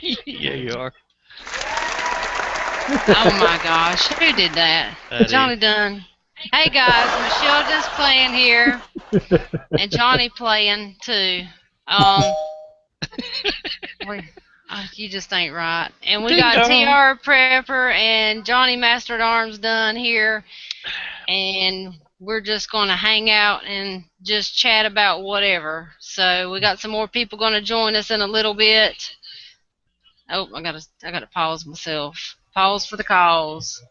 Yeah, you are. Oh my gosh, who did that? That is. Johnny Dunn. Hey guys, Michelle just playing here, and Johnny playing too. Um, we, you just ain't right. And we Ding got dong. TR Prepper and Johnny Master at Arms done here, and we're just gonna hang out and just chat about whatever. So we got some more people gonna join us in a little bit. Oh, I gotta pause myself. Pause for the cause.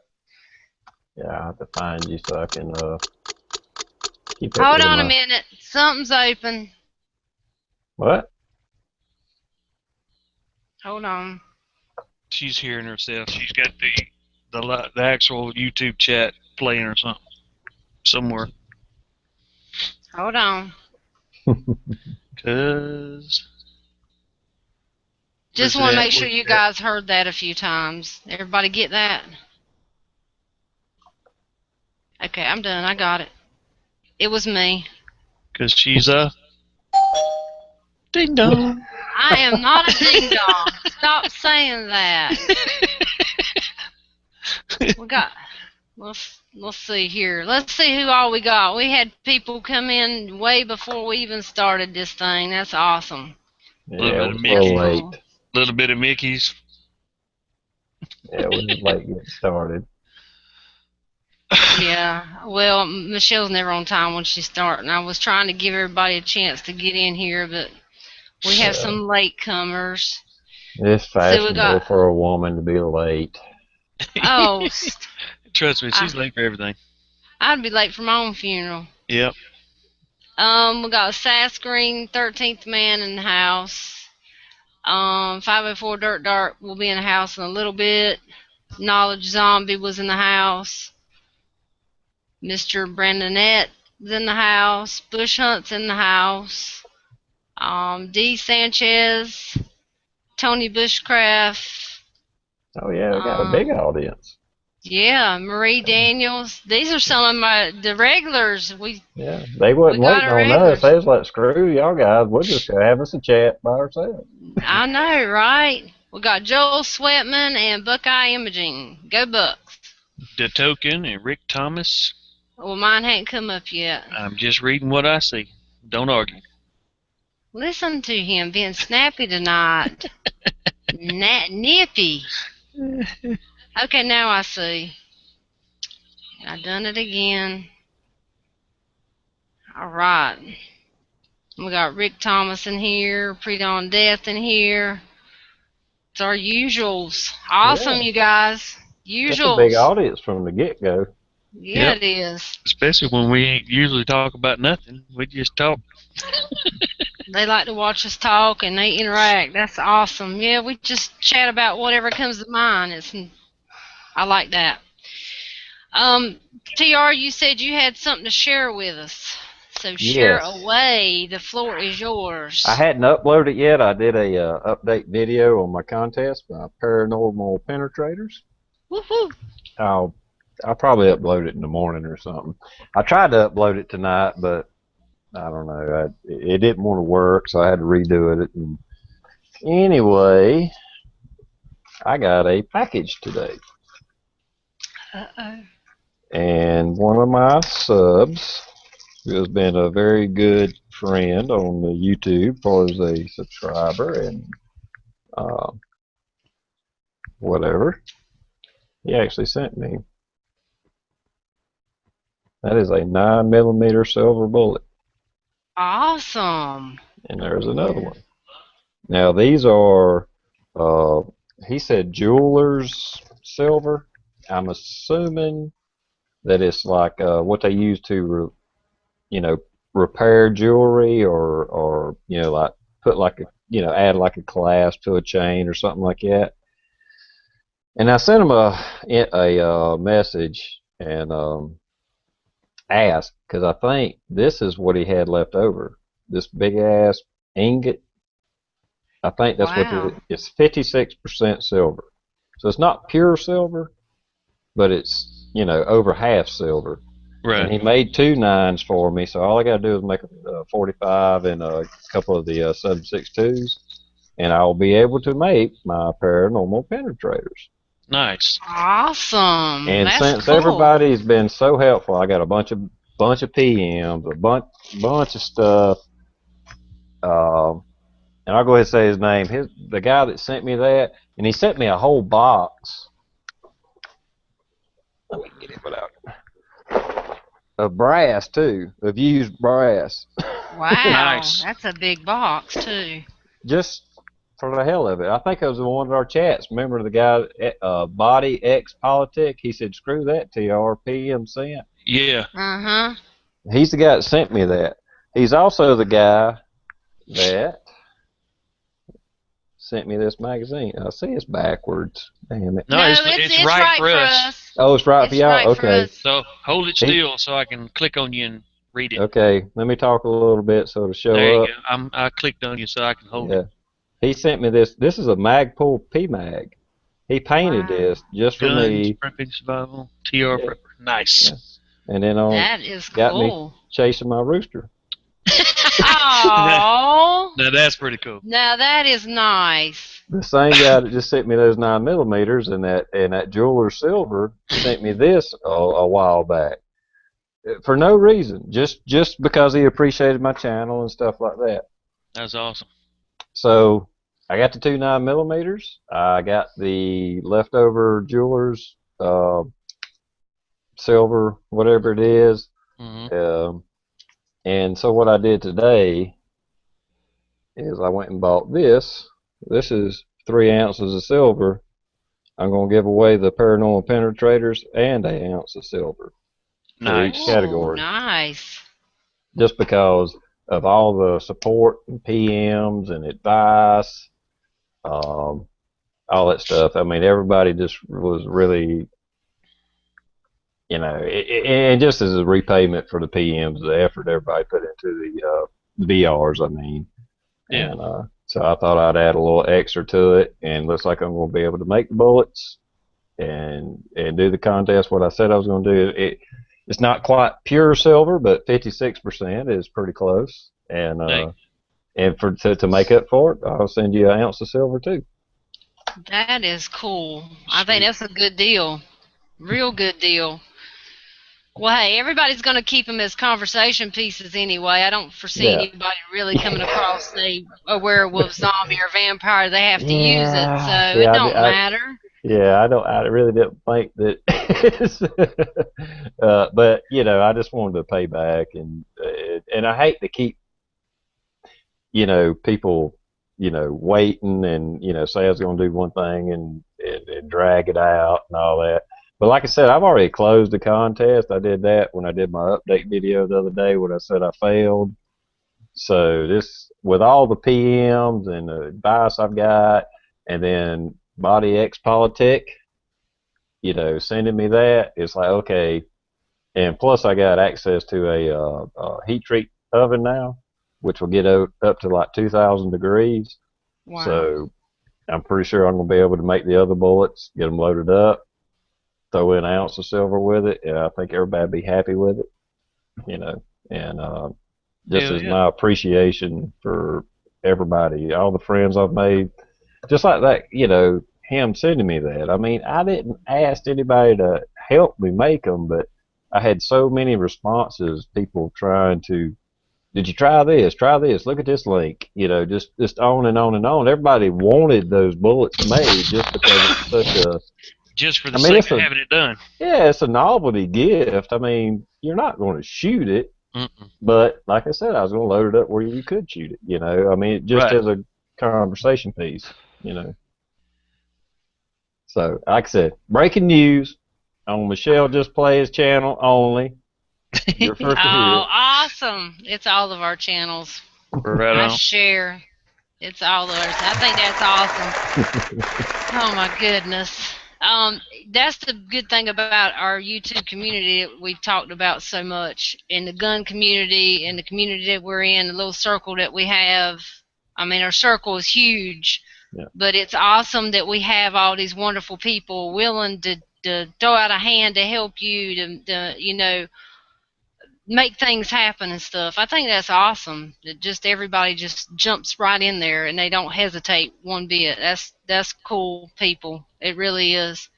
Yeah, I have to find you so I can keep up Hold with on a my minute. Something's open. what? Hold on. She's hearing herself. She's got the actual YouTube chat playing or something somewhere. Hold on. Cause Just where's want to that? make sure you guys heard that a few times. Everybody get that? Okay, I'm done. I got it. It was me. Cause she's a ding dong. I am not a ding dong. Stop saying that. We got. Let's see here. Let's see who all we got. We had people come in way before we even started this thing. That's awesome. Little Yeah, bit we're of a little Mickey. late. Cool. Little bit of Mickey's. Yeah, we're just late getting started. Yeah, well, Michelle's never on time when she's starting. I was trying to give everybody a chance to get in here, but we have Uh, some latecomers. it's So we fashionable got, for a woman to be late. oh, Trust me, she's I, late for everything. I'd be late for my own funeral. Yep. We got Sass Green, 13th man in the house. 504 Dirt Dart will be in the house in a little bit. Knowledge Zombie was in the house. Mr. Brandonette is in the house. Bush Hunt's in the house. D. Sanchez, Tony Bushcraft. Oh yeah, we got a big Um, audience. yeah, Marie Daniels. These are some of the regulars. We Yeah, they we wasn't got waiting our on us. They regulars. was like, screw y'all guys. We're just gonna have us a chat by ourselves. I know, right? We got Joel Sweatman and Buckeye Imaging. Go Bucks. The Token and Rick Thomas. Well, mine hadn't come up yet. I'm just reading what I see. Don't argue. Listen to him being snappy tonight. Nippy. Okay, now I see. I done it again. All right. We got Rick Thomas in here, Pre-Dawn Death in here. It's our usuals. Yeah, Awesome, you guys. that's a big Usuals. audience from the get go. Yeah, Yep. it is. Especially when we ain't usually talk about nothing. We just talk. They like to watch us talk and they interact. That's awesome. Yeah, we just chat about whatever comes to mind. I like that. Um, TR, you said you had something to share with us. So share Yes, away. The floor is I yours. hadn't uploaded it yet. I did a update video on my contest by Paranormal Penetrators. Woohoo! I'll I'll probably upload it in the morning or something. I tried to upload it tonight, but I don't know. It didn't want to work, so I had to redo it. And anyway, I got a package today, Uh-oh. and one of my subs, who has been a very good friend on the YouTube, as a subscriber and uh, whatever, he actually sent me. That is a 9mm silver bullet, Awesome. and there's another one. Now these are, uh, he said jeweler's silver. I'm assuming that it's like what they use to, you know, repair jewelry or like put like a, add like a clasp to a chain or something like that. And I sent him a message and asked because I think this is what he had left over. This big ass ingot. I think that's what Wow. it's 56% silver. So it's not pure silver, but it's, over half silver. And Right. he made two nines for me, so all I got to do is make a 45 and a couple of the sub 6.2s. and I'll be able to make my paranormal penetrators. Nice. Awesome. And That's since cool. everybody's been so helpful, I got a bunch of PMs, a bunch of stuff. And I'll go ahead and say his name. The guy that sent me that, and he sent me a whole box. Let me get it without of brass too, of used brass. Wow. Nice. That's a big box too. Just for the hell of it. I think it was in one of our chats. Remember the guy, Body X Politic? He said, "Screw that TRPM sent." Yeah. Uh-huh. He's the guy that sent me that. He's also the guy that sent me this magazine. I see it's backwards. Damn it. No, No, it's right for us. Oh, it's right for It's y'all? right for Okay. us. So hold it still so I can click on you and read it. Okay. Let me talk a little bit so it'll show There you up. go. I clicked on you so I can hold Yeah. it. He sent me this. This is a Magpul PMag. He painted Wow. this just for Guns, me. prepping, survival, TR Yeah. prepper. Nice. Yeah. And then That is got me cool. chasing my rooster. Oh. Now that's pretty cool. Now that is nice. The same guy that just sent me those 9mm and that jeweler silver sent me this a while back for no reason, just because he appreciated my channel and stuff like that. That's awesome. So I got the two 9mm. I got the leftover jewelers silver, whatever it is. Mm-hmm. And so what I did today is I went and bought this. This is 3 ounces of silver. I'm going to give away the paranormal penetrators and an ounce of silver for each Nice. category. Nice. Just because of all the support and PMs and advice, all that stuff. I mean, everybody just was really, and just as a repayment for the PMs, the effort everybody put into the VRs, I mean. Yeah. And so I thought I'd add a little extra to it, and looks like I'm going to be able to make the bullets and do the contest. What I said I was going to do. It's not quite pure silver, but 56% is pretty close. And to make up for it, I'll send you an ounce of silver too. That is cool. I think that's a good deal. Real good deal. Well, hey, everybody's going to keep them as conversation pieces anyway. I don't foresee anybody really coming across a werewolf, zombie, or vampire. They have to use it, so it don't matter. Yeah, I really didn't think that. But I just wanted to pay back, and I hate to keep people waiting and say I was going to do one thing and drag it out and all that. But like I said, I've already closed the contest. I did that when I did my update video the other day when I said I failed. So this, with all the PMs and the advice I've got, and then Body X Politic, sending me that, it's like, okay. And plus I got access to a heat treat oven now, which will get up to like 2,000 degrees. Wow. So I'm pretty sure I'm going to be able to make the other bullets, get them loaded up, throw in an ounce of silver with it, and I think everybody would be happy with it, and just as my appreciation for everybody, all the friends I've made, just like that, him sending me that. I mean, I didn't ask anybody to help me make them, but I had so many responses, people trying to, did you try this? Try this. Look at this link. Just on and on and on. Everybody wanted those bullets made just because it's such a, just for the sake of having it done. Yeah, it's a novelty gift. I mean, you're not going to shoot it, but like I said, I was going to load it up where you could shoot it. I mean, just as a conversation piece. So, like I said, breaking news on Michelle Just Plays channel only. You're first to hear it. Awesome! It's all of our channels. Right on. I share. It's all of ours. I think that's awesome. Oh my goodness. That's the good thing about our YouTube community that we've talked about so much. In the gun community, in the community that we're in, the little circle that we have. I mean, our circle is huge, but it's awesome that we have all these wonderful people willing to throw out a hand to help you, to make things happen and stuff. I think that's awesome. That just everybody just jumps right in there and they don't hesitate one bit. That's cool, people. It really is.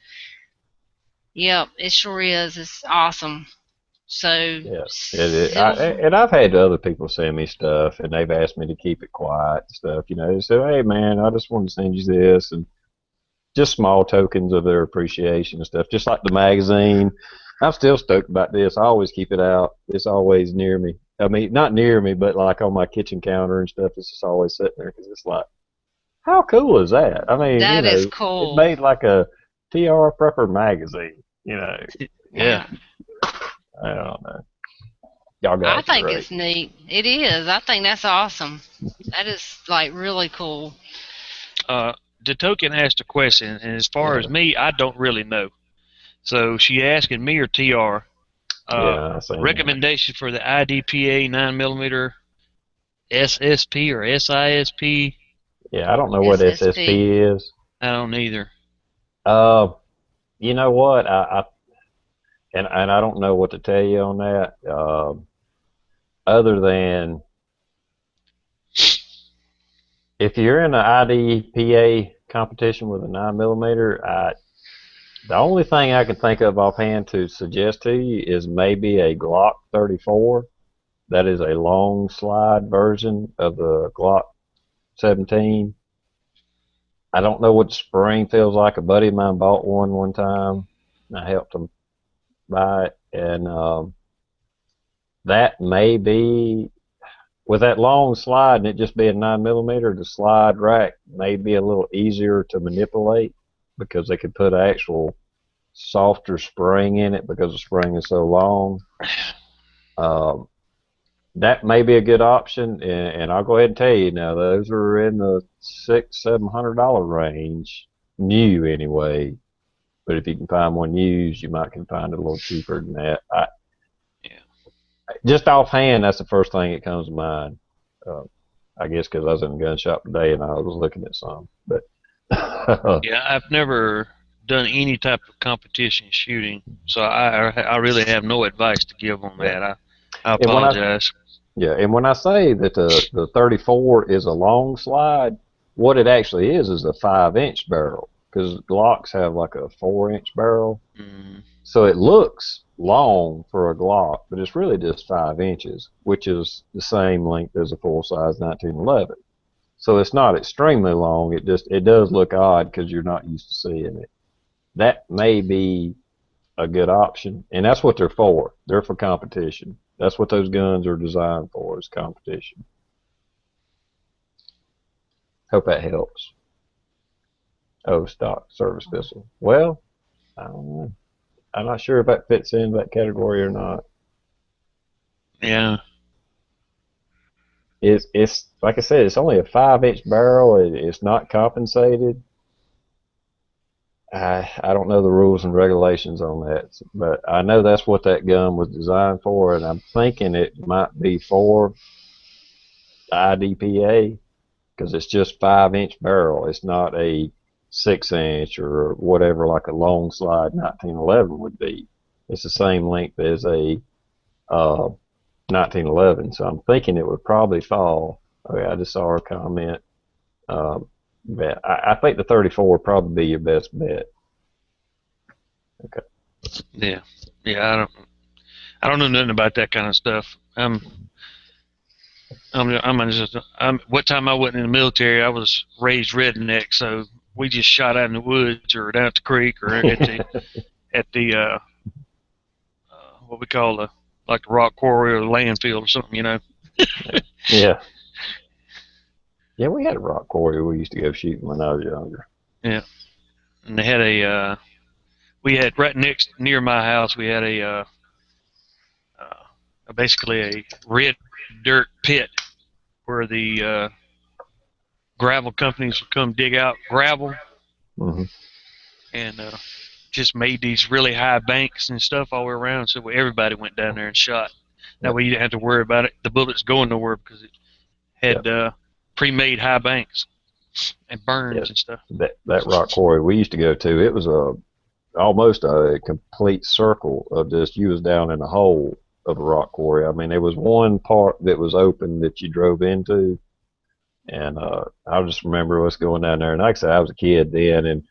Yep, it sure is. It's awesome. So, Yeah, Silver. and I've had other people send me stuff, and they've asked me to keep it quiet and stuff. You know, they say, "Hey, man, I just want to send you this," and just small tokens of their appreciation and stuff. Just like the magazine, I'm still stoked about this. I always keep it out. It's always near me. I mean, not near me, but like on my kitchen counter and stuff. It's just always sitting there because it's like, how cool is that? I mean, you That is know, it cool. made like a TR Prepper magazine. You know, Yeah. Yeah. I don't know. Y'all I guys are think great. it's neat. It is. I think that's awesome. That is like really cool. The token asked a question, and as far as Yeah, me, I don't really know. So she asking me or TR yeah, I seen that. recommendation for the IDPA 9 millimeter SSP or SISP. Yeah, I don't know what SSP. SSP is. I don't either. Uh, you know what? And I don't know what to tell you on that. Other than if you're in an IDPA competition with a 9 millimeter, the only thing I can think of offhand to suggest to you is maybe a Glock 34. That is a long slide version of the Glock 17. I don't know what the spring feels like. A buddy of mine bought one time. I helped him buy it, and that may be with that long slide and it just being 9 millimeter. The slide rack may be a little easier to manipulate because they could put an actual softer spring in it because the spring is so long. Um, that may be a good option, and I'll go ahead and tell you now, those are in the $600-700 range, new anyway. But if you can find one used, you might can find it a little cheaper than that. Yeah. Just offhand, that's the first thing that comes to mind. Uh, I guess because I was in the gun shop today and I was looking at some, but Yeah, I've never done any type of competition shooting, so I really have no advice to give on yeah. that. I And when I apologize. Yeah, and when I say that the 34 is a long slide, what it actually is a 5-inch barrel because Glocks have like a 4-inch barrel, Mm, so it looks long for a Glock, but it's really just 5 inches, which is the same length as a full size 1911. So it's not extremely long. It does look odd because you're not used to seeing it. That may be a good option, and that's what they're for. They're for competition. That's what those guns are designed for, is competition. Hope that helps. Oh, stock service pistol. Well, I don't know. I'm not sure if that fits into that category or not. yeah, It's like I said, it's only a 5-inch barrel. It's not compensated. I don't know the rules and regulations on that, but I know that's what that gun was designed for, and I'm thinking it might be for IDPA because it's just 5-inch barrel. It's not a 6-inch or whatever like a long slide 1911 would be. It's the same length as a 1911. So I'm thinking it would probably fall. Okay, I just saw a comment. But I think the 34 would probably be your best bet. Okay. yeah, yeah. I don't know nothing about that kind of stuff. What time I wasn't in the military, I was raised redneck, so we just shot out in the woods or down at the creek or at the what we call the like the rock quarry or the landfill or something, you know. Yeah. Yeah, we had a rock quarry we used to go shooting when I was younger. Yeah, and they had we had right next near my house, we had basically a red dirt pit where the gravel companies would come dig out gravel Hmm. and just made these really high banks and stuff all around. So everybody went down there and shot. That Yep. way you didn't have to worry about it. The bullets going nowhere because it had Yep. pre-made high banks and Yeah. burns and stuff. That rock quarry we used to go to, it was almost a complete circle of just you was down in a hole of the rock quarry. I mean, there was one part that was open that you drove into, and I just remember us going down there. And like I said, I was a kid then, and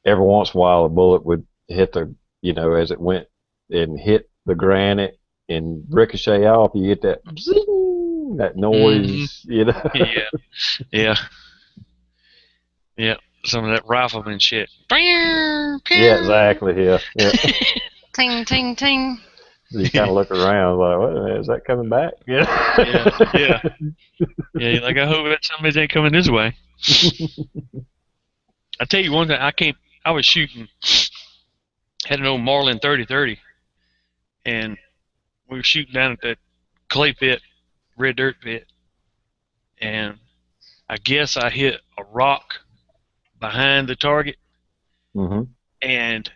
every once in a while a bullet would hit the, as it went and hit the granite and ricochet off. You get that zing, that noise, Yeah, yeah, yeah. Some of that rifleman shit. Yeah, exactly. Yeah. Ting, ting, ting. You kind of look around like, wait a minute, is that coming back? Yeah. Yeah, like, I hope that somebody ain't coming this way. I tell you one thing, I was shooting, had an old Marlin 30-30, and we were shooting down at that clay pit, red dirt pit, and I guess I hit a rock behind the target, and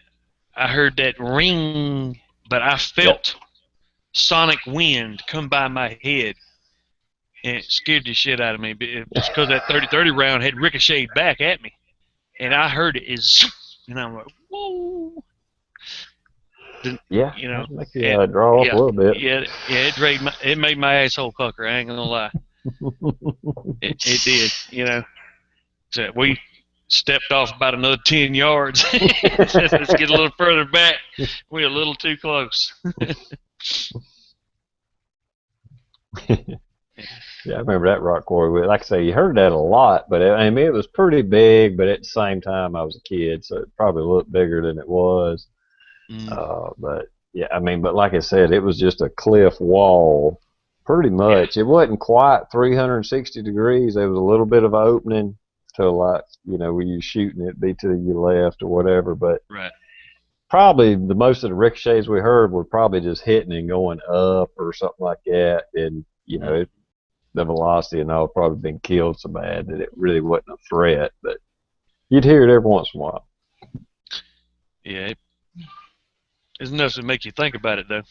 I heard that ring, but I felt sonic wind come by my head, and it scared the shit out of me, just because that 30-30 round had ricocheted back at me, and I heard it and I'm like, whoa. Yeah, make you draw up a little bit. Yeah, it made my asshole pucker. I ain't gonna lie. It did, So we stepped off about another 10 yards. Let's get a little further back. We're a little too close. Yeah, I remember that rock quarry. Like I say, you heard that a lot, but it was pretty big. But at the same time, I was a kid, so it probably looked bigger than it was. But yeah, but like I said, it was just a cliff wall, pretty much. It wasn't quite 360 degrees. There was a little bit of an opening to, like, where you're shooting, it be to your left or whatever. But probably the most of the ricochets we heard were probably just hitting and going up or something like that, and the velocity and all probably been killed so bad that it really wasn't a threat. But you'd hear it every once in a while. Yeah. It's enough to make you think about it, though.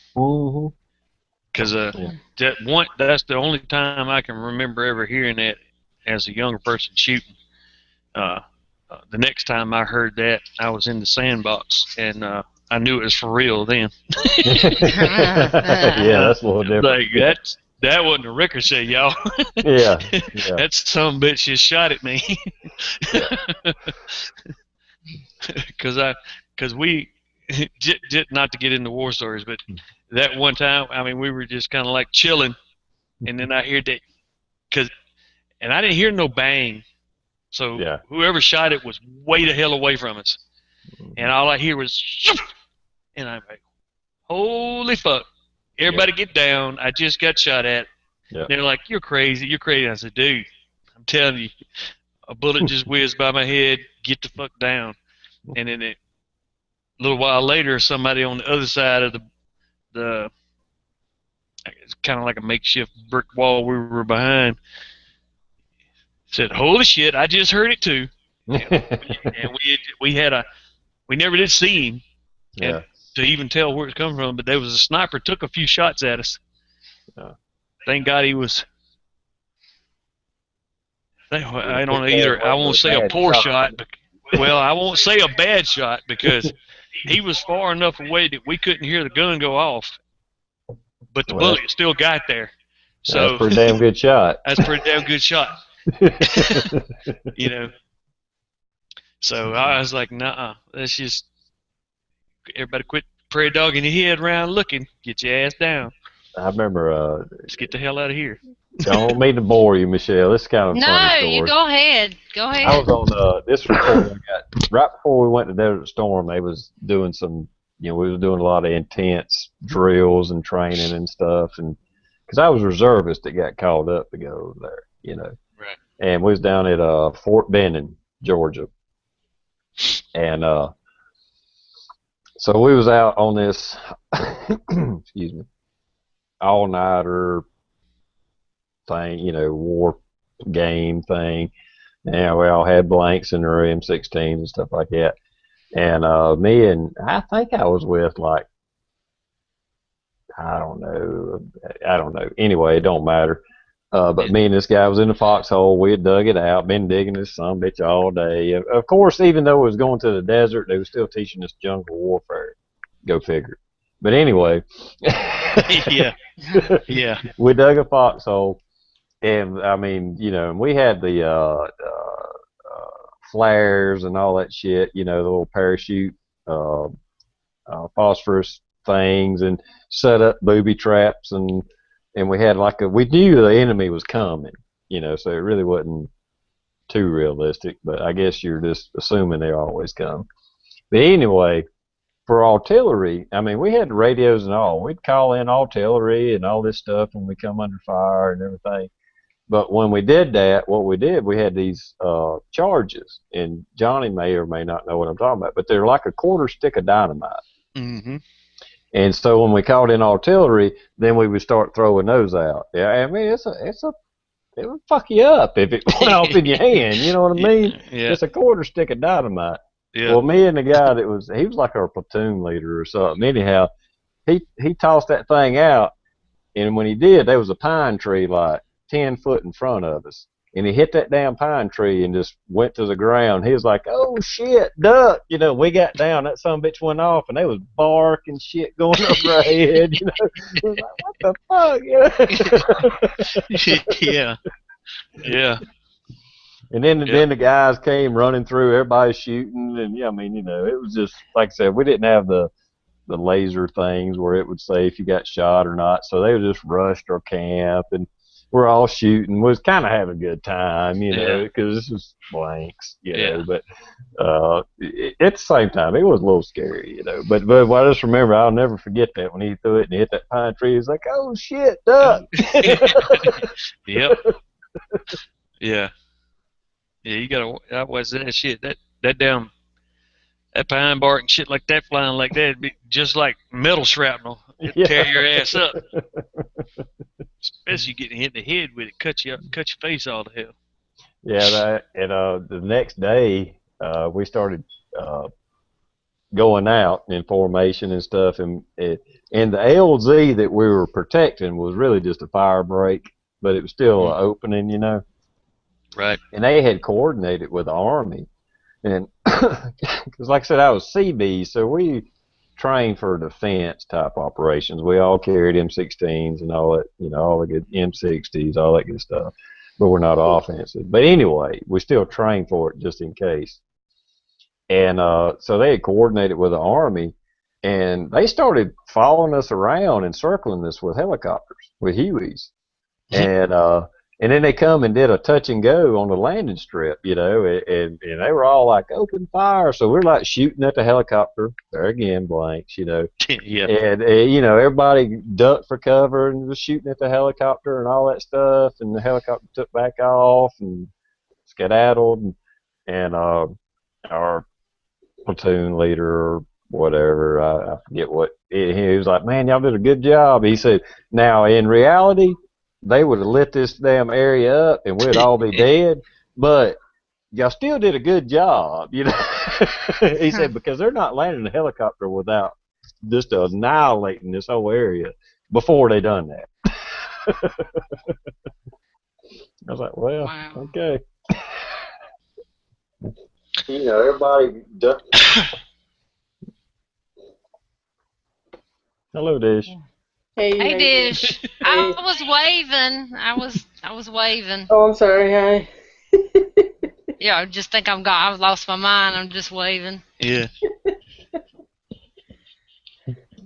Because that's the only time I can remember ever hearing that as a younger person shooting. The next time I heard that, I was in the sandbox, and I knew it was for real then. Yeah, that's a little different. Like, that wasn't a ricochet, y'all. Yeah. That some bitch just shot at me. Because we, not to get into war stories, but that one time, we were just kind of like chilling, and then I heard that, and I didn't hear no bang, so whoever shot it was way the hell away from us, and all I hear was, and I'm like, holy fuck, everybody get down, I just got shot at. They're like, you're crazy. I said, dude, I'm telling you, a bullet just whizzed by my head, get the fuck down. And then a little while later, somebody on the other side of the it's kind of like a makeshift brick wall we were behind, said, holy shit, I just heard it too. And we never did see him to even tell where it's coming from, but there was a sniper took a few shots at us. Thank God he was. I don't know either. I won't say a poor shot, but, well, I won't say a bad shot because he was far enough away that we couldn't hear the gun go off, but the bullet still got there. So that's a pretty damn good shot. That's a pretty damn good shot. So I was like, nah, let's just everybody quit prairie dogging your head around looking. Get your ass down. I remember. Let's get the hell out of here. Don't mean to bore you, Michelle. This is kind of a funny story. No, you go ahead. Go ahead. I was on this recording right before we went to Desert Storm. They was doing some, we was doing a lot of intense drills and training and stuff, and because I was a reservist that got called up to go over there, Right. And we was down at Fort Benning, Georgia, and so we was out on this, excuse me, all-nighter thing, war game thing. And we all had blanks in our M16s and stuff like that. And I think I was with, like, I don't know. Anyway, it don't matter. But me and this guy was in the foxhole. We had dug it out, been digging this son bitch all day. Of course, even though it was going to the desert, they were still teaching us jungle warfare. Go figure. But anyway, Yeah. Yeah. We dug a foxhole, and I mean, and we had the flares and all that shit. The little parachute, uh, phosphorus things, and set up booby traps, and we had we knew the enemy was coming. So it really wasn't too realistic. But I guess you're just assuming they always come. But anyway, for artillery, I mean, we had radios and all. We'd call in artillery and all this stuff when we come under fire and everything. But when we did that, what we did, we had these charges, and Johnny may or may not know what I'm talking about, but they're like a quarter stick of dynamite. Mm-hmm. And so when we called in artillery, then we would start throwing those out. Yeah, I mean, it would fuck you up if it went off in your hand. You know what I mean? Yeah. It's a quarter stick of dynamite. Yeah. Well, me and the guy he was like our platoon leader or something. Anyhow, he tossed that thing out, and when he did, there was a pine tree like 10 foot in front of us, and he hit that damn pine tree and just went to the ground. He was like, "Oh shit, duck!" We got down. That son of a bitch went off, and there was bark and shit going over our head. It was like, what the fuck? Yeah. Yeah. And then the guys came running through, everybody shooting, and I mean, it was just like I said, we didn't have the laser things where it would say if you got shot or not, so they just rushed our camp, and we're all shooting. We was kind of having a good time, because this was blanks, But at the same time, it was a little scary, But I just remember, I'll never forget that when he threw it and hit that pine tree. He's like, "Oh shit, duck!" Yep. Yeah. Yeah, you gotta outwatch that shit. That damn that pine bark and shit like that flying like that, it'd be just like metal shrapnel. It'd tear your ass up. Especially getting hit in the head with it, cut your face all to hell. Yeah, and the next day we started going out in formation and stuff, and the LZ that we were protecting was really just a fire break, but it was still an opening, Right. And they had coordinated with the Army, and because like I said, I was CB, so we trained for defense type operations. We all carried M16s and all that, all the good M60s, all that good stuff, but we're not offensive. But anyway, we still trained for it just in case. And so they had coordinated with the Army, and they started following us around and circling us with helicopters, with Hueys. And then they come and did a touch and go on the landing strip, and they were all like, "Open fire!" So we're like shooting at the helicopter. There again, blanks, Yeah. And everybody ducked for cover and was shooting at the helicopter and all that stuff. And the helicopter took back off and skedaddled. And our platoon leader or whatever, I forget what, he was like, "Man, y'all did a good job." He said, "Now in reality, they would have lit this damn area up and we'd all be dead, but y'all still did a good job," He said, because they're not landing a helicopter without just annihilating this whole area before they done that. I was like, well, Wow. okay. Everybody. Hello, Dish. Hey, Dish. I was waving. I was waving. Oh, I'm sorry. Hi. Yeah, I just think I've lost my mind. I'm just waving. Yeah.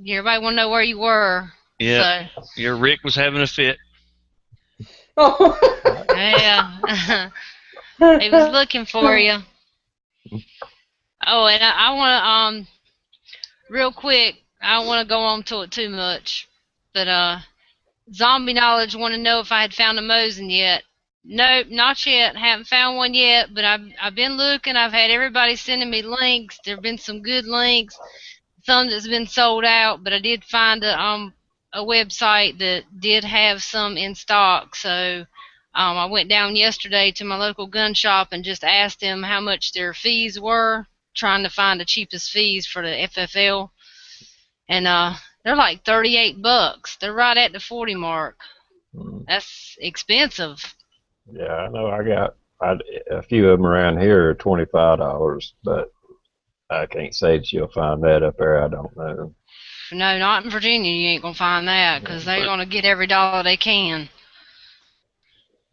Everybody want to know where you were. Yeah. So. Your Rick was having a fit. Oh. Yeah. He was looking for you. Oh, and I want to real quick. I don't want to go on to it too much, but Zombie Knowledge want to know if I had found a Mosin yet. Nope, not yet. Haven't found one yet, but I've been looking. I've had everybody sending me links. There've been some good links. Some that's been sold out, but I did find a website that did have some in stock. So I went down yesterday to my local gun shop and just asked them how much their fees were, trying to find the cheapest fees for the FFL. And they're like $38. They're right at the 40 mark. That's expensive. Yeah, I know. I got a few of them around here are $25, but I can't say that you'll find that up there. I don't know. No, not in Virginia. You ain't gonna find that because they're gonna get every dollar they can.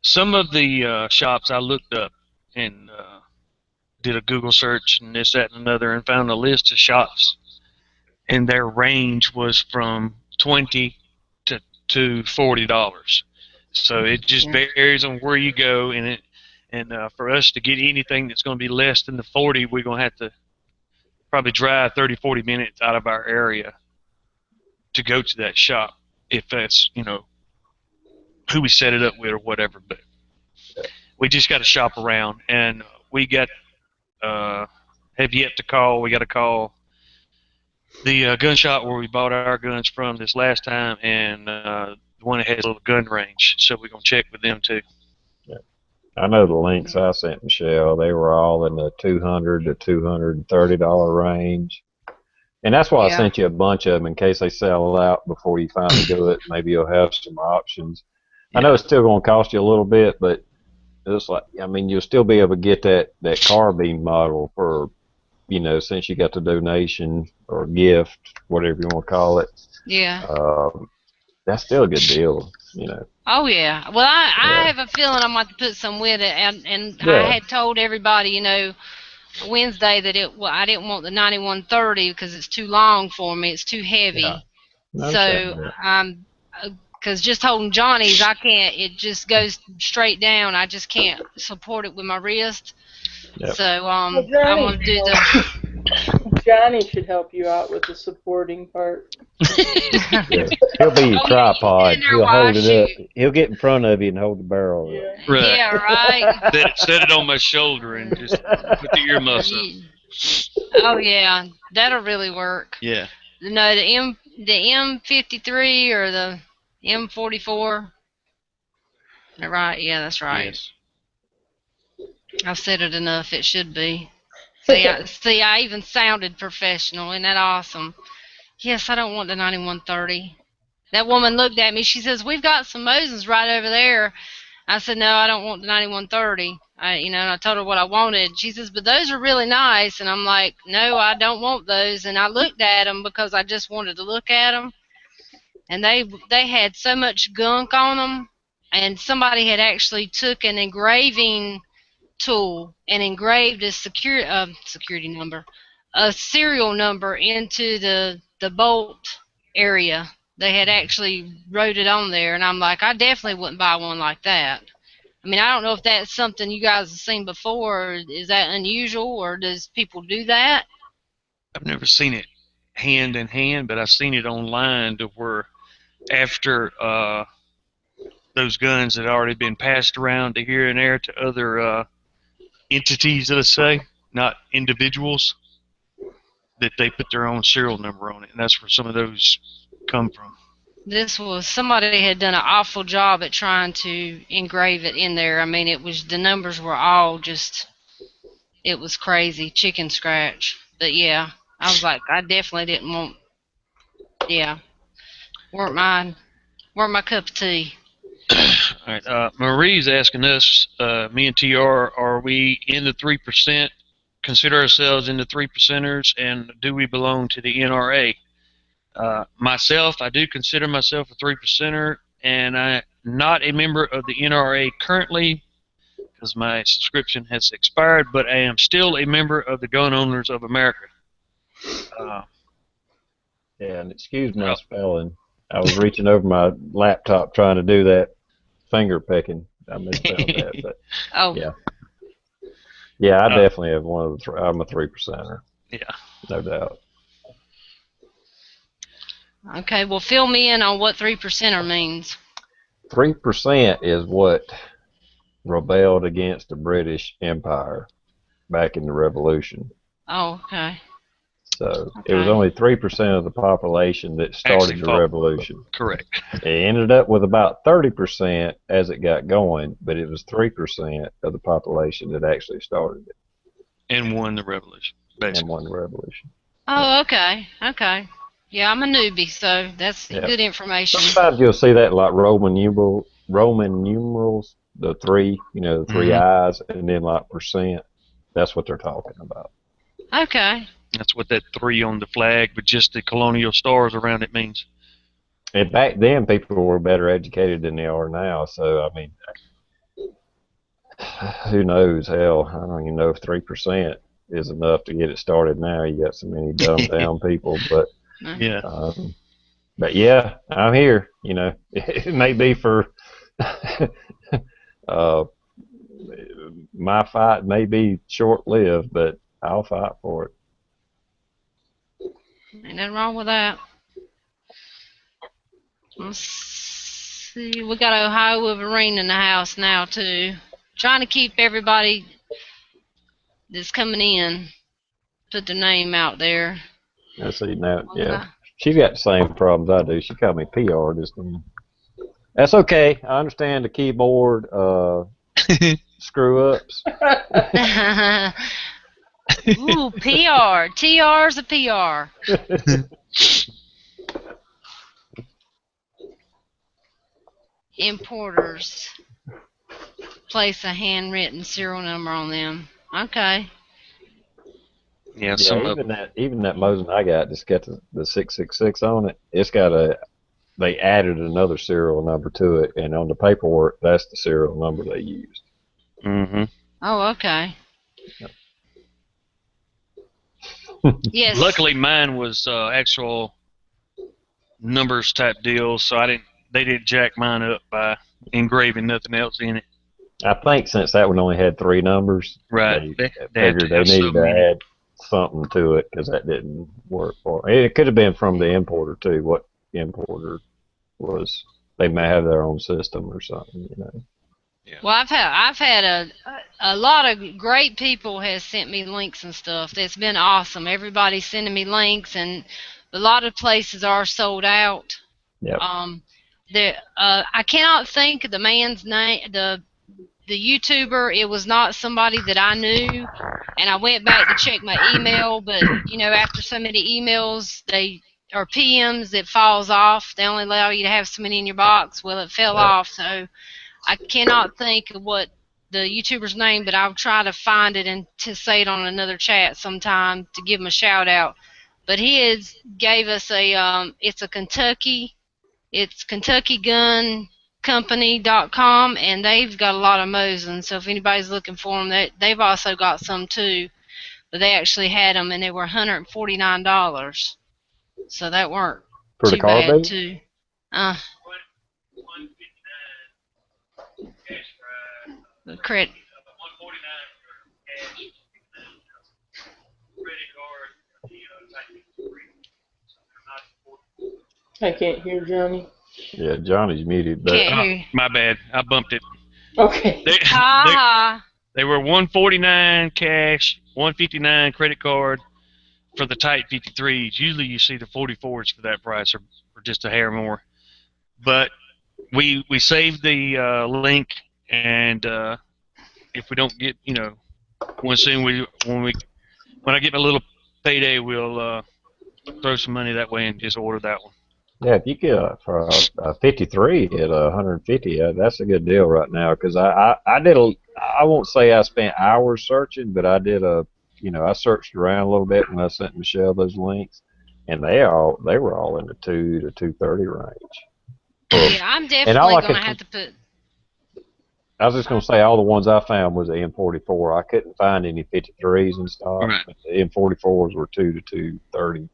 Some of the shops I looked up and did a Google search and this, that, and another, and found a list of shops, and their range was from $20 to $40. So it just Yeah. varies on where you go, and for us to get anything that's going to be less than the 40, we're going to have to probably drive 30, 40 minutes out of our area to go to that shop, if that's who we set it up with or whatever. But we just got to shop around, and we got have yet to call. We got to call the gun shop where we bought our guns from this last time, and the one that has a little gun range. So we're gonna check with them too. Yeah. I know the links I sent Michelle. They were all in the $200 to $230 range, and that's why I Yeah. sent you a bunch of them in case they sell out before you finally do it. Maybe you'll have some options. I know it's still going to cost you a little bit, but it's like, I mean, you'll still be able to get that carbine model for, since you got the donation or gift, whatever you want to call it. Yeah. That's still a good deal, Oh yeah. Well, I Yeah. have a feeling I'm going to put some with it, and Yeah. I had told everybody, Wednesday that I didn't want the 9130 because it's too long for me. It's too heavy. Yeah. I So understand because just holding Johnny's, I can't. It just goes straight down. I just can't support it with my wrist. Yep. So Well, I'm gonna do the. Johnny should help you out with the supporting part. Yeah. He'll be your Oh, yeah, tripod. you can He'll hold it shoot. up. He'll get in front of you and hold the barrel up. Yeah. Right. Yeah, right. Set it on my shoulder and just put the earmuffs up. Oh yeah, that'll really work. Yeah. No, the M53 or the M44. Right? Yeah, that's right. Yes. I've said it enough. It should be. See, I even sounded professional. Isn't that awesome? Yes, I don't want the 9130. That woman looked at me. She says, "We've got some Mosins right over there." I said, "No, I don't want the 9130." And I told her what I wanted. She says, "But those are really nice." And I'm like, "No, I don't want those." And I looked at them because I just wanted to look at them. And they had so much gunk on them. And somebody had actually took an engraving tool and engraved a security number, a serial number into the bolt area. They had actually wrote it on there, and I'm like, I definitely wouldn't buy one like that. I mean, I don't know if that's something you guys have seen before. Or is that unusual, or does people do that? I've never seen it hand in hand, but I've seen it online to where after those guns had already been passed around to here and there to other entities, let's say, not individuals, that they put their own serial number on it, and that's where some of those come from. This was somebody had done an awful job at trying to engrave it in there. I mean, the numbers were all just, it was crazy, chicken scratch. But yeah, I was like, I definitely didn't want, yeah, weren't my cup of tea. All right, Marie's asking us, me and TR, are we in the 3%? Consider ourselves in the 3%ers, and do we belong to the NRA? Myself, I do consider myself a 3%er, and I'm not a member of the NRA currently because my subscription has expired, but I am still a member of the Gun Owners of America. Yeah, and excuse my spelling. I was reaching over my laptop trying to do that finger picking. I misspelled that, but Oh, yeah. Yeah, I definitely have one of the I'm a 3%er. Yeah. No doubt. okay. Well, fill me in on what 3%er means. 3% is what rebelled against the British Empire back in the Revolution. Oh, okay. So it was only 3% of the population that started the revolution. Correct. It ended up with about 30% as it got going, but it was 3% of the population that actually started it. And won the revolution, basically. And won the revolution. Oh, okay. Okay. Yeah, I'm a newbie, so that's good information. Sometimes you'll see that like Roman numerals, the three, the three I's, and then like percent. That's what they're talking about. Okay. That's what that 3 on the flag with just the colonial stars around it means. And back then, people were better educated than they are now. So, I mean, who knows? Hell, I don't even know if 3% is enough to get it started now. You got so many dumbed down people, Yeah. but yeah, I'm here. You know, it may be for uh, my fight may be short lived, but I'll fight for it. Ain't nothing wrong with that. Let's see. We got Ohio Wolverine in the house now too. Trying to keep everybody that's coming in put their name out there. Let's see now. Yeah, she's got the same problems I do. She called me PR this time. That's okay. I understand the keyboard screw ups. Ooh, PR. TR's a PR. Importers. Place a handwritten serial number on them. Okay. Yeah, Yeah, even that Mosin I got just got the 666 on it. It's got they added another serial number to it, and on the paperwork, that's the serial number they used. Mm-hmm. Oh, okay. Yep. Yes. Luckily, mine was actual numbers type deal, so they didn't jack mine up by engraving nothing else in it. I think since that one only had 3 numbers, Right. they They figured they needed to add something to it because that didn't work for it. It could have been from the importer too. What importer was? They may have their own system or something, you know. Yeah. Well, I've had a lot of great people has sent me links and stuff. That's been awesome. Everybody's sending me links, and a lot of places are sold out. Yep. I cannot think of the man's name. The YouTuber, it was not somebody that I knew, and I went back to check my email, but after so many emails, or PMs, it falls off. They only allow you to have so many in your box. Well, it fell off, so I cannot think of what the YouTuber's name, but I'll try to find it and to say it on another chat sometime to give him a shout out. But he gave us it's KentuckyGunCompany.com, and they've got a lot of Mosin. So if anybody's looking for them, they've also got some too. But they actually had them, and they were $149. So that weren't For too the bad carbide? too. The credit. I can't hear Johnny. Yeah, Johnny's muted, but Can't hear. My bad. I bumped it. Okay. They were $149 cash, $159 credit card for the Type 53s. Usually you see the 44s for that price or just a hair more. But we saved the link, and if we don't get when I get my little payday, we'll throw some money that way and just order that one. yeah, if you get for a 53 at 150, that's a good deal right now. Because I won't say I spent hours searching, but I did I searched around a little bit when I sent Michelle those links, and they were all in the 2 to 230 range. Yeah, I'm definitely gonna have to put. I was just gonna say all the ones I found was the M44. I couldn't find any 53s in stock. Right. But the M44s were 2 to 230.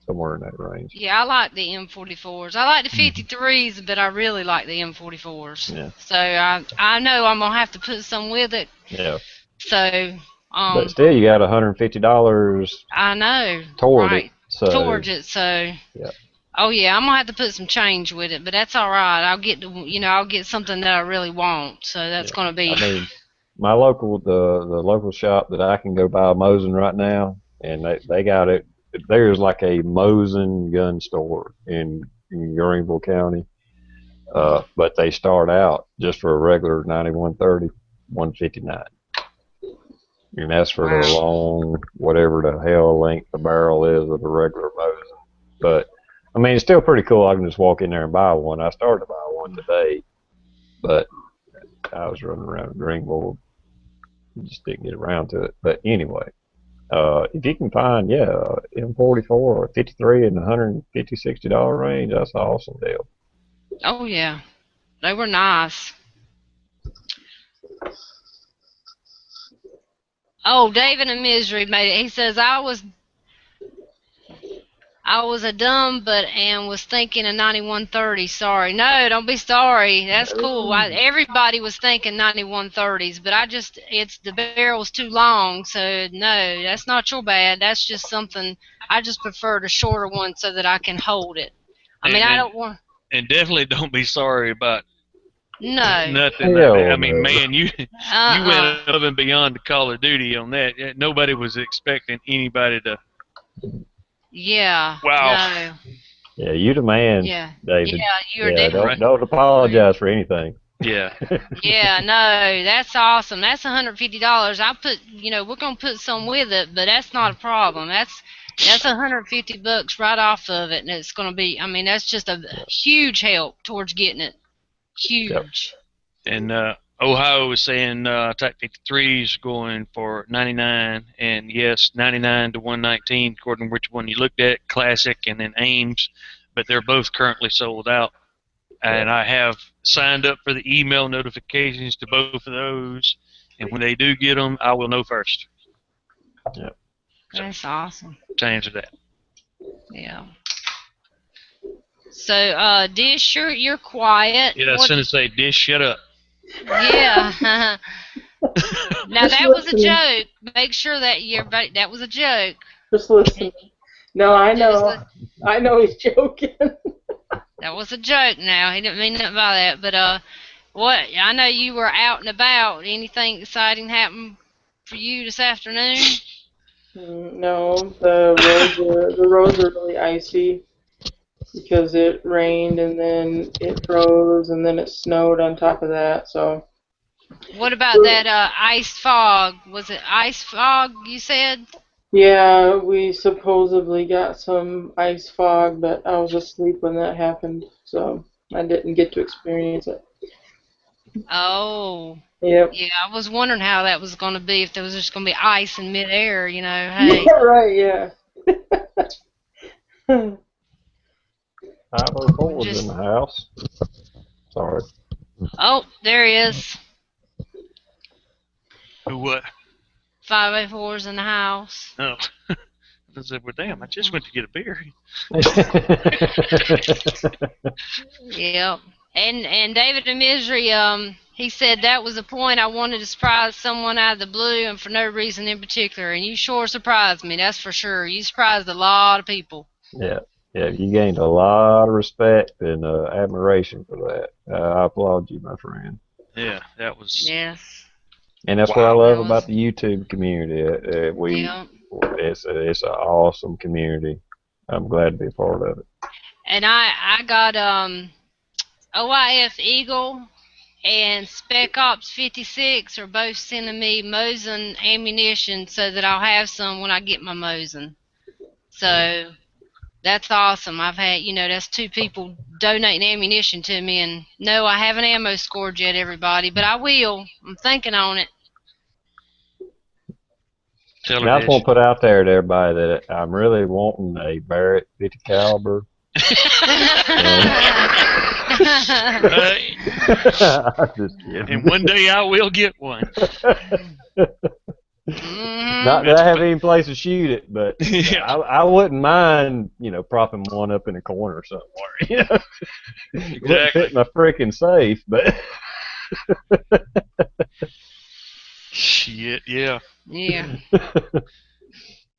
Somewhere in that range. Yeah, I like the M44s. I like the 53s, but I really like the M44s. Yeah. So I know I'm gonna have to put some with it. Yeah. So. But still, you got $150. I know. Toward right. it. So. Towards it. So. Yeah. Oh yeah, I'm gonna have to put some change with it, but that's all right. I'll get I'll get something that I really want. So that's gonna be. I mean, my local the local shop that I can go buy a Mosin right now, and they got it. There's like a Mosin gun store in Greenville County, but they start out just for a regular 9130, $159. And that's for the long, whatever the hell length the barrel is of a regular Mosin. But I mean, it's still pretty cool. I can just walk in there and buy one. I started to buy one today, but I was running around Greenville, just didn't get around to it. But anyway. if you can find, M44 or 53 in the $150-$60 range, that's an awesome deal. Oh yeah, they were nice. Oh, David and Misery made it. He says I was a dumb but and was thinking a 9130. Sorry. No, don't be sorry. That's cool. Everybody was thinking 9130s, but it's the barrel's too long, so no, that's not your bad. That's just something I just preferred a shorter one so that I can hold it. I mean, I don't want. And definitely don't be sorry about No. nothing like that. I mean, no. man, you went above and beyond the Call of Duty on that. Nobody was expecting anybody to. Yeah. Wow. No. Yeah, you the man, Yeah. David. Yeah, you're Yeah, definitely. don't apologize for anything. Yeah. Yeah, no, that's awesome. That's $150. We're gonna put some with it, but that's not a problem. That's $150 right off of it, and it's gonna be. I mean, that's just a huge help towards getting it. Yep. Huge. And Ohio was saying Type 53s going for 99, and yes, 99 to 119, according to which one you looked at, Classic and then Ames, but they're both currently sold out. And I have signed up for the email notifications to both of those, and when they do get them, I will know first. Yep. That's awesome. To answer that. Yeah. So, Dish, you're quiet. Yeah, as soon as they dish, shut up. Yeah. Now Just that was a listening. joke. Make sure that that was a joke. Just listen. No, I know. Just I know he's joking. That was a joke. Now he didn't mean nothing by that. But what? I know you were out and about. Anything exciting happened for you this afternoon? No, the roads are really icy because it rained and then it froze and then it snowed on top of that. So What about that ice fog? Was it ice fog you said? yeah, we supposedly got some ice fog, but I was asleep when that happened, so I didn't get to experience it. Oh. Yep. Yeah, I was wondering how that was going to be, if there was just going to be ice in midair, hey. Yeah, right, yeah. 504's Just, in the house. Sorry. oh, there he is. Who what? 504's in the house. Oh. I said, well, damn, I just went to get a beer. Yep. And David and Misery, he said that was the point. I wanted to surprise someone out of the blue and for no reason in particular. And you sure surprised me, that's for sure. You surprised a lot of people. Yeah, you gained a lot of respect and admiration for that. I applaud you, my friend. Yeah, that was. Yes. And that's what I love about the YouTube community. It's an awesome community. I'm glad to be a part of it. And I got OIF Eagle and Spec Ops 56 are both sending me Mosin ammunition so that I'll have some when I get my Mosin. So that's awesome. I've had, that's two people donating ammunition to me, and no, I haven't ammo scored yet, everybody, but I will. I'm thinking on it. Now, I just want to put out there to everybody that I'm really wanting a Barrett 50 caliber. Just kidding. And one day I will get one. Not that I have any place to shoot it, but yeah. I wouldn't mind, propping one up in a corner somewhere. Exactly. It wouldn't fit my freaking safe, but. Shit, yeah. Yeah.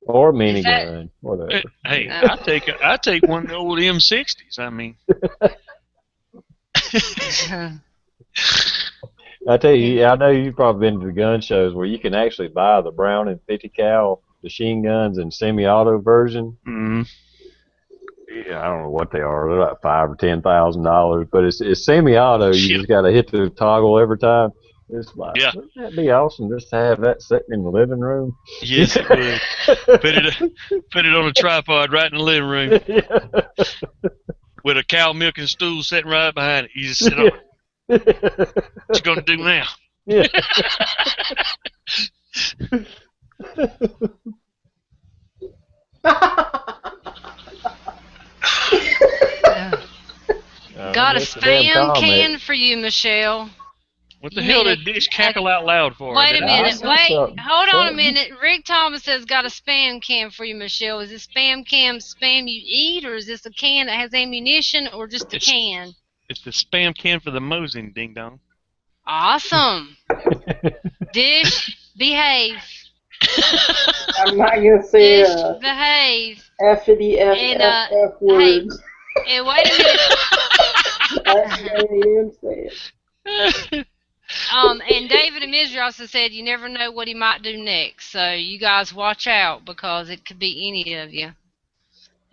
Or a minigun, whatever. Hey, I take one of the old M60s. I mean. I tell you, I know you've probably been to the gun shows where you can actually buy the Browning 50 cal machine guns in semi-auto version. Mm-hmm. Yeah, I don't know what they are. They're like $5,000 or $10,000, but it's semi-auto. You just got to hit the toggle every time. It's like, wouldn't that be awesome just to have that sitting in the living room? Yes, it would. Put it on a tripod right in the living room. Yeah. With a cow milking stool sitting right behind it. You just sit on it. What you gonna do now? Yeah. got a missed the damn spam can comment. for you, Michelle. What the You hell mean did Dish cackle out loud for? wait a Did I I minute. miss said something? Wait. something. Hold on a Something. minute. Rick Thomas has got a spam can for you, Michelle. Is this spam can spam you eat, or is this a can that has ammunition, or just a It's can? it's the spam can for the Mosing, ding dong. Awesome. Dish, behave. I'm not gonna say Dish, behave. F-itty And F hey, words. and wait a minute. I can't even say it. And David and Mizra also said you never know what he might do next, so you guys watch out because it could be any of you.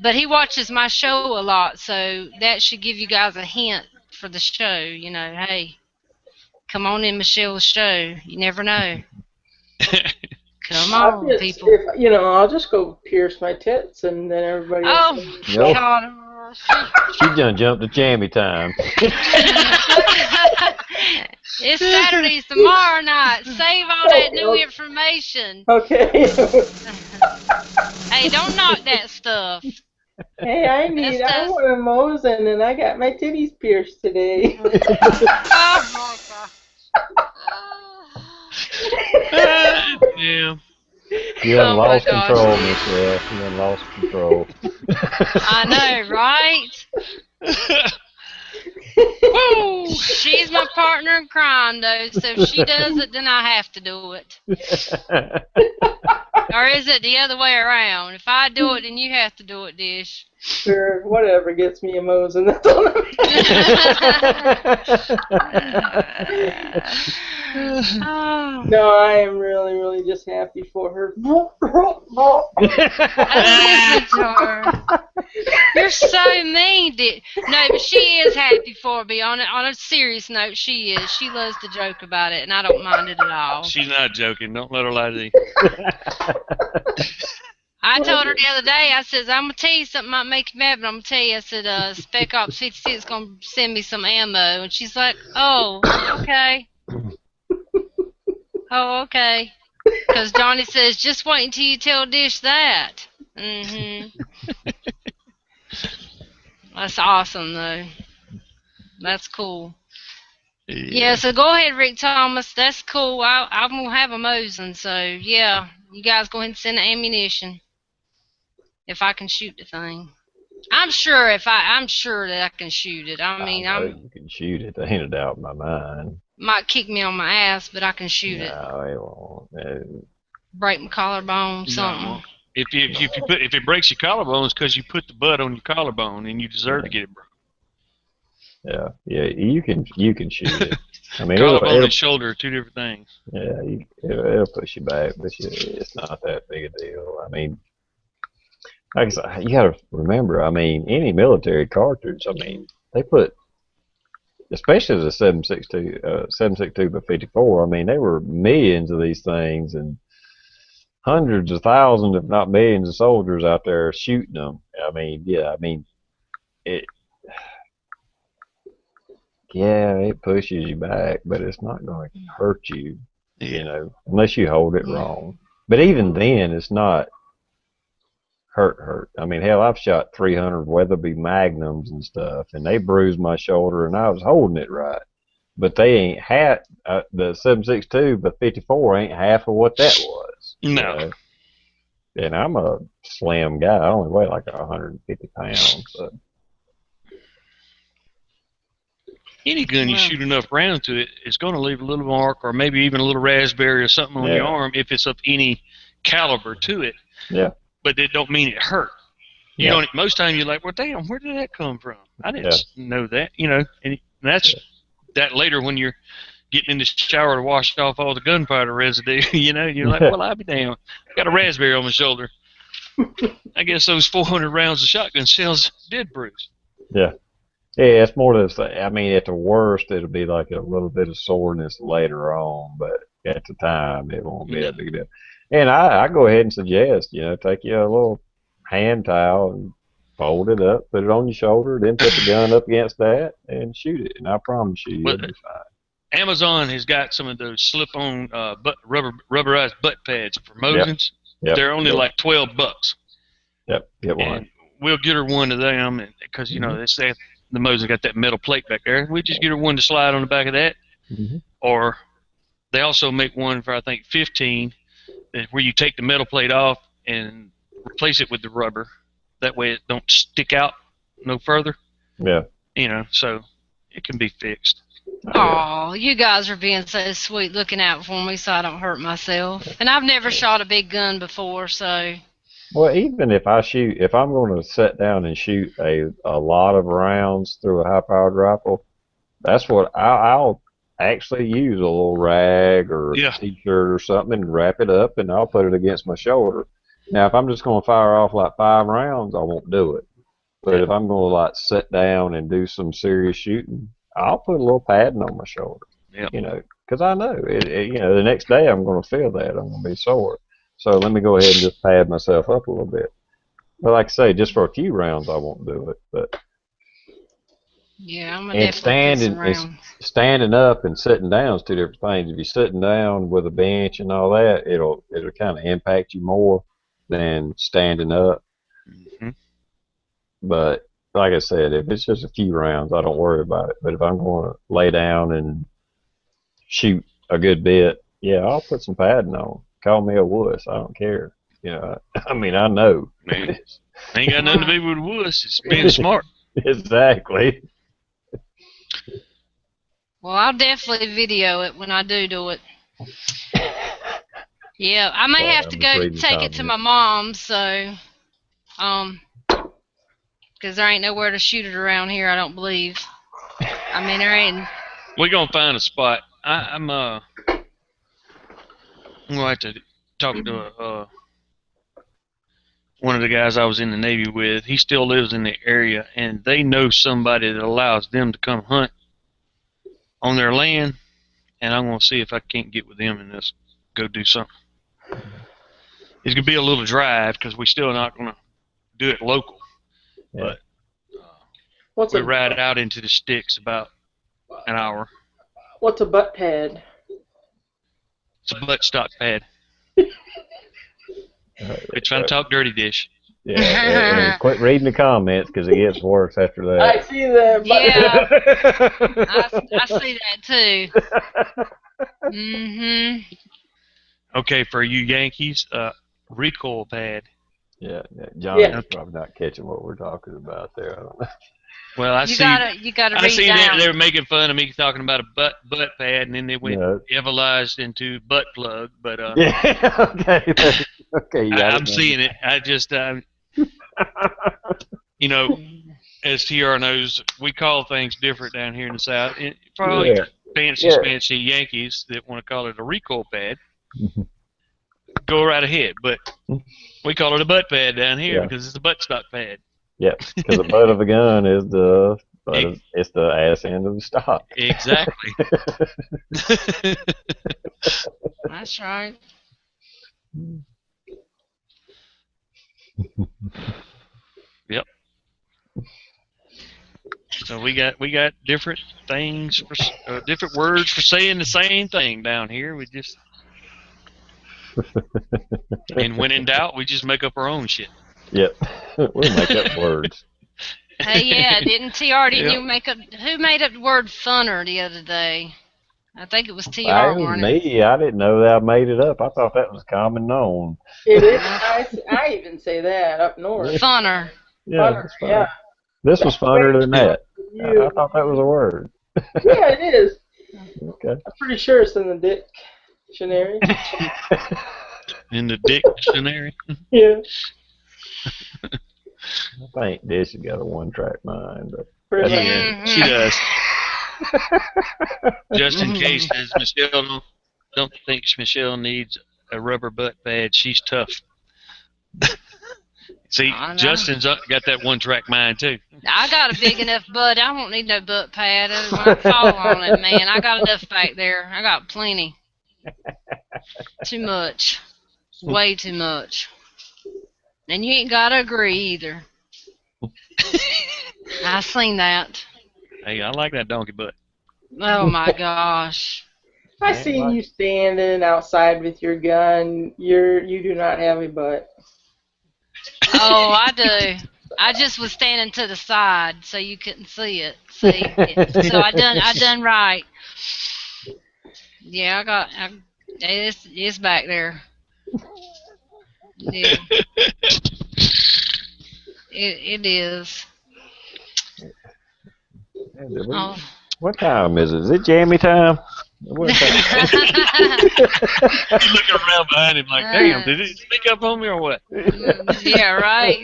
But he watches my show a lot, so that should give you guys a hint for the show. You know, hey, come on in Michelle's show. You never know. Come on, people. I'll just go pierce my tits and then everybody will Oh, say, Nope. God. She done jumped to jammy time. It's Saturday, tomorrow night. Save all that new information. okay. Hey, don't knock that stuff. Hey, I want a Mosin and I got my titties pierced today. Oh my God. Yeah. You done Oh my lost gosh. control, Michelle. You done lost control. I know, right? Woo! She's my partner in crime, though, so if she does it, then I have to do it. Or is it the other way around? If I do it, then you have to do it, Dish. Sure, whatever gets me a Mosin. That's all that matters. Oh. No, I am really, really just happy for her. You're so mean, No, but she is happy for me. On a serious note, she is. She loves to joke about it, and I don't mind it at all. She's not joking. Don't let her lie to you. I told her the other day, I said, I'm going to tell you something might make you mad, but I'm going to tell you, I said, Spec Ops 56 is going to send me some ammo. And she's like, oh, okay. Oh, okay. Because Johnny says, just wait until you tell Dish that. Mm-hmm. That's awesome, though. That's cool. Yeah, so go ahead, Rick Thomas. That's cool. I'm going to have a Mosin, so, yeah. You guys go ahead and send the ammunition. If I can shoot the thing. I'm sure that I can shoot it. I mean, you can shoot it. Ain't a doubt in my mind. Might kick me on my ass, but I can shoot it. No, it won't. Break my collarbone, something. No. If it breaks your collarbone, it's because you put the butt on your collarbone and you deserve to get it broken. Yeah, you can shoot it. I mean, collarbone and shoulder are two different things. Yeah, it'll push you back, but it's not that big a deal. I mean, like I said, you got to remember. I mean, any military cartridge. I mean, they put, especially the 7.62 by 54. I mean, there were millions of these things and hundreds of thousands, if not millions, of soldiers out there shooting them. I mean, it. Yeah, it pushes you back, but it's not going to hurt you, unless you hold it wrong. But even then, it's not hurt. I mean, hell, I've shot 300 Weatherby Magnums and stuff, and they bruised my shoulder, and I was holding it right. But they ain't half, the 7.62 by 54 ain't half of what that was. No. And I'm a slim guy. I only weigh like 150 pounds. So. Any gun you shoot enough rounds to it, it's going to leave a little mark or maybe even a little raspberry or something on your arm if it's of any caliber to it. Yeah. But it don't mean it hurt. You don't. Most time you're like, well, damn, where did that come from? I didn't know that. And that's that later when you're getting in the shower to wash off all the gunpowder residue. You're like, well, I'll be damned. I got a raspberry on my shoulder. I guess those 400 rounds of shotgun shells did bruise. Yeah. Yeah, it's more than, I mean, at the worst, it'll be like a little bit of soreness later on, but at the time, it won't be that big a deal. And I go ahead and suggest, take you a little hand towel and fold it up, put it on your shoulder, then put the gun up against that and shoot it. And I promise you, you'll be fine. Amazon has got some of those slip-on rubberized butt pads for Mosins. Yep. They're only like $12. Yep, get one. And we'll get her one of them because, the Mo's got that metal plate back there. We just get her one to slide on the back of that. Mm-hmm. Or they also make one for, I think, 15, where you take the metal plate off and replace it with the rubber. That way it don't stick out no further. Yeah. You know, so it can be fixed. Oh, you guys are being so sweet, looking out for me so I don't hurt myself. And I've never shot a big gun before, so. Well, even if I'm going to sit down and shoot a lot of rounds through a high-powered rifle, that's what I'll actually use a little rag or a t-shirt or something and wrap it up, and I'll put it against my shoulder. Now, if I'm just going to fire off like 5 rounds, I won't do it. But if I'm going to like sit down and do some serious shooting, I'll put a little padding on my shoulder. Yep. You know, because I know the next day I'm going to feel that I'm going to be sore. So let me go ahead and just pad myself up a little bit. But like I say, just for a few rounds, I won't do it. But yeah, I'm gonna definitely put some rounds. Standing up and sitting down is two different things. If you're sitting down with a bench and all that, it'll kind of impact you more than standing up. Mm-hmm. But like I said, if it's just a few rounds, I don't worry about it. But if I'm going to lay down and shoot a good bit, yeah, I'll put some padding on. Call me a wuss. I don't care. You know, I mean, I know. Man, ain't got nothing to do with a wuss. It's being smart. Exactly. Well, I'll definitely video it when I do it. Yeah, I may have to go take it to my mom, so, because there ain't nowhere to shoot it around here, I don't believe. I mean, there ain't. We're gonna find a spot. I'm gonna have to talk to one of the guys I was in the Navy with. He still lives in the area, and they know somebody that allows them to come hunt on their land, and I'm gonna see if I can't get with them and just go do something. It's gonna be a little drive because we're still not gonna do it local, Yeah. but we ride out into the sticks about an hour. What's a butt pad? It's a butt stock pad. It's trying to talk dirty dish. Yeah, and quit reading the comments because it gets worse after that. I see that. Yeah, I see that too. Mhm. Okay, for you Yankees, recoil pad. Yeah, John's probably not catching what we're talking about there. I don't know. Well, I you gotta read I see down. they were making fun of me talking about a butt pad, and then they went evolved into butt plug. But yeah, okay, okay, I'm seeing it. I just you know, as TR knows, we call things different down here in the South. Probably fancy Yankees that want to call it a recoil pad. Go right ahead, but we call it a butt pad down here because it's a butt stock pad. Yeah, because the butt of the gun is it's the ass end of the stock. Exactly. That's right. Yep. So we got different things for different words for saying the same thing down here. We just and when in doubt, we just make up our own shit. Yep, we'll make up words. Hey, yeah, didn't TR? Didn't you make up? Who made up the word funner the other day? I think it was TR. It was me. I didn't know that I made it up. I thought that was common known. It is. I even say that up north. Funner. Yeah, funner, yeah. This was funner than that. I thought that was a word. Yeah, it is. Okay. I'm pretty sure it's in the dictionary. In the dictionary? Yeah. I think Dish has got a one-track mind. But yeah, she does. Just in case, as Michelle don't think Michelle needs a rubber butt pad. She's tough. See, Justin's got that one-track mind too. I got a big enough butt. I won't need no butt pad. When I fall on it, man, I got enough back there. I got plenty. Too much. Way too much. And you ain't got to agree either. I seen that. Hey, I like that donkey butt. Oh my gosh. I seen you standing outside with your gun. You do not have a butt. Oh, I do. I just was standing to the side so you couldn't see it. See, so I done right. Yeah, it's back there. Yeah, it is. Oh. What time is it? Is it jammy time? What time? He's looking around behind him like, damn, did it sneak up on me or what? Yeah, right.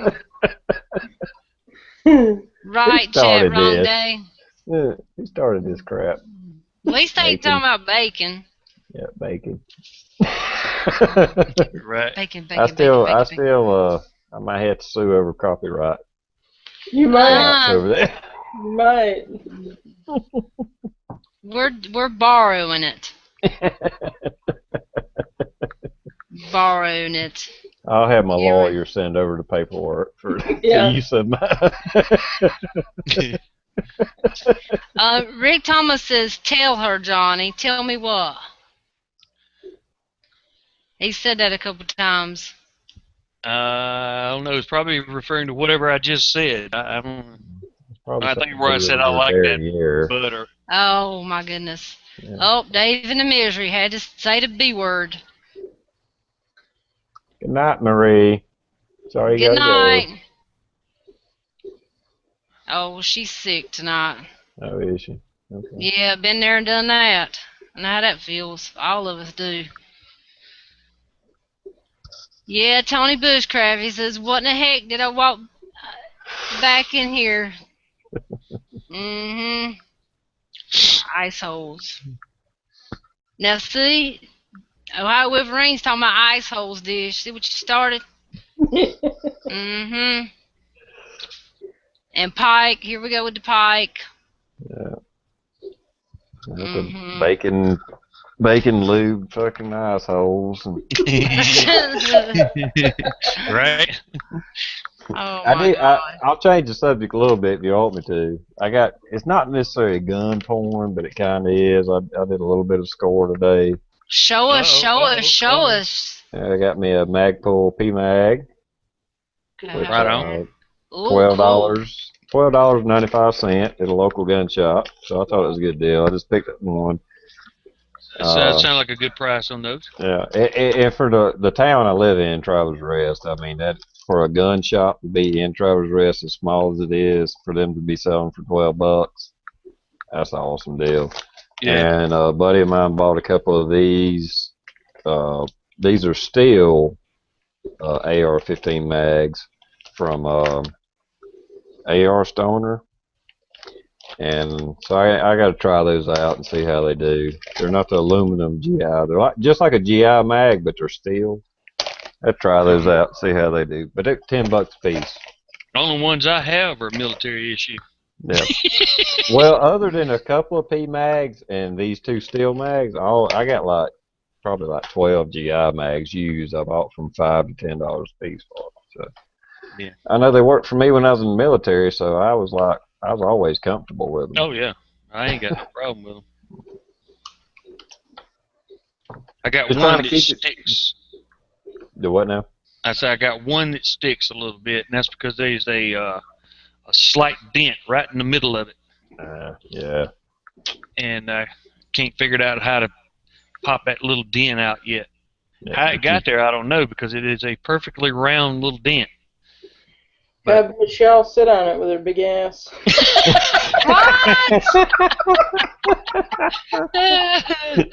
Right, chat wrong day. Yeah, he started this crap. At least they ain't talking about bacon. Yeah, bacon. Right. Bacon. I might have to sue over copyright. You might. Over there. You might. We're borrowing it. Borrowing it. I'll have my lawyer send over the paperwork for the use of my. Rick Thomas says, "Tell her, Johnny. Tell me what." He said that a couple times. I don't know. It's probably referring to whatever I just said. I don't. I think where I said I like that butter. Oh my goodness. Yeah. Oh, Dave in the misery had to say the B word. Good night, Marie. Sorry you gotta go. Good night. Oh, she's sick tonight. Oh, is she? Okay. Yeah, been there and done that. I know how that feels. All of us do. Yeah, Tony Bushcraft, he says, what in the heck did I walk back in here? Mm-hmm. Ice holes. Now see, Ohio Wolverine's talking about ice holes, Dish. See what you started? Mm-hmm. And Pike, here we go with the Pike. Yeah. Mm-hmm. Bacon lube fucking assholes. And right? Oh my God. I'll change the subject a little bit if you want me to. It's not necessarily gun porn, but it kind of is. I did a little bit of score today. Show us. I got me a Magpul PMag. Right on. $12.95 at a local gun shop. So I thought it was a good deal. I just picked up one. Sounds like a good price on those. Yeah, and for the town I live in, Travelers Rest, I mean, that for a gun shop to be in Travelers Rest as small as it is, for them to be selling for $12, that's an awesome deal. Yeah. And a buddy of mine bought a couple of these. These are still AR-15 mags from AR Stoner. And so I got to try those out and see how they do. They're not the aluminum GI. They're just like a GI mag, but they're steel. I'd try those out and see how they do. But they're $10 a piece. The only ones I have are military issue. Yeah. Well, other than a couple of P mags and these two steel mags, I got probably 12 GI mags used. I bought from $5 to $10 a piece for them. So yeah. I know they worked for me when I was in the military, so I was always comfortable with them. Oh yeah, I ain't got no problem with them. I got one that sticks. The what now? I said I got one that sticks a little bit, and that's because there's a slight dent right in the middle of it. Yeah. And I can't figure out how to pop that little dent out yet. Yeah. How it got there, I don't know, because it is a perfectly round little dent. Have Michelle sit on it with her big ass. What?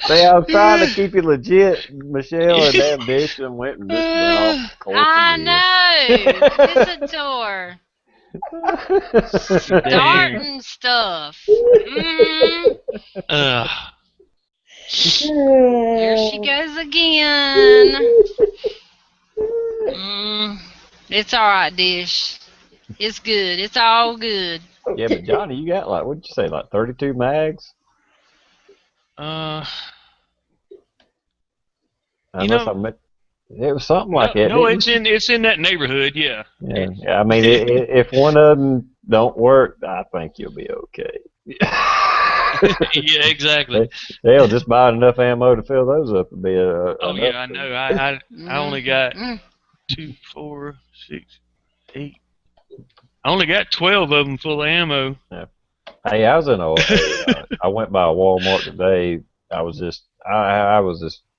See, I was trying to keep you legit, Michelle, and damn bitch and went and just went off course. I know. Listen to her. Starting stuff. Here she goes again. It's alright, Dish. It's good. It's all good. Yeah, but Johnny, you got what'd you say, 32 mags? It was something like that. No, it's in that neighborhood, yeah. Yeah, I mean, if one of them don't work, I think you'll be okay. Yeah, exactly. They'll just buy enough ammo to fill those up and be yeah, I know. I only got 2, 4, 6, 8. I only got 12 of them full of ammo. Hey, I was in I went by a Walmart today. I was just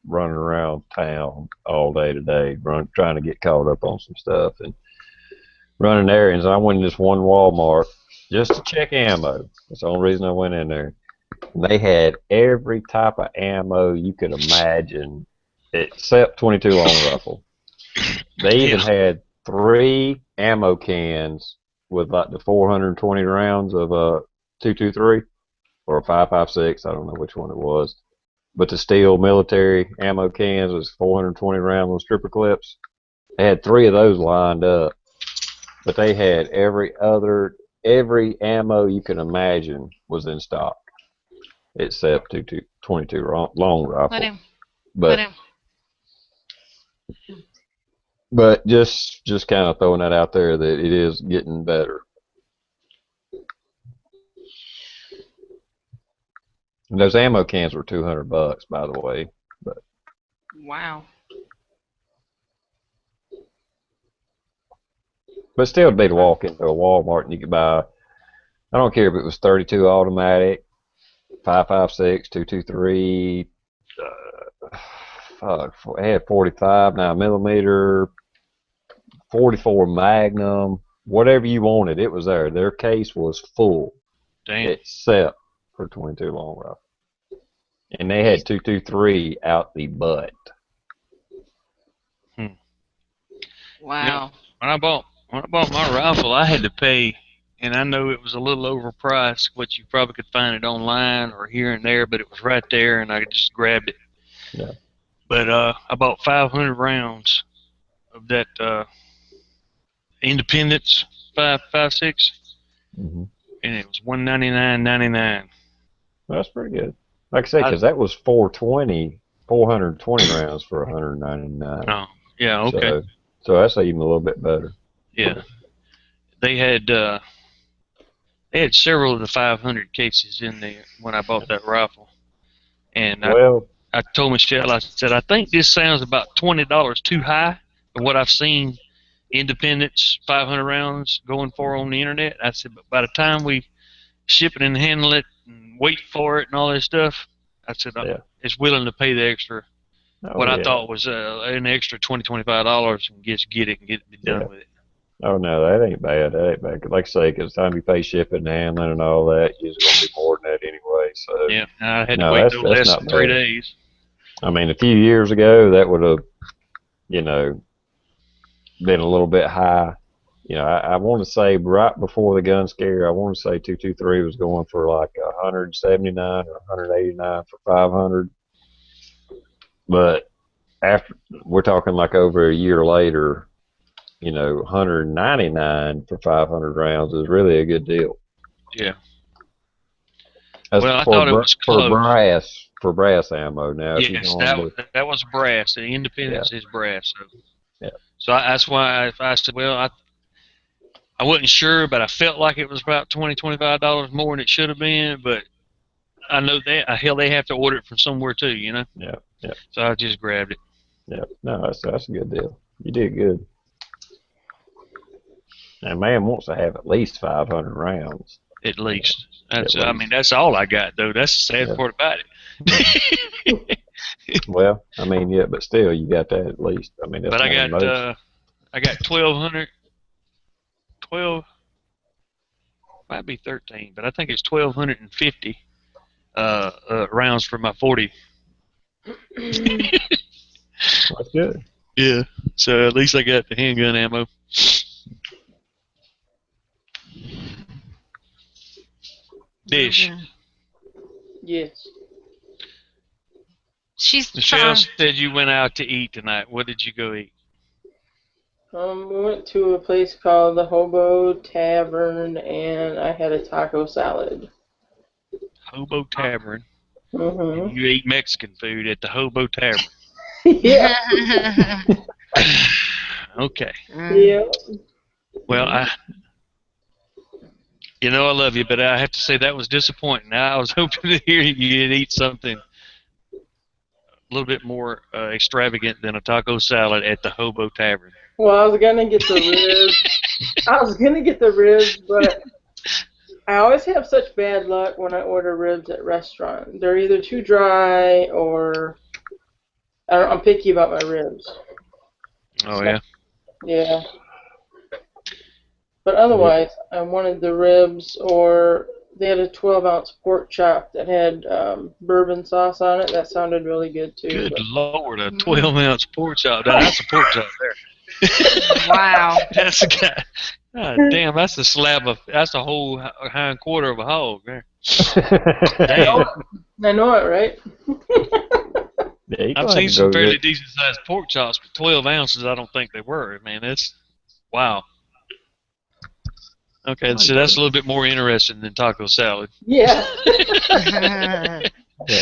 running around town all day today, trying to get caught up on some stuff and running errands. I went in this one Walmart just to check ammo. That's the only reason I went in there. And they had every type of ammo you could imagine except 22 long rifle. They even had 3 ammo cans with like the 420 rounds of 223 or a 5.56. I don't know which one it was. But the steel military ammo cans was 420 round with stripper clips. They had 3 of those lined up. But they had every ammo you can imagine was in stock except 22 long Let rifle. him. But Let him. but just kind of throwing that out there that it is getting better. And those ammo cans were $200, by the way. Wow. But still, it'd be to walk into a Walmart and you could buy. I don't care if it was 32 automatic, 5.56, 223. It had 45 9mm, 44 Magnum, whatever you wanted, it was there. Their case was full, Damn. except for 22 long rifle, and they had 223 out the butt. Wow. When I bought my rifle, I had to pay, and I know it was a little overpriced, but you probably could find it online or here and there, but it was right there, and I just grabbed it. Yeah. But I bought 500 rounds of that Independence 5.56, And it was $199.99. that's pretty good. Like I say, because that was 420 rounds for $199. Oh, yeah, okay. So that's even a little bit better. Yeah, they had several of the 500 cases in there when I bought that rifle, and I told Michelle, I said, I think this sounds about $20 too high for what I've seen Independence 500 rounds going for on the internet. I said, but by the time we ship it and handle it and wait for it and all that stuff, I said, it's willing to pay the extra. I thought was an extra $20-$25 and get it and be done with it. Oh no, that ain't bad. That ain't bad. Like I say, because the time you pay shipping and handling and all that, it's gonna be more than that anyway. So yeah, I had to wait no less than 3 days. I mean, a few years ago, that would have, been a little bit high. I want to say right before the gun scare, I want to say 223 was going for like 179 or 189 for 500. But after, we're talking like over a year later, 199 for 500 rounds is really a good deal. Yeah. That's I thought it was close. For brass ammo. Now, yes, that was brass. The Independence is brass. So that's why I said, well, I wasn't sure, but I felt like it was about $20-$25 more than it should have been. But I know that they have to order it from somewhere too, Yeah. So I just grabbed it. Yeah. No, that's a good deal. You did good. And man wants to have at least 500 rounds. At least. I mean, that's all I got though. That's the sad part about it. Well, I mean, yeah, but still, you got that at least. I mean, that's but I got 1,200. 12, might be 13, but I think it's 1,250 rounds for my 40. That's good. Yeah, so at least I got the handgun ammo. Dish. Yes. Michelle said you went out to eat tonight. What did you go eat? We went to a place called the Hobo Tavern, and I had a taco salad. Hobo Tavern? Mm-hmm. You eat Mexican food at the Hobo Tavern? Yeah. Okay. Yeah. Well, I love you, but I have to say that was disappointing. I was hoping to hear you'd eat something a little bit more extravagant than a taco salad at the Hobo Tavern. Well, I was gonna get the ribs. I was gonna get the ribs, but I always have such bad luck when I order ribs at restaurants. They're either too dry or I'm picky about my ribs. Oh, So, yeah. yeah. But otherwise, I wanted the ribs, or they had a 12-ounce pork chop that had bourbon sauce on it. That sounded really good too. Good But Lord, a 12-ounce pork chop. Now, that's a pork chop there. Wow. That's a guy. God damn, that's that's a whole hind quarter of a hog there. Damn. I know it, right? Yeah, you I've gonna have seen to some go fairly get. decent sized pork chops, but 12 ounces, I don't think they were. Man, that's wow. Okay, so that's a little bit more interesting than taco salad. Yeah. Yeah,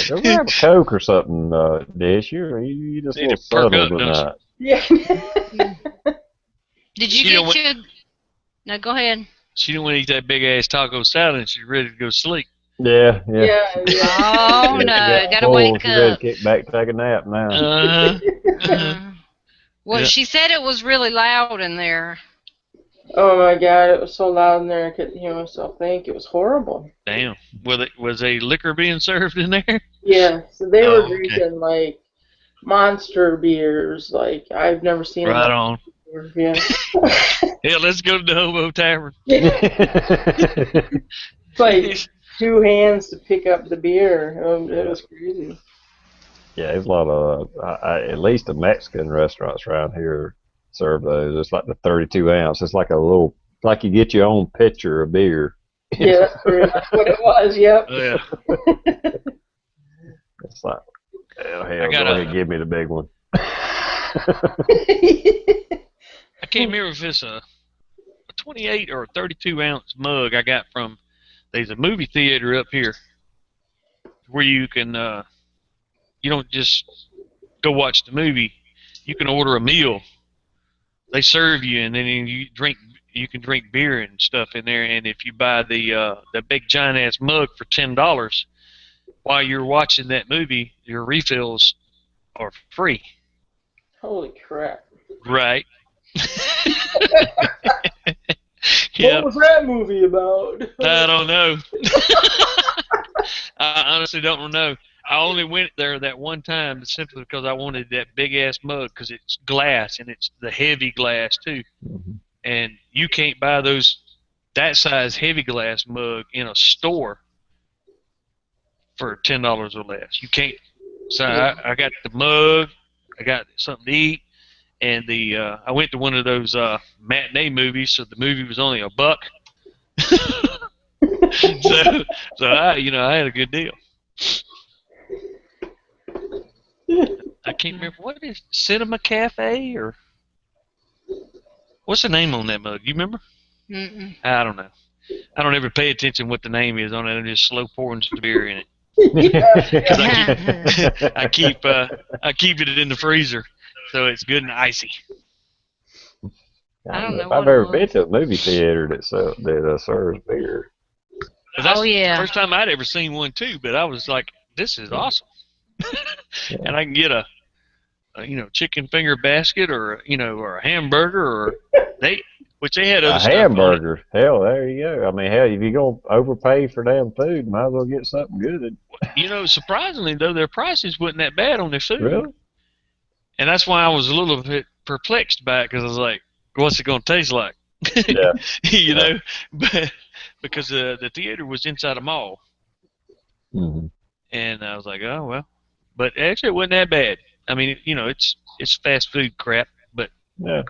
go grab a Coke or something, Dish. You just a Need little to perk subtle up, don't you? tonight. Yeah. Did you She don't get your... No, go ahead. She don't want to eat that big ass taco salad and she's ready to go sleep. Yeah. Yeah. Oh, no. Gotta wake She's ready to up. kick back, take a nap now. Well, Yeah. she said it was really loud in there. Oh my God! It was so loud in there I couldn't hear myself think. It was horrible. Damn. Was a liquor being served in there? Yeah. So they were Oh, okay. drinking like monster beers. Like I've never seen them Right like on. before. Yeah. Yeah, let's go to the Hobo Tavern. It's like 2 hands to pick up the beer. It was crazy. Yeah, there's a lot of, at least the Mexican restaurants around here serve those. It's like the 32 ounce. It's like a little, like you get your own pitcher of beer. Yeah, that's pretty much what it was. Yep. Oh, yeah. It's like, hell, I go got ahead and give me the big one. I can't remember if it's a 28 or a 32 ounce mug I got from. There's a movie theater up here where you can. You don't just go watch the movie. You can order a meal. They serve you, and then you drink. You can drink beer and stuff in there. And if you buy the big giant ass mug for $10, while you're watching that movie, your refills are free. Holy crap. Right. What was that movie about? I don't know. I honestly don't know. I only went there that one time simply because I wanted that big ass mug because it's glass and it's the heavy glass too. Mhm. And you can't buy that size heavy glass mug in a store for $10 or less. You can't. So I got the mug. I got something to eat. And I went to one of those matinee movies, so the movie was only $1. so I had a good deal. I can't remember what is Cinema Cafe or what's the name on that mug? You remember? Mm-mm. I don't know. I don't ever pay attention what the name is on it. I'm just slow pouring some beer in it. I keep it in the freezer, so it's good and icy. I don't know if what I've it ever was. been to a movie theater that serves beer. That's yeah. the first time I'd ever seen one too. But I was like, this is awesome. Yeah. And I can get a chicken finger basket or a hamburger or which they had other A stuff on it. hamburger. Hell, there you go. I mean, hell, if you're going to overpay for damn food, might as well get something good. Surprisingly though, their prices wasn't that bad on their food. Really? And that's why I was a little bit perplexed by it because I was like, what's it going to taste like? Yeah. But because the theater was inside a mall. Mm-hmm. And I was like, oh, well. But actually, it wasn't that bad. I mean, it's fast food crap, but Yeah.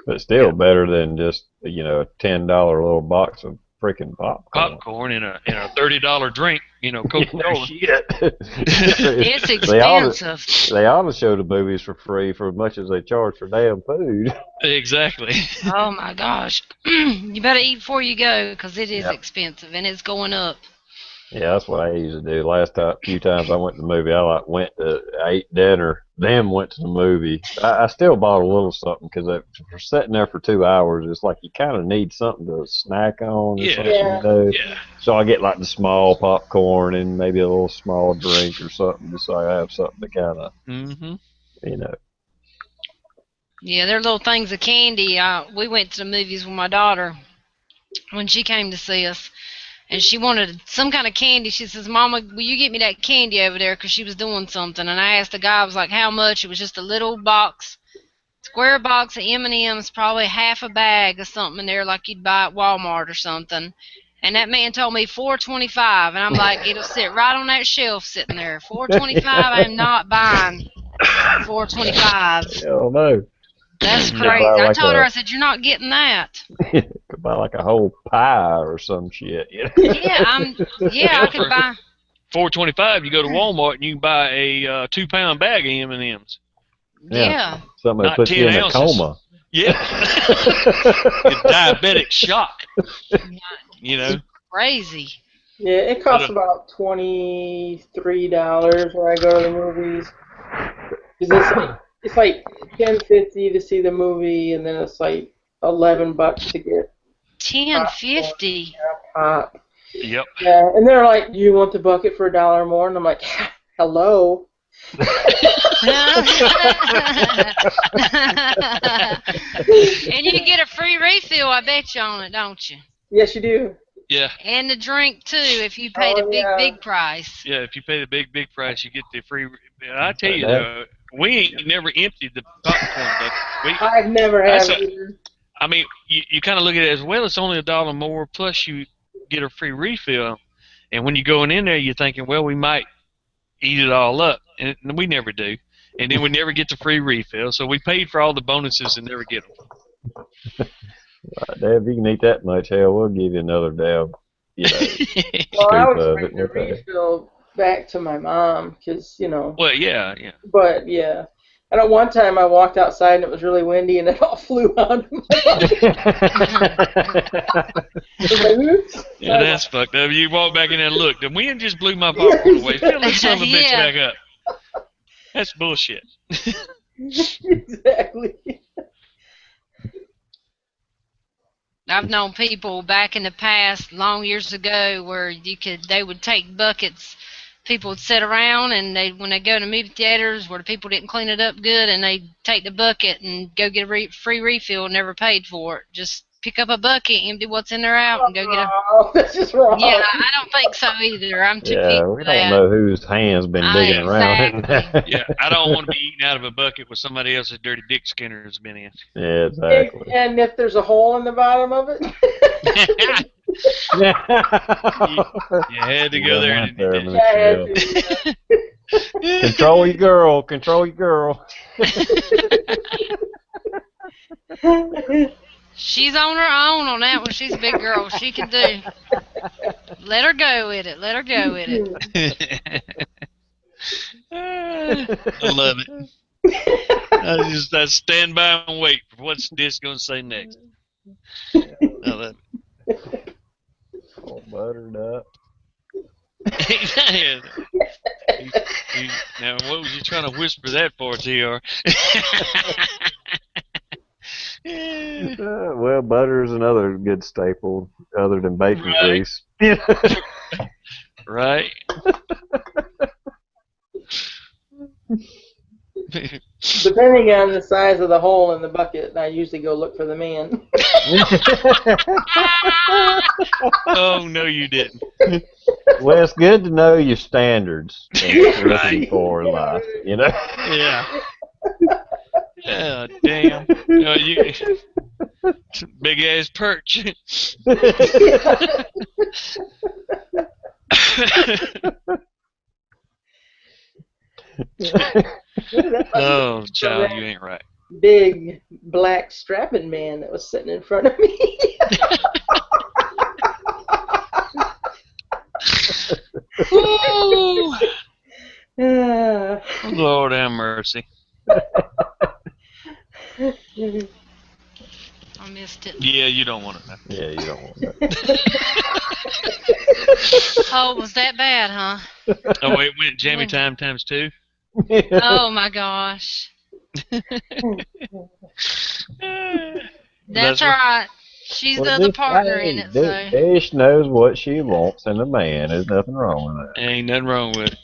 But still better than just, a $10 little box of freaking popcorn. Popcorn and a $30 drink, Coca-Cola. Shit. It's expensive. They ought to show the movies for free for as much as they charge for damn food. Exactly. Oh my gosh. You better eat before you go because it is Yep. expensive and it's going up. Yeah, that's what I usually do. Last few times I went to the movie, I ate dinner, then went to the movie. I still bought a little something because for sitting there for 2 hours, it's like you kind of need something to snack on or Yeah. something. Yeah. So I get like the small popcorn and maybe a little small drink or something, just so I have something to kind of, Mm-hmm. Yeah, they're little things of candy. We went to the movies with my daughter when she came to see us, and she wanted some kind of candy. She says, "Mama, will you get me that candy over there?" Because she was doing something. And I asked the guy, I was like, "How much?" It was just a little box, square box of M&Ms, probably half a bag of something in there, like you'd buy at Walmart or something. And that man told me 4.25, and I'm like, it'll sit right on that shelf sitting there. 4.25. I am not buying 4.25. Hell no. That's Could buy crazy. I like told her, I a said, you're not getting that. could buy like a whole pie or some shit. Yeah, I Hell, could for buy. $4.25, you go to Walmart and you can buy a 2-pound bag of M&Ms. Yeah. Yeah, Something that Not puts you 10 in a ounces. coma. Yeah. Diabetic shock. You know. crazy. Yeah, it costs about $23 when I go to the movies. 'Cause it's like $10.50 to see the movie, and then it's like $11 to get popcorn 10.50. and a pop. Yep. Yeah, and they're like, "Do you want the bucket for $1 more?" And I'm like, "Hello." And you get a free refill, I bet you, on it, don't you? Yes, you do. Yeah. And the drink too, if you pay the Oh big, yeah. big price. Yeah. If you pay the big price, you get the free. I tell you That- though, we ain't never emptied the popcorn bucket. I've never had That's a- either. I mean, you kind of look at it as well. It's only $1 more, plus you get a free refill. And when you're going in there, you're thinking, well, we might eat it all up, and we never do. And then we never get the free refill, so we paid for all the bonuses and never get them. Dad, if you can eat that much, hell, we'll give you another dab. Well, I Scoop would of bring it. the refill back to my mom, because Well, yeah. But yeah. And at one time I walked outside and it was really windy and it all flew out of my bucket. Oops. Yeah, that's fucked up. You walk back in there and look, the wind just blew my popcorn away. Fill that son of a bitch Yeah. back up. That's bullshit. Exactly. I've known people back in the past, long years ago, where they would take buckets. People would sit around, and when they go to movie theaters where the people didn't clean it up good, and they'd take the bucket and go get a free refill, never paid for it. Just pick up a bucket, empty what's in there out, and go get a. Oh, that's just wrong. Yeah, I don't think so either. I'm too Yeah, big we for don't that. know whose hand's been digging around. Exactly. Yeah, I don't want to be eating out of a bucket with somebody else's dirty dick Skinner has been in. Yeah, exactly. And if there's a hole in the bottom of it. You had to go there and There, did Miss Shell. Control your girl. Control your girl. She's on her own on that one. She's a big girl. She can do. Let her go with it. Let her go with it. I love it. I stand by and wait for what's this going to say next. I love it. All buttered up. Now, what was you trying to whisper that for, TR? Well, butter is another good staple other than bacon Right. grease. Right? Depending on the size of the hole in the bucket, I usually go look for the man. Oh, no, you didn't. Well, it's good to know your standards and what you're looking Right. for in life, you know? Yeah. Yeah, damn. You big ass perch. Oh, child, you ain't right. Big black strapping man that was sitting in front of me. Ooh, Ah. Lord have mercy. I missed it. Yeah, you don't want to know. Yeah, you don't want that. Oh, was that bad, huh? Oh, wait, went Jamie time times 2? Oh my gosh. That's all right. She's the other partner in it, so. Dish knows what she wants in a man. There's nothing wrong with that. Ain't nothing wrong with it.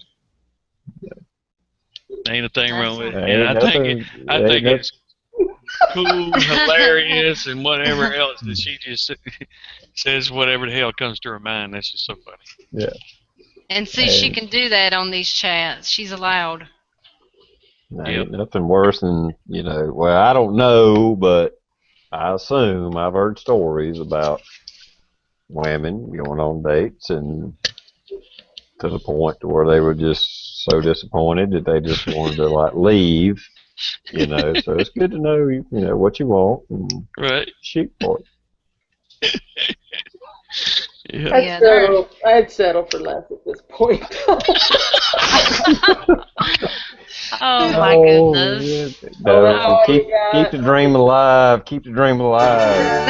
Ain't a thing wrong with it. Ain't And I think nothing- I ain't think no- it's cool, hilarious, and whatever else that she just says whatever the hell comes to her mind. That's just so funny. Yeah. And see, she can do that on these chats. She's allowed. Ain't nothing worse than, well, I don't know, but I assume I've heard stories about women going on dates and to the point to where they were just so disappointed that they just wanted to like leave, so it's good to know, what you want and Right. shoot for it. Yeah. I'd settle for less at this point. Oh my goodness. Yeah. No, keep the dream alive. Keep the dream alive.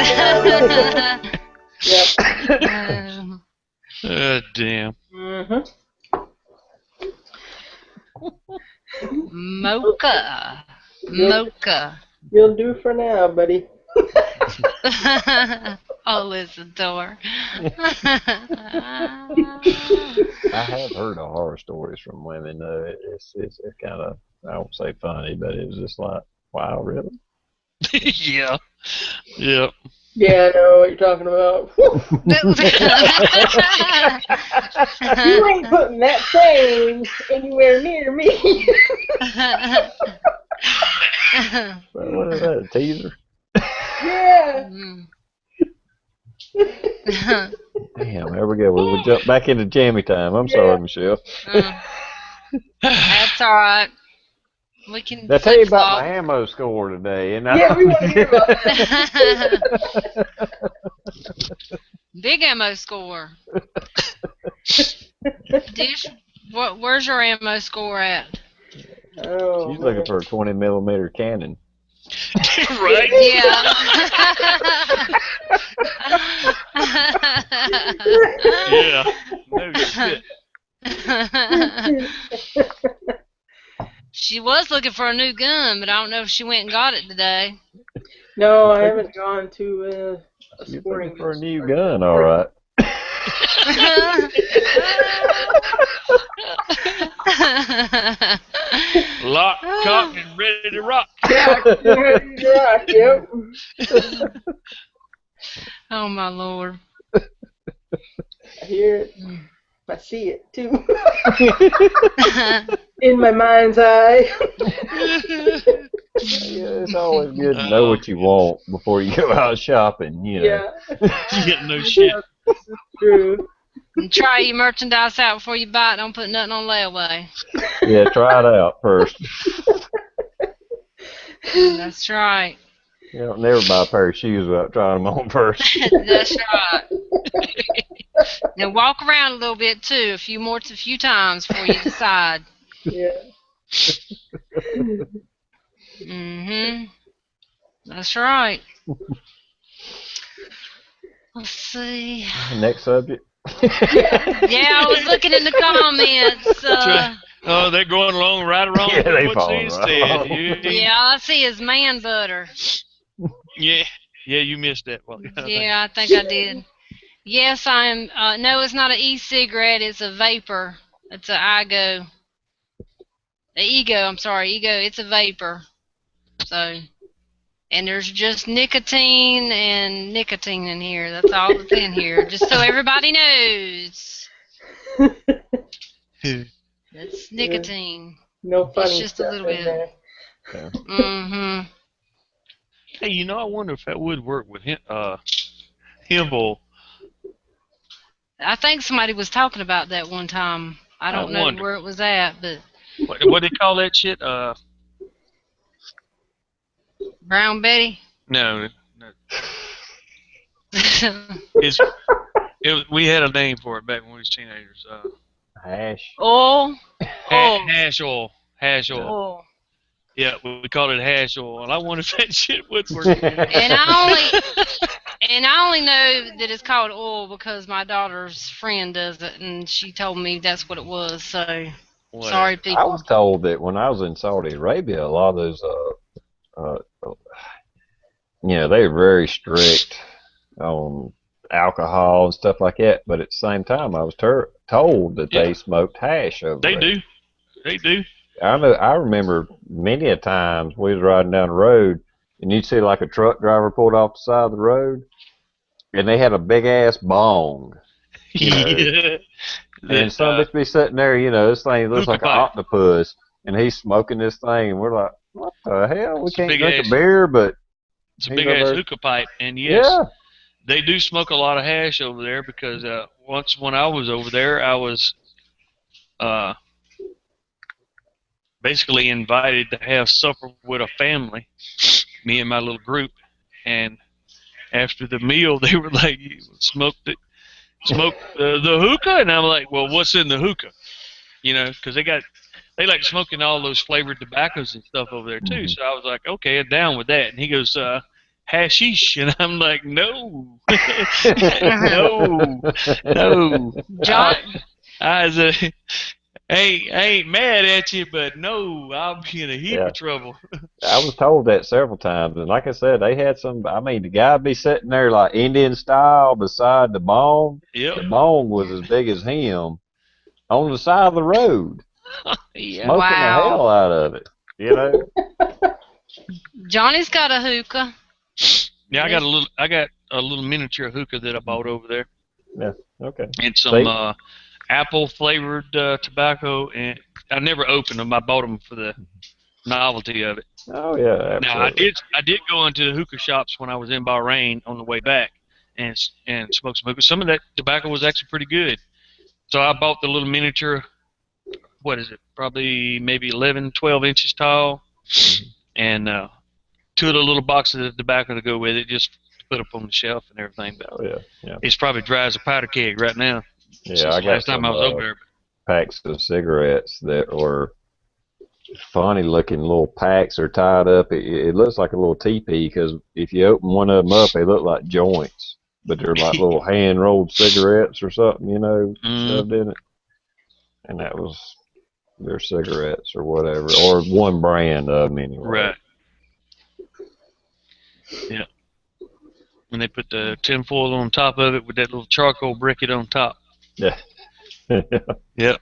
Yep. Damn. Mocha. You'll do for now, buddy. Oh, Isadore. I have heard of horror stories from women, though. It's kind of, I won't say funny, but it was just like, wow, really? Yeah. Yeah. Yeah, I know what you're talking about. You ain't putting that thing anywhere near me. What is that, a teaser? Yeah. Damn, there we go. We'll jump back into jammy time. I'm sorry, Michelle. That's all right. We can. I'll tell you about my ammo score today. And yeah, we want to hear about that. Big ammo score. Dish, where's your ammo score at? Oh, she's looking for a 20mm cannon. Right? Yeah. Yeah. No shit. She was looking for a new gun, but I don't know if she went and got it today. No, I haven't gone to a You're sporting looking for a new gun, all right. Lock, cock, and ready to rock. Ready to rock, yep. Oh, my Lord. I hear it. I see it, too. In my mind's eye. Yeah, it's always good to know what you want before you go out shopping, Yeah. You get no shit. This is true. And try your merchandise out before you buy it. Don't put nothing on layaway. Yeah, try it out first. That's right. You don't never buy a pair of shoes without trying them on first. That's right. Now walk around a little bit too, a few times before you decide. Yeah. That's right. Let's see. Next subject. Yeah, I was looking in the comments. Oh, they're going along right around Yeah, they what follow she said. Yeah, all I see is man butter. Yeah, you missed that one. Yeah, I think I did. Yes, I am. No, it's not an e-cigarette. It's a vapor. It's an Ego. I'm sorry, Ego. It's a vapor. So, and there's just nicotine and nicotine in here. That's all that's in here. Just so everybody knows. It's nicotine. No funny It's just a stuff little in bit. there. Mm-hmm. Hey, I wonder if that would work with him. Himble. I think somebody was talking about that one time. I don't know where it was at, but What do they call that shit? Brown Betty. No. We had a name for it back when we was teenagers. Hash. Oil. Hash oil. Hash oil. Oil. Yeah, we called it hash oil, and I wonder if that shit would work. And I only know that it's called oil because my daughter's friend does it, and she told me that's what it was. So sorry, people. I was told that when I was in Saudi Arabia, a lot of those, they were very strict on alcohol and stuff like that. But at the same time, I was told that they smoked hash over there. They do. I remember many a times we was riding down the road and you'd see like a truck driver pulled off the side of the road, and they had a big ass bong, you know, Yeah. and That some bitch be sitting there, this thing looks hookah like an pipe. octopus, and he's smoking this thing, and we're like, what the hell? We It's a can't big drink a ass. beer, but It's a he's big over ass there. hookah pipe, and yes, Yeah. they do smoke a lot of hash over there because once when I was over there, I was uh, basically invited to have supper with a family, me and my little group, and after the meal, they were like, "You smoke the hookah," and I'm like, "Well, what's in the hookah?" Because they like smoking all those flavored tobaccos and stuff over there too. Mhm. So I was like, "Okay, I'm down with that." And he goes, "Hashish," and I'm like, "No, no, no." John, I was I ain't mad at you, but no, I'll be in a heap Yeah. of trouble. I was told that several times, and like I said, they had some. I mean, the guy be sitting there like Indian style beside the bone. Yep. The bone was as big as him on the side of the road, Yeah. smoking the wow. hell out of it. You know? Johnny's got a hookah. Yeah, I got a little miniature hookah that I bought over there, Yeah. Okay. and some See? apple flavored tobacco. And I never opened them. I bought them for the novelty of it. Oh yeah, Now absolutely. I did go into the hookah shops when I was in Bahrain on the way back, and smoked some hookah. Some of that tobacco was actually pretty good. So I bought the little miniature. What is it? Probably maybe 11, 12 inches tall, Mhm. and two of the little boxes of tobacco to go with it, just to put up on the shelf and everything. But Oh yeah, yeah, it's probably dry as a powder keg right now yeah. since I the got last time I some was over there. packs of cigarettes that were funny looking little packs are tied up. It looks like a little teepee because if you open one of them up, they look like joints, but they're like little hand rolled cigarettes or something, Mm, shoved in it. And that was their cigarettes or whatever, or one brand of them anyway. right. Yeah. And they put the tinfoil on top of it with that little charcoal briquette on top. Yeah. Yep.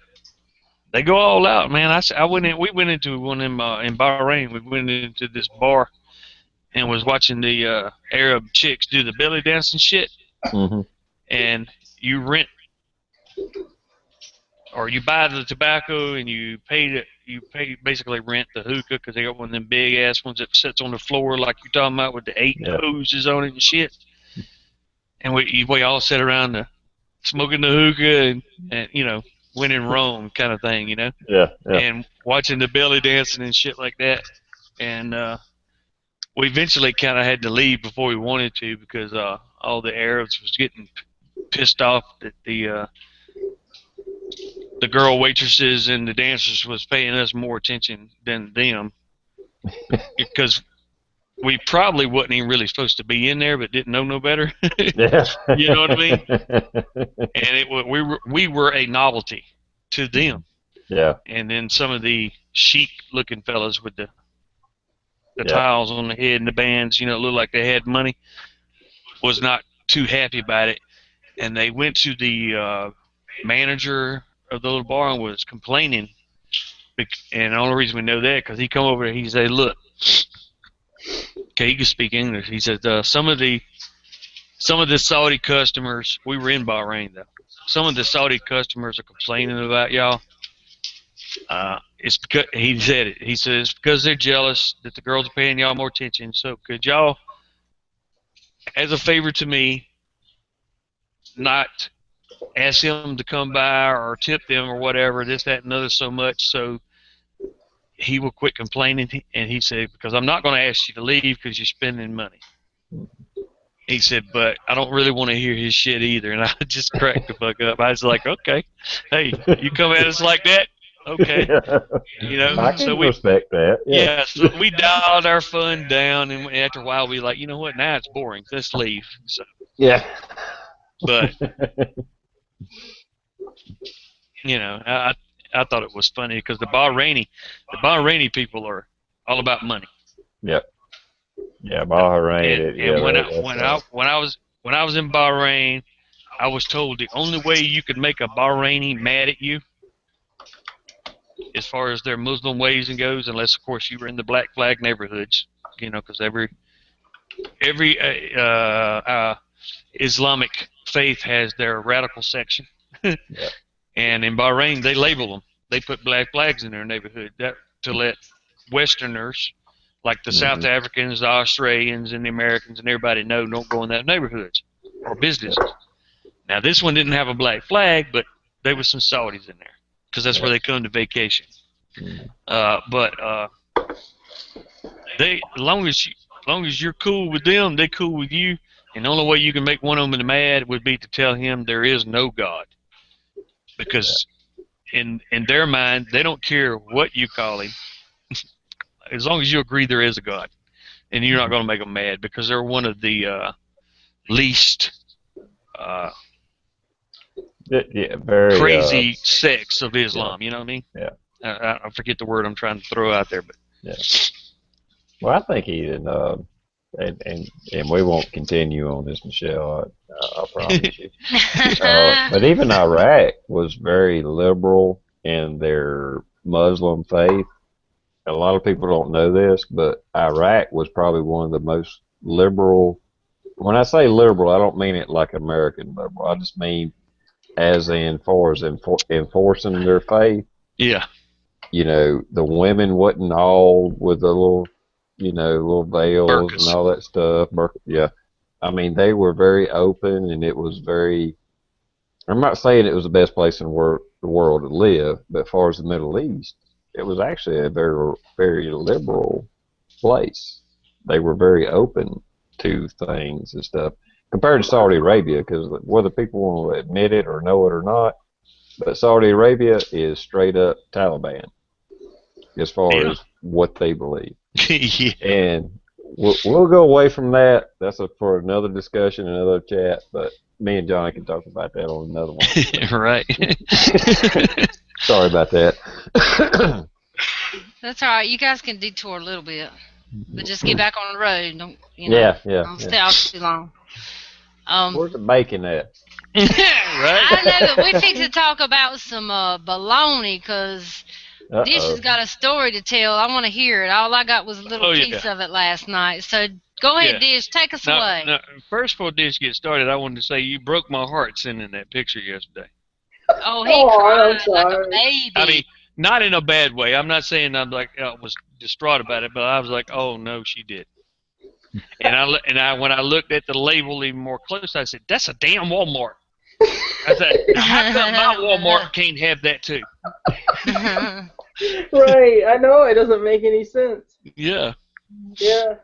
They go all out, man. I went in. We went into one in Bahrain. We went into this bar and was watching the Arab chicks do the belly dance and shit. hmm And you rent or you buy the tobacco and you pay basically rent the hookah because they got one of them big ass ones that sits on the floor like you're talking about with the 8 Yeah. hoses on it and shit. And we all sat around smoking the hookah and when in Rome kind of thing, Yeah. Yeah. and watching the belly dancing and shit like that. And we eventually kind of had to leave before we wanted to because all the Arabs was getting pissed off that the girl waitresses and the dancers was paying us more attention than them because we probably wasn't even really supposed to be in there but didn't know no better. Yeah. You know what I mean? And we were a novelty to them. Yeah. And then some of the chic looking fellas with the Yeah. tiles on the head and the bands, looked like they had money, was not too happy about it. And they went to the manager of the little bar and was complaining. And the only reason we know that because he come over and he said, "Look, okay, he can speak English." He said, some of the Saudi customers, we were in Bahrain though. Some of the Saudi customers are complaining about y'all. It's because he said it. He said it's because they're jealous that the girls are paying y'all more attention. So could y'all, as a favor to me, not ask them to come by or tip them or whatever, this, that, and other so much, so he will quit complaining. And he said, because I'm not going to ask you to leave because you're spending money. He said, but I don't really want to hear his shit either. And I just cracked the fuck up. I was like, okay, hey, you come at us like that? Okay. I So can respect that. Yeah. so we dialed our fun down. And after a while, we were like, you know what? Now it's boring. Let's leave. So, Yeah. but, I thought it was funny because the Bahraini people are all about money. Yep. Yeah, Bahrain. And That's when I was in Bahrain, I was told the only way you could make a Bahraini mad at you, as far as their Muslim ways and goes, unless of course you were in the black flag neighborhoods, because every Islamic faith has their radical section, Yeah. and in Bahrain they label them. They put black flags in their neighborhood to let Westerners, like the South Hmm. Africans, the Australians, and the Americans, and everybody know don't go in that neighborhoods or businesses. Now this one didn't have a black flag, but there was some Saudis in there because that's Yeah. where they come to vacation. Mhm. But they, as long as you're cool with them, they cool with you. And the only way you can make one of them mad would be to tell him there is no God, Yeah. because in their mind they don't care what you call him, as long as you agree there is a God, and you're not going to make them mad because they're one of the least uh, Yeah. Very. crazy sects of Yeah. Islam. You know what I mean? Yeah. I forget the word I'm trying to throw out there, but Yeah. Well, I think even and we won't continue on this, Michelle. I promise you. But even Iraq was very liberal in their Muslim faith. A lot of people don't know this, but Iraq was probably one of the most liberal. When I say liberal, I don't mean it like American liberal. I just mean as in far as enforcing their faith. yeah, The women wasn't all with the little, little veils and burkas. all that stuff. Yeah. I mean, they were very open, and it was very. I'm not saying it was the best place in the world to live, but as far as the Middle East, it was actually a very, very liberal place. They were very open to things and stuff compared to Saudi Arabia, because whether people want to admit it or know it or not, but Saudi Arabia is straight up Taliban as far Yeah, as what they believe. yeah, And we'll go away from that. That's for another discussion, another chat. But me and Johnny can talk about that on another one. right. Sorry about that. That's all right. You guys can detour a little bit, but just get back on the road. Don't Yeah, yeah, don't yeah. stay out too long. Where's the bacon at? Right. I know, but we fix to talk about some baloney because Dish Uh-oh. has got a story to tell. I want to hear it. All I got was a little Oh piece yeah, of it last night. So go ahead, yeah. Dish, take us Now, away. now, first before this gets started, I wanted to say you broke my heart sending that picture yesterday. Oh, he Oh, I'm cried like a sorry. I baby. mean, not in a bad way. I'm not saying I'm like I was distraught about it, but I was like, oh no, she did. And when I looked at the label even more close, I said, that's a damn Walmart. I said, now how come my Walmart can't have that too? Right, I know, it doesn't make any sense. Yeah. Yeah.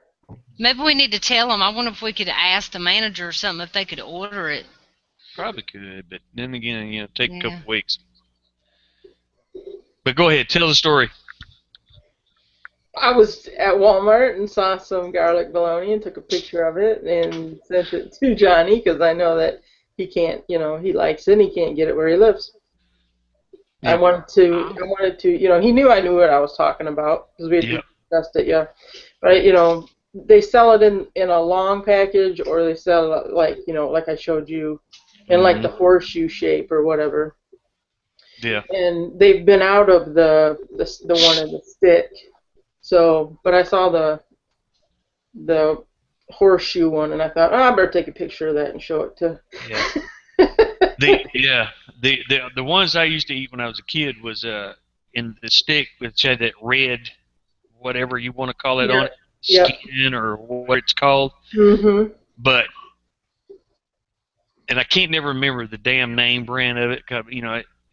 Maybe we need to tell them. I wonder if we could ask the manager or something if they could order it. Probably could, but then again, take a Yeah. couple weeks. But go ahead, tell the story. I was at Walmart and saw some garlic bologna and took a picture of it and sent it to Johnny because I know that he can't, he likes it and he can't get it where he lives. I Yeah. wanted to, he knew I knew what I was talking about because we had Yep. discussed it, yeah. But, they sell it in a long package or they sell it like I showed you in like the horseshoe shape or whatever. Yeah. And they've been out of the one in the stick. So, but I saw the horseshoe one, and I thought, I better take a picture of that and show it to. Yeah. The ones I used to eat when I was a kid was in the stick, which had that red, whatever you want to call it on it, Yep. skin or what it's called. Mhm. But and I can't never remember the damn name brand of it, 'cause,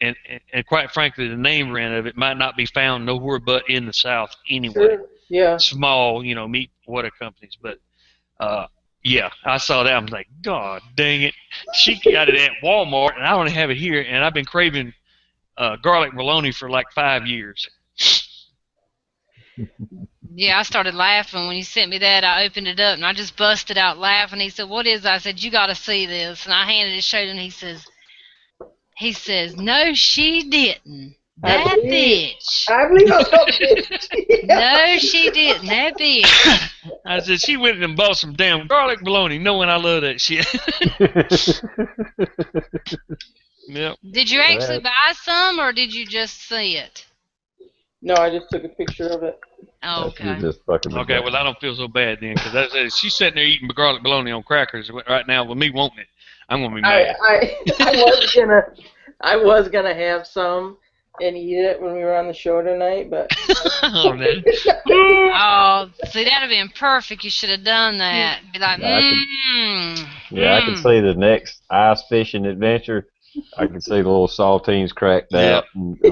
and quite frankly, the name brand of it might not be found nowhere but in the South anyway. Sure. Yeah. Small, meat water companies, but yeah, I saw that. I was like, God dang it! She got it at Walmart, and I don't have it here. And I've been craving garlic bologna for like 5 years. Yeah, I started laughing when he sent me that. I opened it up and I just busted out laughing. He said, "What is that?" I said, "You got to see this." And I handed it, showed him. He says, "No, she didn't. I That believe. bitch. I believe I saw it. No, she didn't. That bitch." I said, she went and bought some damn garlic bologna, knowing I love that shit. Yep. Did you actually buy some or did you just see it? No, I just took a picture of it. Oh, That's you okay. just fucking the Okay, ground. well, I don't feel so bad then, because she's sitting there eating garlic bologna on crackers right now with me wanting it. I'm going to be I mad. I was gonna have some and eat it when we were on the show tonight, but Oh, man. Oh, see, that'd have been perfect. You should have done that. Be like, I could, mmm, yeah, I could mmm. see the next ice fishing adventure. I could see the little saltines cracked Yeah. out and a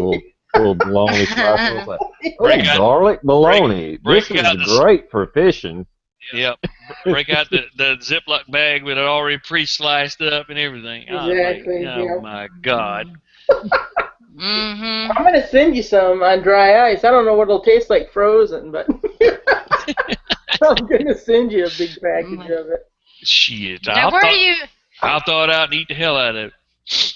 little bologna slice. I was like, oh, Break out, garlic bologna. break This is out the, great for fishing. yep, break out the Ziploc bag with it already pre-sliced up and everything. I was like, exactly. oh Yeah. my God. Mm-hmm. I'm gonna send you some on dry ice. I don't know what it'll taste like frozen, but I'm gonna send you a big package of it. Shit, Now, where do you? I'll thaw it out and eat the hell out of it.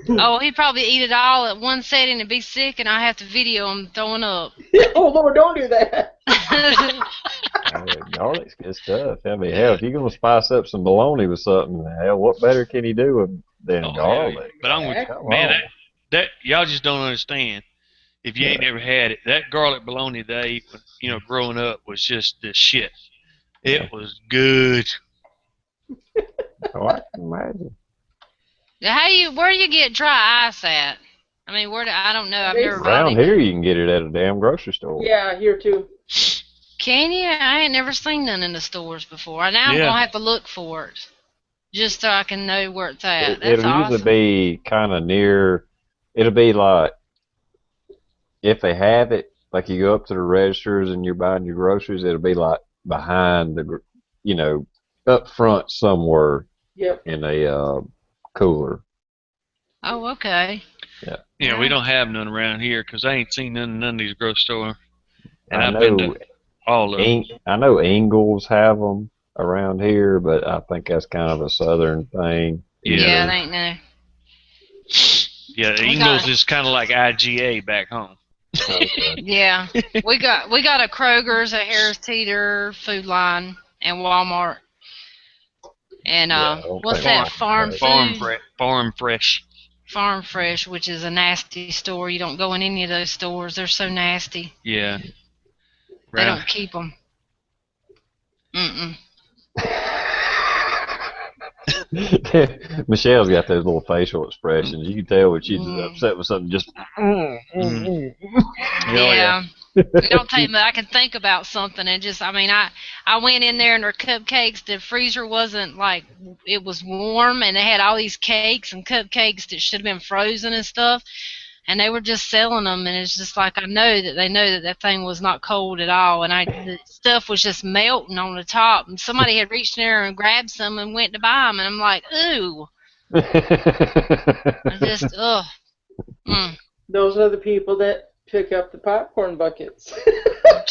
Oh, he'd probably eat it all at one setting and be sick, and I have to video him throwing up. Oh Lord, don't do that. Garlic's good stuff. I mean, hell, if you're gonna spice up some bologna with something, hell, what better can you do than Oh, garlic? hell yeah. But I'm with Come you, man. on. That y'all just don't understand. If you ain't never had it, that garlic bologna that I ate, growing up was just the shit. It was good. Oh, I can imagine. Where do you get dry ice at? I mean, I don't know. I've never bought Around it. here, you can get it at a damn grocery store. Yeah, here too. Can you? I ain't never seen none in the stores before. Now I'm Yeah. gonna have to look for it, just so I can know where it's at. That's It'll usually awesome. be kind of near. It'll be like if they have it, like you go up to the registers and you're buying your groceries. It'll be like behind up front somewhere Yep. in a cooler. Oh, okay. Yeah. Yeah, we don't have none around here because I ain't seen none of these grocery stores. And I I've been know to all of them. I know Ingles have them around here, but I think that's kind of a southern thing. Yeah, Yeah. it ain't no. Yeah, We Ingles got- is kind of like IGA back home. Okay. Yeah, we got a Kroger's, a Harris Teeter, Food Line, and Walmart. And Yeah, I don't what's think that? Walmart Farm has Food, Farm Fresh. Farm Fresh, which is a nasty store. You don't go in any of those stores. They're so nasty. Yeah. They Right. don't keep them. Mm-mm. Michelle's got those little facial expressions. You can tell when she's Mm. upset with something. Just Yeah. It don't take me. I can think about something and just. I mean, I went in there and their cupcakes. The freezer wasn't like it was warm, and they had all these cakes and cupcakes that should have been frozen and stuff. And they were just selling them, and it's just like I know that they know that that thing was not cold at all, and the stuff was just melting on the top. And somebody had reached in there and grabbed some and went to buy them, and I'm like, ooh, I just ugh. Mm. Those are the people that pick up the popcorn buckets.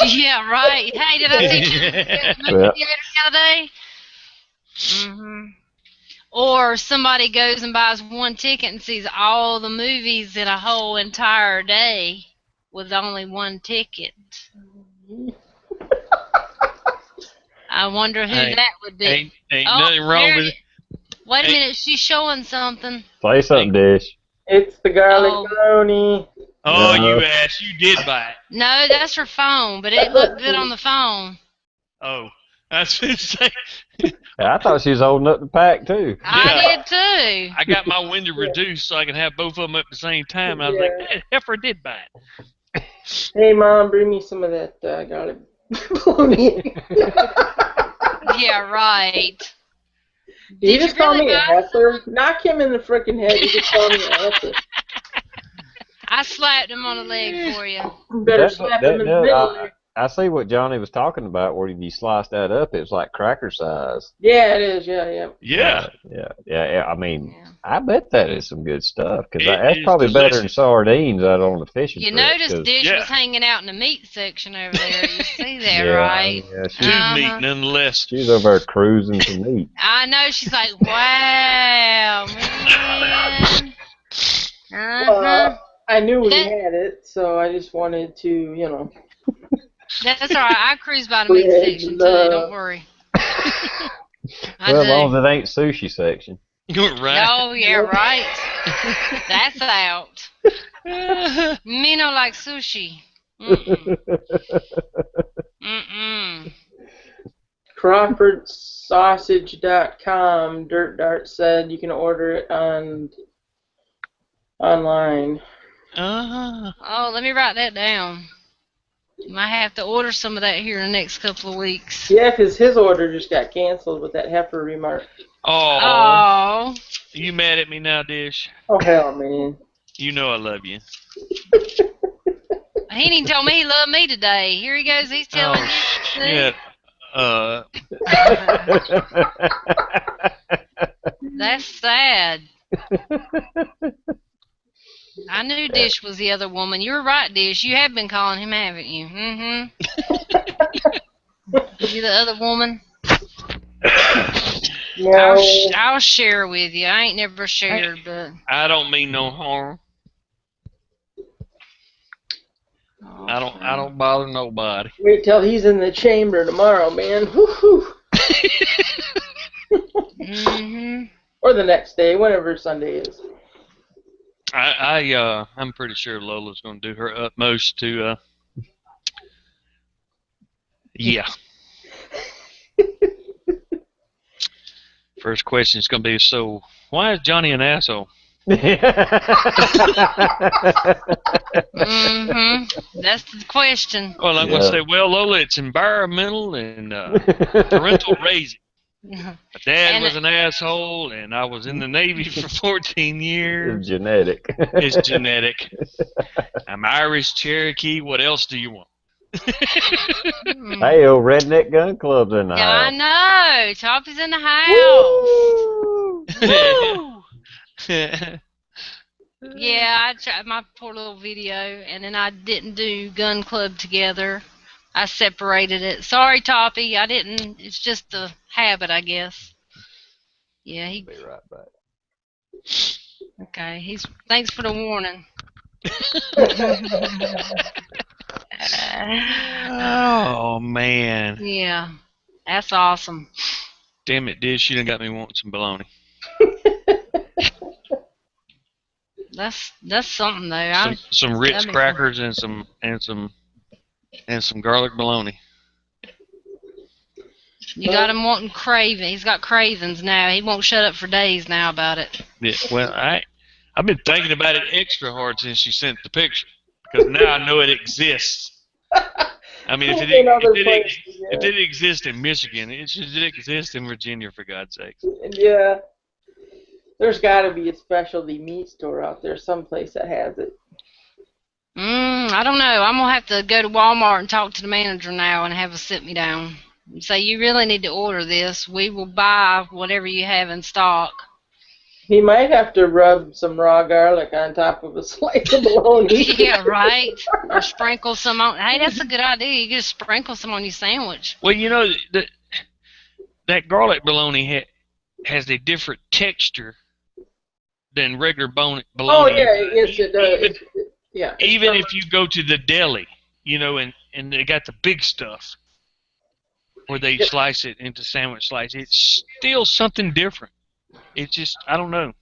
Yeah, right. Hey, did I see you at the movie theater the other day? Mhm. Or somebody goes and buys one ticket and sees all the movies in a whole entire day with only one ticket. I wonder who that would be. Ain't nothing wrong with it. Wait a minute, she's showing something. Say something, Dish. It's the garlic Oh. bologna. Oh, No. you ass, you did buy it. No, that's her phone, but it looked good on the phone. Oh, that's what say. I thought she was holding up the pack too. I did too. I got my window reduced so I can have both of them at the same time. I was like, that heifer did buy it. Hey, Mom, bring me some of that garlic bologna. Yeah, right. He Did just you called really me a buy heifer. Knock him in the frickin' head. He just called me a heifer. I slapped him on the leg for you. Better slap him in the middle there. I see what Johnny was talking about where you sliced that up. It was like cracker size. Yeah, it is. Yeah. Yeah. I mean, Yeah. I bet that is some good stuff because It that's is probably better than delicious. sardines out on the fishing You trip. noticed 'Cause- Dish Yeah. was hanging out in the meat section over there. You see that, yeah, right? Yeah, Tube meat, nonetheless. she's over there cruising some meat. I know. She's like, wow, man. Well, I knew we had it, so I just wanted to, That's all right. I cruise by the meat section too. Don't worry. I Well, as long do. as it ain't sushi section. Right. Oh yeah, right. That's out. Me no like sushi. Mm-mm. Mm-mm. CrawfordSausage.com. Dirt Dart said you can order it online. Oh, let me write that down. Might have to order some of that here in the next couple of weeks. Yeah, because his order just got canceled with that heifer remark. Oh. You mad at me now, Dish? Oh, hell, man. You know I love you. He didn't tell me he loved me today. Here he goes. He's telling you. Shit. That's sad. I knew Dish was the other woman. You were right, Dish. You have been calling him, haven't you? Mm-hmm. You the other woman? No. I'll share with you. I ain't never shared, but I don't mean no harm. I don't bother nobody. Wait till he's in the chamber tomorrow, man. Woo-hoo. Mm-hmm. Or the next day, whenever Sunday is. I'm pretty sure Lola's going to do her utmost to. Yeah. First question is going to be, so why is Johnny an asshole? Mm-hmm. That's the question. Well, I'm going to say, well, Lola, it's environmental and parental raising. My dad was an asshole, and I was in the Navy for 14 years. It's genetic. It's genetic. I'm Irish, Cherokee. What else do you want? Hey, old Redneck Gun Club's in the Yeah, house. I know. Toppy's in the house. Woo! Yeah, I tried my poor little video, and then I didn't do gun club together. I separated it. Sorry, Toppy, I didn't. It's just a habit, I guess. Yeah, Be right back. Okay. Thanks for the warning. Oh, man. Yeah, that's awesome. Damn it, Dish, you done got me wanting some bologna. That's something though. Some Ritz that'd be crackers and some garlic bologna. You got him wanting craving. He's got cravings now. He won't shut up for days now about it. Yeah, well, I've been thinking about it extra hard since you sent the picture, because now I know it exists. I mean, if it didn't exist in Michigan, it should exist in Virginia, for God's sakes. Yeah. There's got to be a specialty meat store out there someplace that has it. I don't know. I'm going to have to go to Walmart and talk to the manager now and have a sit me down. And say, you really need to order this. We will buy whatever you have in stock. He might have to rub some raw garlic on top of a slice of bologna. Yeah, right. Or sprinkle some on. Hey, that's a good idea. You just sprinkle some on your sandwich. Well, you know, that garlic bologna has a different texture than regular bologna. Oh, yeah, yes, it does. Even if you go to the deli, you know, and they got the big stuff where they slice it into sandwich slice, it's still something different. It's just, I don't know.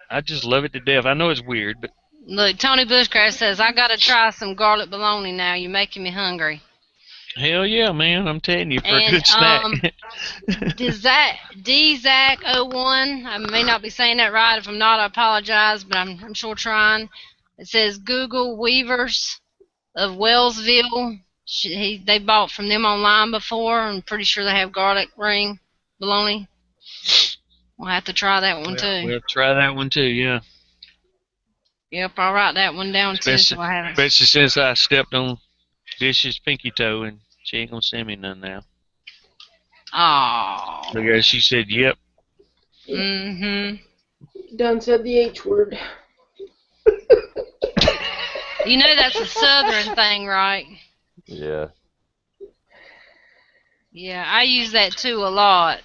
I just love it to death. I know it's weird, but... Look, Tony Bushcraft says, I got to try some garlic bologna now. You're making me hungry. Hell yeah, man. I'm telling you, for a good snack. DZAC01, I may not be saying that right. If I'm not, I apologize, but I'm sure trying. It says Google Weavers of Wellsville. They bought from them online before. I'm pretty sure they have garlic ring bologna. We'll have to try that one too. We'll try that one too, yeah. Yep, I'll write that one down too. So I have it. Especially since I stepped on Dish's pinky toe and she ain't gonna send me none now. Aww. Look at her, she said, yep. Mm-hmm. Done said the H word. You know that's a southern thing, right? Yeah. Yeah, I use that too a lot.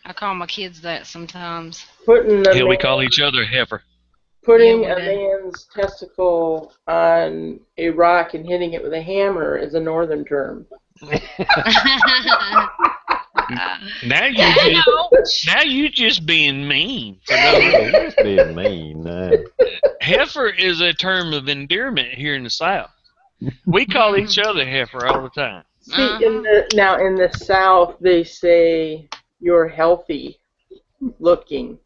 I call my kids that sometimes. Hell, we call each other heifer. Putting a man's testicle on a rock and hitting it with a hammer is a northern term. Now you just being mean. For no reason. Just being mean. Heifer is a term of endearment here in the South. We call each other heifer all the time. See, now in the South, they say you're healthy looking.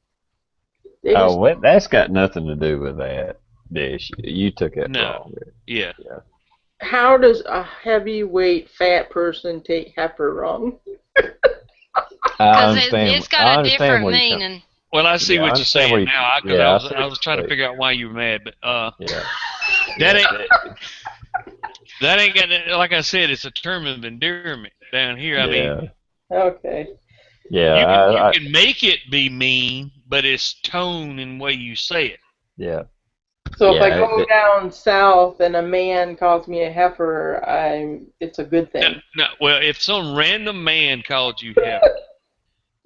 Well, that's got nothing to do with that, Dish. You took it wrong. Yeah. How does a heavyweight fat person take heifer wrong? Because it's got a different meaning. Well, I see what you're saying now. Because I was trying to figure out why you were mad, but that ain't got. Like I said, it's a term of endearment down here. I mean, okay. Yeah, you can make it be mean, but it's tone and way you say it. Yeah. So if I go down south and a man calls me a heifer, it's a good thing. No, well, if some random man called you heifer,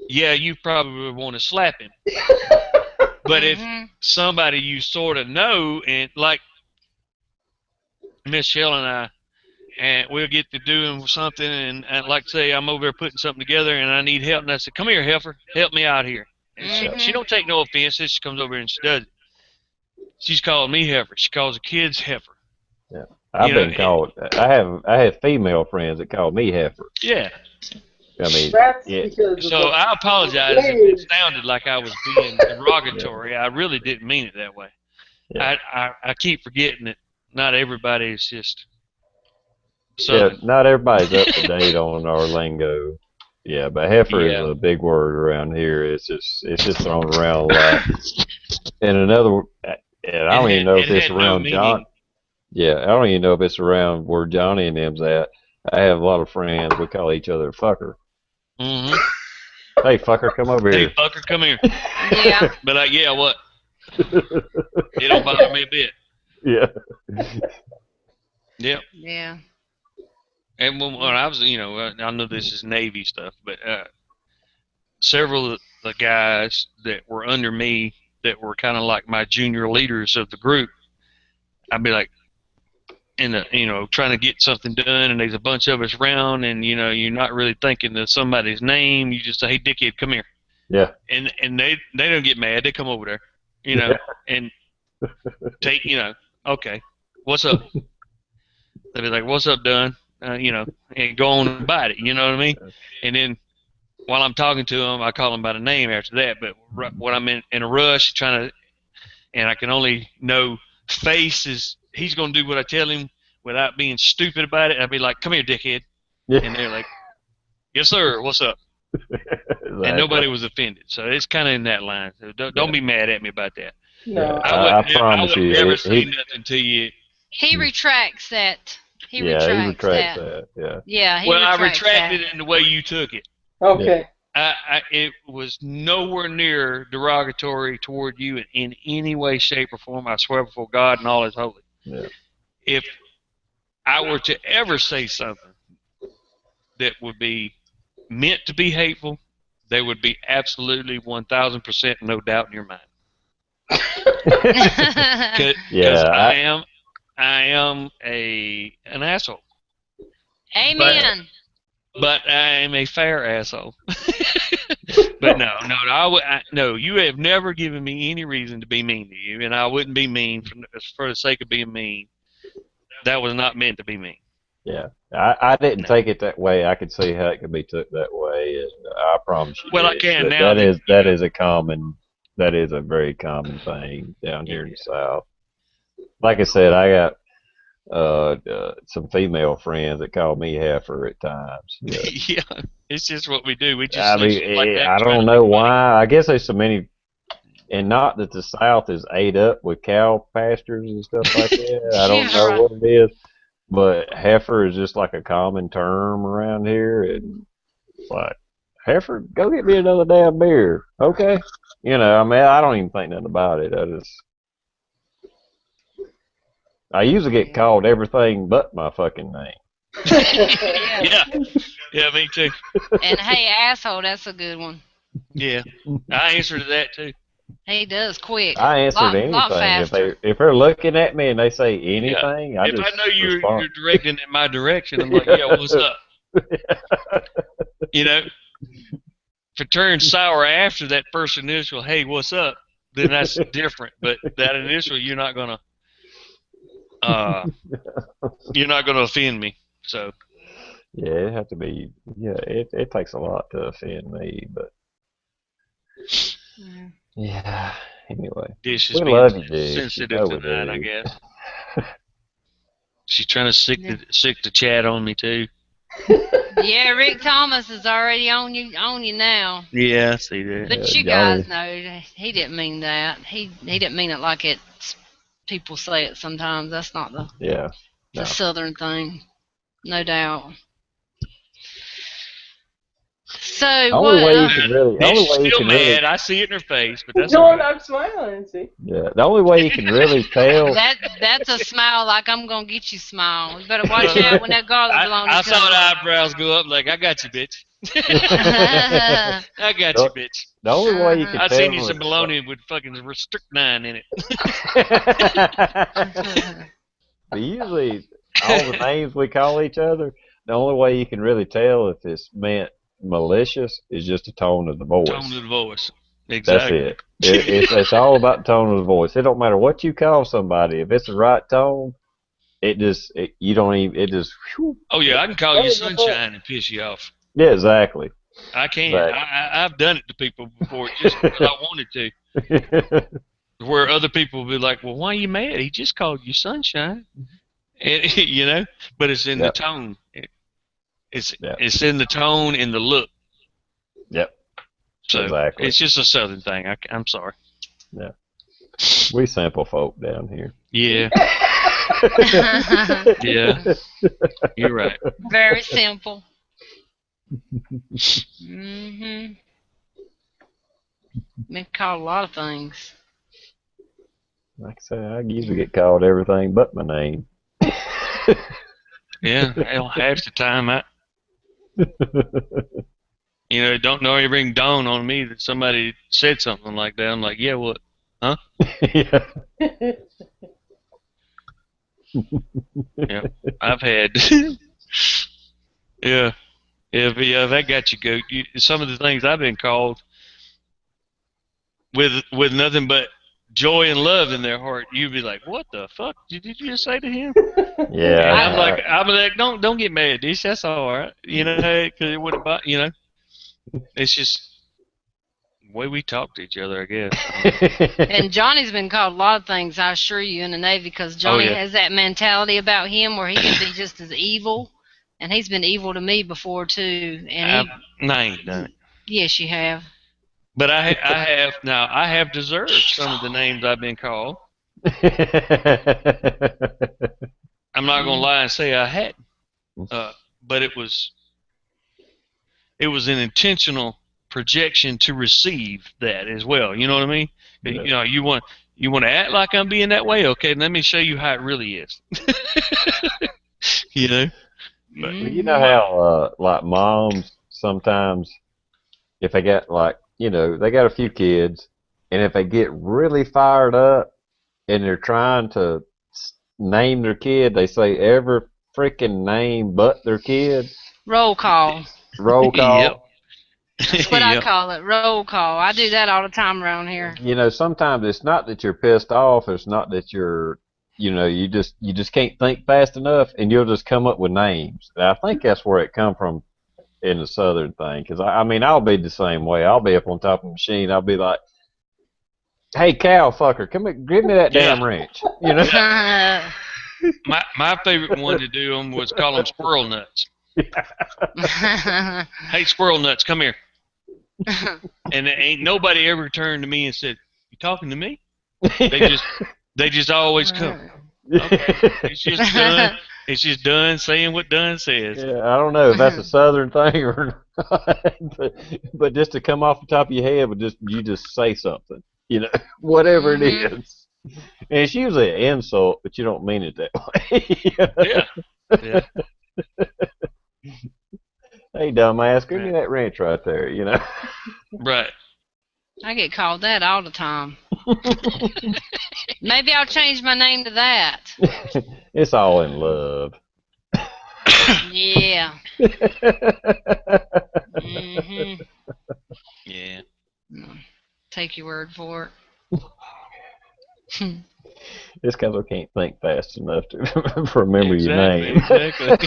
yeah, you probably want to slap him. But if somebody you sort of know, and like Miss Shell and we'll get to doing something, and like say I'm over there putting something together, and I need help, and I said, "Come here, heifer, help me out here." And she don't take no offense. She comes over here and she does it. She's calling me heifer. She calls the kids heifer. Yeah, I've been called. I have female friends that call me heifer. Yeah. I mean, so I apologize if it sounded like I was being derogatory. I really didn't mean it that way. Yeah. I keep forgetting that not everybody is just Southern. Yeah, not everybody's up to date on our lingo. Yeah, but heifer is a big word around here. It's just thrown around a lot. And another, and I don't even know if it's around John. Yeah, I don't even know if it's around where Johnny and them's at. I have a lot of friends. We call each other fucker. Hey, fucker, come over here. Hey, fucker, come here. Yeah. But what? It don't bother me a bit. Yeah. Yep. Yeah. And when I was, I know this is Navy stuff, but several of the guys that were under me that were kind of like my junior leaders of the group, I'd be like, trying to get something done, and there's a bunch of us around, and you're not really thinking of somebody's name. You just say, "Hey, dickhead, come here." Yeah. And they don't get mad. They come over there, and take, okay, what's up? They'd be like, "What's up, Dunn?" And go on and bite it. You know what I mean? And then while I'm talking to them, I call them by the name after that. But when I'm in a rush, and I can only know face is. He's going to do what I tell him without being stupid about it. I'd be like, "Come here, dickhead." Yeah. And they're like, "Yes, sir. What's up?" Exactly. And nobody was offended. So it's kind of in that line. So don't be mad at me about that. No. I promise you. I would never say nothing to you. He retracts that. He retracts that. Yeah. Yeah, I retracted it in the way you took it. Okay. It was nowhere near derogatory toward you in any way, shape, or form. I swear before God and all His holy. Yeah. If I were to ever say something that would be meant to be hateful, there would be absolutely 1,000% no doubt in your mind. Because I am an asshole. Amen. But I am a fair asshole. But no, you have never given me any reason to be mean to you, and I wouldn't be mean for the sake of being mean. That was not meant to be mean. Yeah, I didn't take it that way. I could see how it could be took that way, and I promise you. Well, I can now. That is a very common thing down here in the South. Like I said, I got some female friends that call me heifer at times. Yeah, it's just what we do. We just. I don't know why. I guess there's so many, and not that the South is ate up with cow pastures and stuff like that. I don't know what it is, but heifer is just like a common term around here, and it's like, heifer, go get me another damn beer, okay? I don't even think nothing about it. I usually get called everything but my fucking name. Yeah, me too. And hey, asshole, that's a good one. Yeah, I answer to that too. He does quick. I answer to anything. If they're looking at me and they say anything, if I know you're directing in my direction, I'm like, yeah, what's up? You know, if it turns sour after that first initial, hey, what's up? Then that's different. But that initial, you're not gonna offend me. So Yeah, it have to be. Yeah, it takes a lot to offend me, but yeah. Anyway, Dish is we being love you, Dish. You sensitive know we tonight, I do. guess. She's trying to sick the chat on me too. Yeah, Rick Thomas is already on you now. Yeah, I see that. But you Johnny. guys know he didn't mean that. He didn't mean it like it. People say it sometimes. That's not the Yeah. the No. Southern thing, no doubt. So Only way you what? can really. Dish Only is way you still can really. mad. I see it in her face, but that's No, all and right. I'm smiling. See. Yeah. The only way you can really tell. That's a smile like I'm gonna get you smile. You better watch out when that garlic bologna I saw the comes. eyebrows go up like, I got you, bitch. I got you, the, bitch. the only way you can I seen you tell some is. bologna with fucking strychnine in it. But usually, all the names we call each other, the only way you can really tell if it's meant malicious is just the tone of the voice. Tone of the voice. That's Exactly. it. It's all about the tone of the voice. It don't matter what you call somebody. If it's the right tone, you don't even, it just, whew. Oh, yeah, I can call you sunshine and piss you off. Yeah, exactly. I can. Exactly. I've done it to people before just because I wanted to. Where other people will be like, well, why are you mad? He just called you sunshine. And, you know, but it's in the Yep. tone. It's Yep. in the tone and the look. Yep. So Exactly. it's just a Southern thing. I'm sorry. Yeah. We simple folk down here. Yeah. Yeah. You're right. Very simple. Mhm. Been called a lot of things. Like I say, I usually get called everything but my name. Yeah. Hell, half the time it don't know even dawn on me that somebody said something like that. I'm like, yeah, what? Huh? Yeah. Yeah. I've had. Yeah. Yeah, that got you goat. Some of the things I've been called with nothing but joy and love in their heart, you'd be like, "What the fuck did you just say to him?" Yeah. And I'm like, don't get mad, Dish. That's all right, because it wouldn't. It's just the way we talk to each other, I guess. And Johnny's been called a lot of things, I assure you, in the Navy, because Johnny yeah. has that mentality about him where he can be just as evil, and he's been evil to me before too. And I ain't done it, yes, you have. but I have now. I have deserved some of the names I've been called. I'm not gonna lie and say I hadn't, but it was an intentional projection to receive that as well. You know what I mean? Yeah. You want to act like I'm being that way. Okay, let me show you how it really is. You know. But, Well, you know how like moms sometimes, if they got they got a few kids, and if they get really fired up and they're trying to name their kid, they say every freaking name but their kid. Roll call. Roll call. Yep. That's what I call it. Roll call. I do that all the time around here. Sometimes it's not that you're pissed off. It's not that you're, you just can't think fast enough, and you'll just come up with names. And I think that's where it come from in the Southern thing. Because I mean, I'll be the same way. I'll be up on top of the machine. I'll be like, "Hey, cow fucker, come here, give me that damn wrench." My favorite one to do them was call them squirrel nuts. Hey, squirrel nuts, come here. And ain't nobody ever turned to me and said, "You talking to me?" They just always come. Okay. It's just done saying what done says. Yeah, I don't know if that's a Southern thing or not, but just to come off the top of your head, you just say something, whatever it is. And it's usually an insult, but you don't mean it that way. Yeah. Hey, dumbass, give me that wrench right there, Right. I get called that all the time. Maybe I'll change my name to that. It's all in love. Yeah. Mhm. Yeah. Take your word for it. It's because I can't think fast enough to remember your Exactly.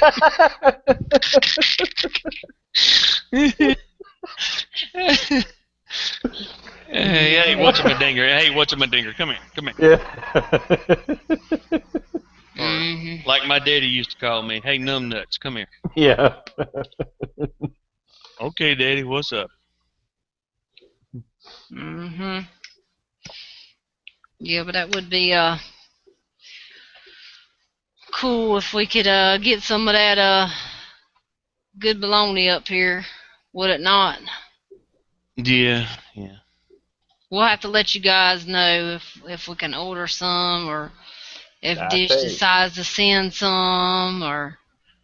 name. Hey, whatchamadinger? Hey, whatchamadinger? Come here. Come here. Yeah. Or Mhm. like my daddy used to call me, hey, numbnuts, come here. Yeah. Okay, daddy, what's up? Mhm. Yeah, but that would be cool if we could get some of that good bologna up here. Would it not? Yeah, yeah. We'll have to let you guys know if we can order some or if I Dish tell you. decides to send some or.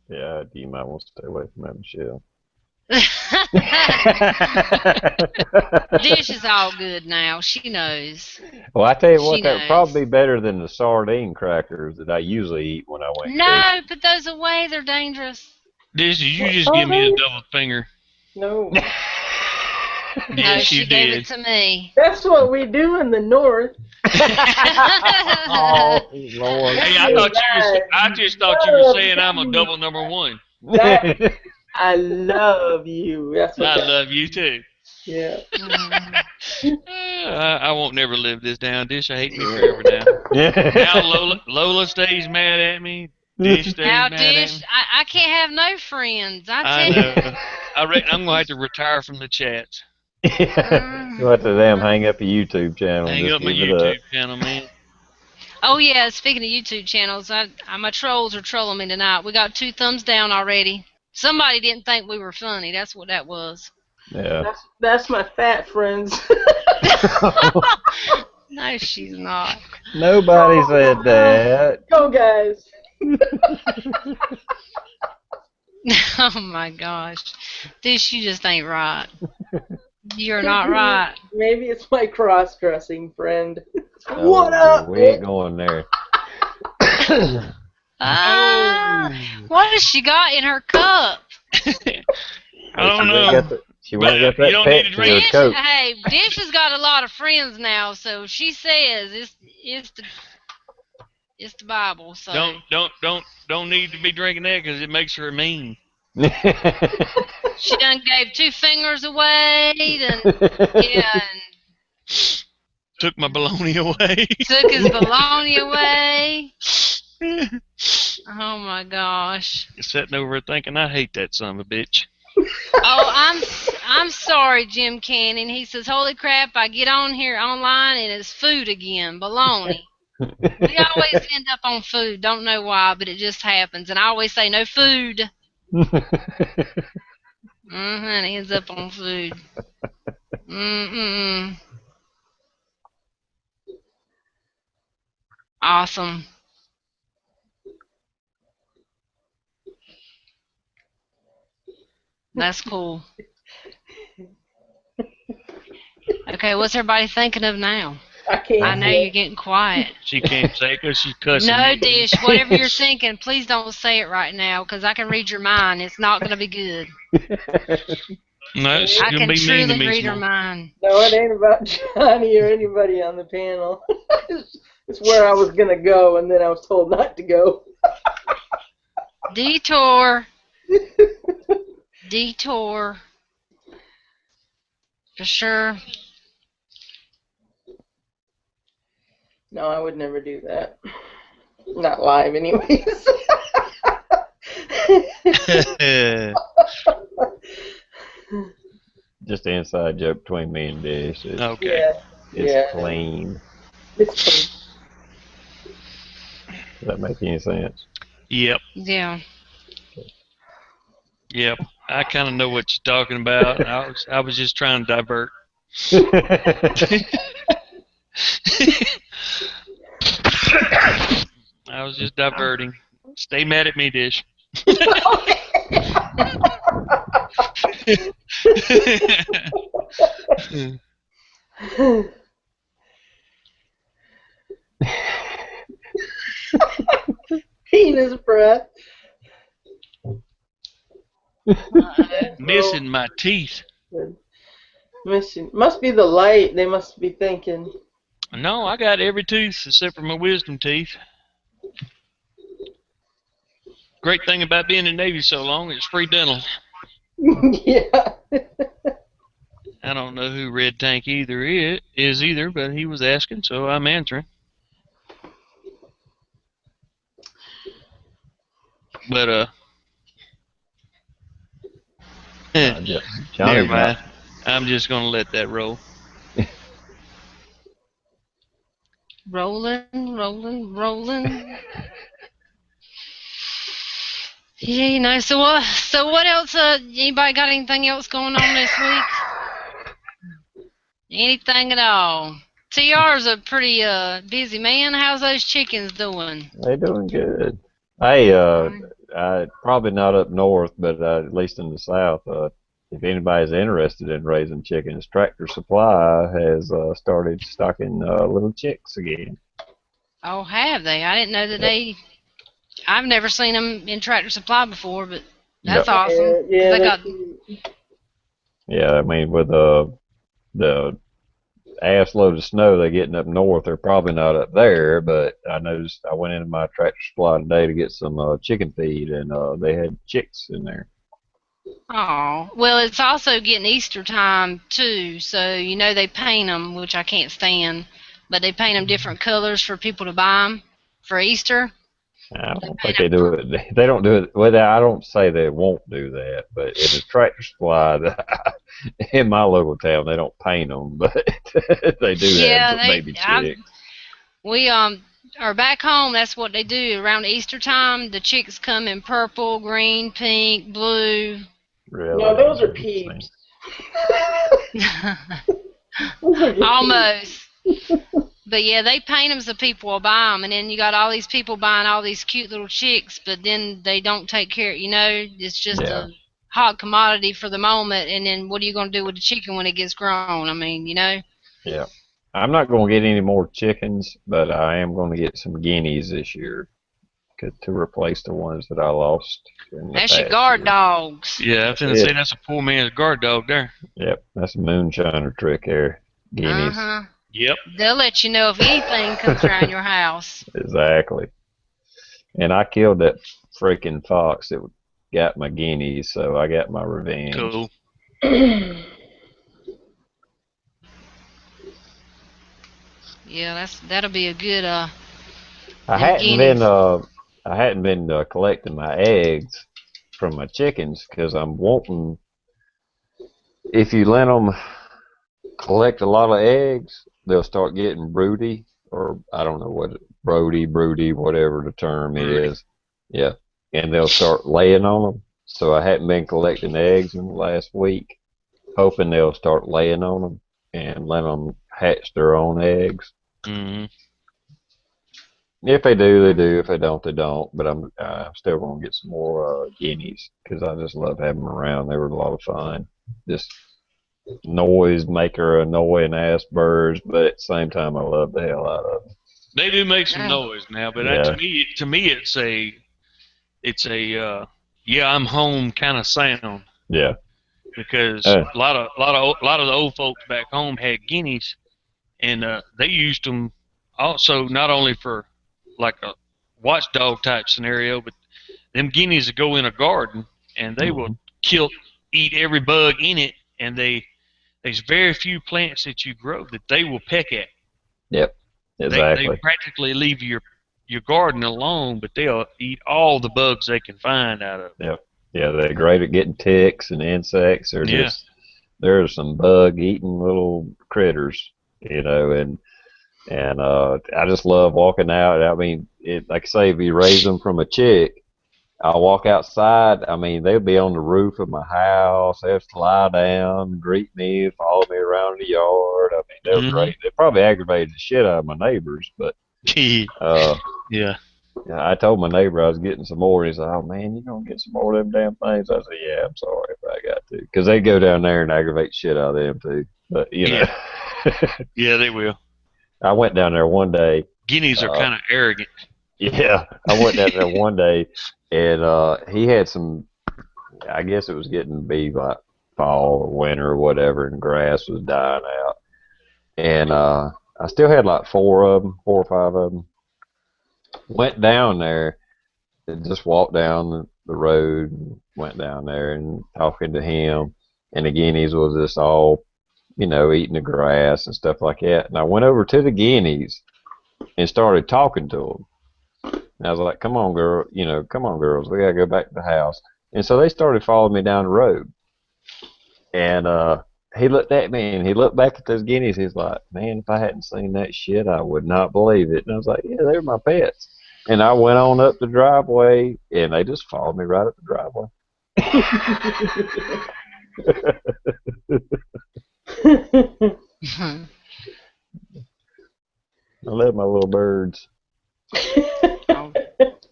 Yeah, you might want to stay away from that, Michelle. Dish is all good now. She knows. Well, I tell you She what, that would knows. probably be better than the sardine crackers that I usually eat when I went No, fishing. put those away. They're dangerous. Did you What just give me a sardines? double finger? No. No, Yes, you she gave it did. to me. That's what we do in the north. Oh, Lord. Hey, Believe me, I just thought you were love saying I'm a you. double number one. That I love you. That's what I that love you too. yeah. Mhm. I won't never live this down. Dish, I hate me forever now. Now Lola stays mad at me. Dish stays Now, mad at Dish, me. I can't have no friends. I I tell you. know. I reckon I'm gonna have to retire from the chats. You'll have to damn Mhm. hang up your YouTube channel and Hang just up my give it up. YouTube channel, man. Oh yeah, speaking of YouTube channels, my trolls are trolling me tonight. We got 2 thumbs down already. Somebody didn't think we were funny. That's what that was. Yeah. That's my fat friends. No, she's not. Nobody said that. Go guys. Oh my gosh, this you just ain't right. You're Could not be. right. Maybe it's my cross-dressing friend. What Oh, up? we ain't going there. Ah, Oh. what has she got in her cup? I Well, don't know, she but went and got you that don't need pet to drink. food Dish, coat. hey, Dish has got a lot of friends now, so she says it's the Bible. So Don't need to be drinking that because it makes her mean. she done gave 2 fingers away, and yeah, and Took my baloney away. took his baloney away. Oh my gosh. Sitting over thinking I hate that son of a bitch. Oh, I'm sorry, Jim Cannon. He says, "Holy crap! I get on here online and it's food again, baloney." We always end up on food. Don't know why, but it just happens. And I always say no food. And it ends up on food. Mm-mm. Awesome. That's cool. Okay, what's everybody thinking of now? I I can't know say you're getting quiet. She can't say it because she's cussing No, me. Dish, whatever you're thinking, please don't say it right now because I can read your mind. It's not going to be good. No, she's I gonna can be mean to truly me read some her more. mind. no, it ain't about Johnny or anybody on the panel. It's where I was gonna go, and then I was told not to go. Detour. Detour. For sure. No, I would never do that. Not live, anyways. Just an inside joke between me and Dish. Okay. Yeah, It's yeah. clean. It's clean. Does that make any sense? Yep. Yeah. Yep. I kind of know what you're talking about. I was just trying to divert. I was just diverting. Stay mad at me, Dish. Penis breath. Missing my teeth. Missing. Must be the light. They must be thinking. No, I got every tooth except for my wisdom teeth. Great thing about being in the Navy so long, it's free dental. Yeah. I don't know who Red Tank is either, but he was asking, so I'm answering. But Johnny's never mind. not. I'm just gonna let that roll. Rolling. Yeah, so what else, anybody got anything else going on this week? Anything at all? TR's a pretty busy man. How's those chickens doing? They doing good. Hey, I probably not up north, but at least in the south, if anybody's interested in raising chickens, Tractor Supply has started stocking little chicks again. Oh, have they? I didn't know that I've never seen them in Tractor Supply before, but that's awesome. Yeah, I mean, with the ass load of snow they're getting up north, they're probably not up there. But I noticed I went into my Tractor Supply today to get some chicken feed, and they had chicks in there. Oh, well, it's also getting Easter time too, so they paint them, which I can't stand, but they paint them different colors for people to buy them for Easter. I don't think they do it. They don't do it. Well, I don't say they won't do that, but in a Tractor Supply in my local town, they don't paint them, but they do have baby chicks. We are back home. That's what they do around Easter time. The chicks come in purple, green, pink, blue. Really? No, those are peeps. Almost. But yeah, they paint them so people will buy them, and then you got all these people buying all these cute little chicks, but then they don't take care. It's just a hot commodity for the moment, and then what are you going to do with the chicken when it gets grown? I mean, Yeah. I'm not going to get any more chickens, but I am going to get some guineas this year to replace the ones that I lost. That's your guard dogs. Yeah, I was going to say that's a poor man's guard dog there. Yep, that's a moonshiner trick there. Guineas. Yep. They'll let you know if anything comes around your house. Exactly. And I killed that freaking fox that got my guineas, so I got my revenge. Cool. Yeah, that'll be a good I hadn't been collecting my eggs from my chickens because I'm wanting. If you let them collect a lot of eggs, they'll start getting broody, or I don't know what broody, whatever the term is. Yeah, and they'll start laying on them. So I hadn't been collecting eggs in the last week, hoping they'll start laying on them and let them hatch their own eggs. Mm-hmm. If they do, they do. If they don't, they don't. But I'm still going to get some more guineas because I just love having them around. They were a lot of fun. Just noise maker, annoying ass birds, but at the same time, I love the hell out of them. They do make some noise now, but to me, it's a yeah, I'm home kind of sound. Yeah. Because a lot of the old folks back home had guineas, and they used them also not only for like a watchdog type scenario, but them guineas go in a garden and they will eat every bug in it, and there's very few plants that you grow that they will peck at. Yep, exactly. They practically leave your garden alone, but they'll eat all the bugs they can find out of it. Yep. Yeah, they're great at getting ticks and insects. There's some bug eating little critters, and I just love walking out. I mean, like I say, if you raise them from a chick, I'll walk outside. I mean, they'll be on the roof of my house. They'll fly down, greet me, follow me around the yard. I mean, they're great. They probably aggravated the shit out of my neighbors, but yeah. I told my neighbor I was getting some more. He said, "Oh man, you gonna get some more of them damn things?" I said, "Yeah, I'm sorry if I got to," because they go down there and aggravate shit out of them too. But yeah, they will. I went down there one day. Guineas are kind of arrogant. Yeah, I went down there one day, and he had some I guess it was getting to be like fall or winter or whatever, and grass was dying out. And I still had like 4 or 5 of them. Went down there and just walked down the road and went down there and talking to him. And the guineas was just all, eating the grass and stuff like that. And I went over to the guineas and started talking to them. And I was like, come on, girls, we gotta go back to the house. And so they started following me down the road. And he looked at me and he looked back at those guineas. He's like, man, if I hadn't seen that shit, I would not believe it. And I was like, yeah, they're my pets. And I went on up the driveway and they just followed me right up the driveway. I love my little birds. Oh,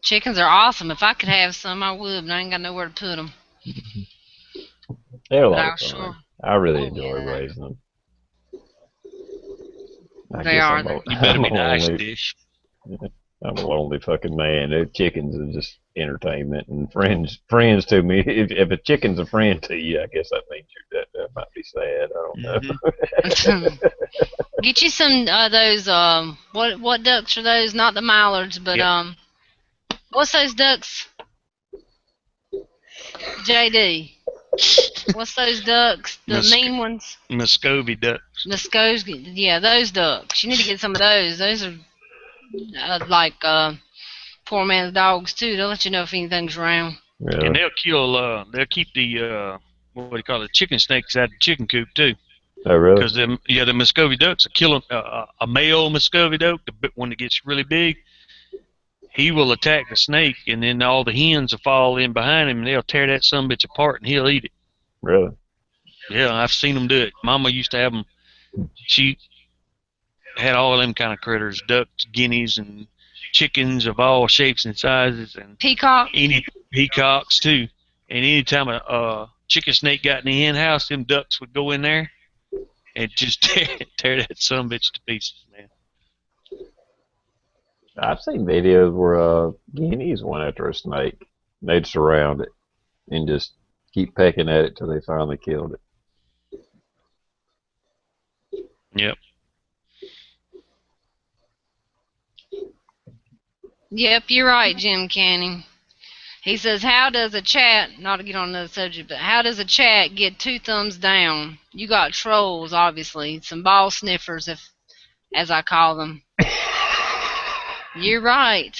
chickens are awesome. If I could have some, I would, but I ain't got nowhere to put them. They're a But lot I of fun. sure. I really enjoy raising them. They are. You better be nice, lonely. Dish. I'm a lonely fucking man. Those chickens are just entertainment and friends to me. If a chicken's a friend to you, I guess that means that might be sad. I don't know. Get you some those what ducks are those? Not the mallards, but Yep. what's those ducks? JD. What's those ducks? The mean ones? Muscovy ducks. Muscovy. Yeah, those ducks. You need to get some of those. Those are like poor man's dogs too. They'll let you know if anything's wrong. Really? And they'll keep the what do you call it, chicken snakes out of the chicken coop too. Oh, really? Because the Muscovy ducks will kill a male Muscovy duck, the one that gets really big. He will attack the snake, and then all the hens will fall in behind him, and they'll tear that sumbitch apart, and he'll eat it. Really? Yeah, I've seen them do it. Mama used to have them. She had all of them kind of critters, ducks, guineas, and chickens of all shapes and sizes, and Peacock. any peacocks too. And anytime a chicken snake got in the hen house, them ducks would go in there and just tear that sumbitch to pieces, man. I've seen videos where guineas went after a snake. They'd surround it and just keep pecking at it till they finally killed it. Yep. Yep, you're right, Jim Canning. He says, how does a chat, not to get on another subject, but how does a chat get 2 thumbs down? You got trolls, obviously, some ball sniffers, as I call them. You're right.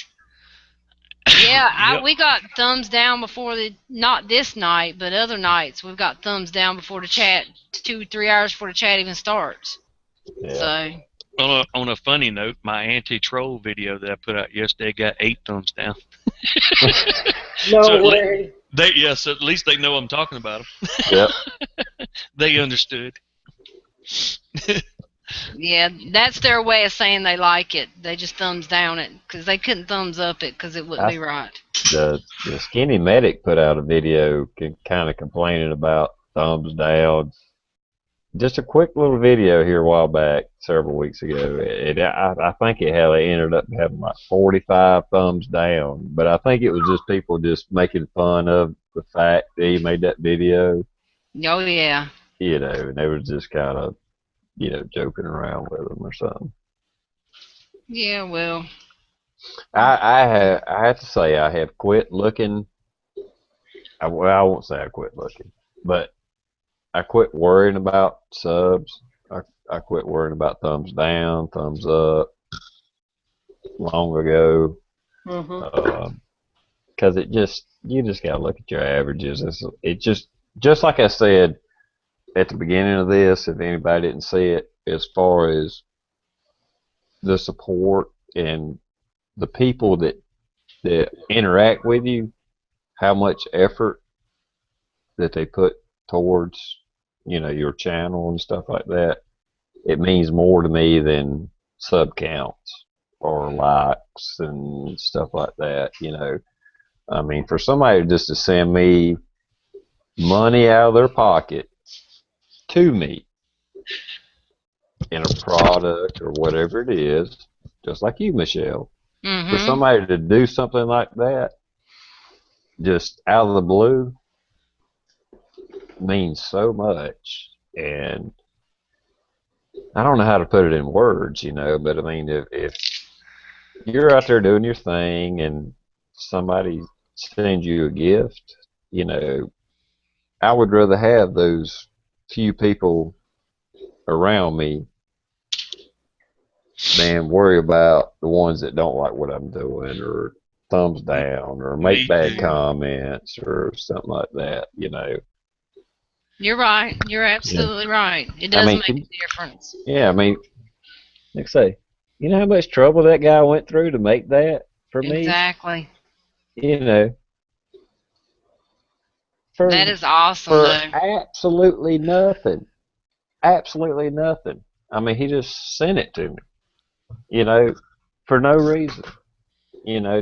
Yeah, Yep. we got thumbs down before not this night, but other nights we've got thumbs down before the chat, 2-3 hours before the chat even starts. Yeah. So. On a funny note, my anti-troll video that I put out yesterday got 8 thumbs down. No So way. So at least they know I'm talking about them. Yep. They understood. Yeah, that's their way of saying they like it. They just thumbs down it because they couldn't thumbs up it because it wouldn't be right. The skinny medic put out a video kind of complaining about thumbs down. Just a quick little video here a while back, several weeks ago. I think they ended up having like 45 thumbs down, but I think it was just people just making fun of the fact that he made that video. Oh yeah. And they were just kind of, joking around with them or something. Yeah, well. I have to say I have quit looking. I won't say I quit looking, but I quit worrying about subs. I quit worrying about thumbs down, thumbs up long ago. Because you just gotta look at your averages. It just like I said at the beginning of this, if anybody didn't see it, as far as the support and the people that interact with you, how much effort that they put towards your channel and stuff like that, it means more to me than sub counts or likes and stuff like that. I mean, for somebody just to send me money out of their pocket to me in a product or whatever it is, just like you, Michelle, for somebody to do something like that just out of the blue, means so much, and I don't know how to put it in words, but I mean, if you're out there doing your thing and somebody sends you a gift, you know, I would rather have those few people around me than worry about the ones that don't like what I'm doing or thumbs down or make Me bad too. comments or something like that. You're right. You're Yeah. absolutely right. It I does mean, make a difference. yeah, I mean, like I say, you know how much trouble that guy went through to make that for me? Exactly. You know, That for is awesome, for though. absolutely nothing. Absolutely nothing. I mean, he just sent it to me, you know, for no reason.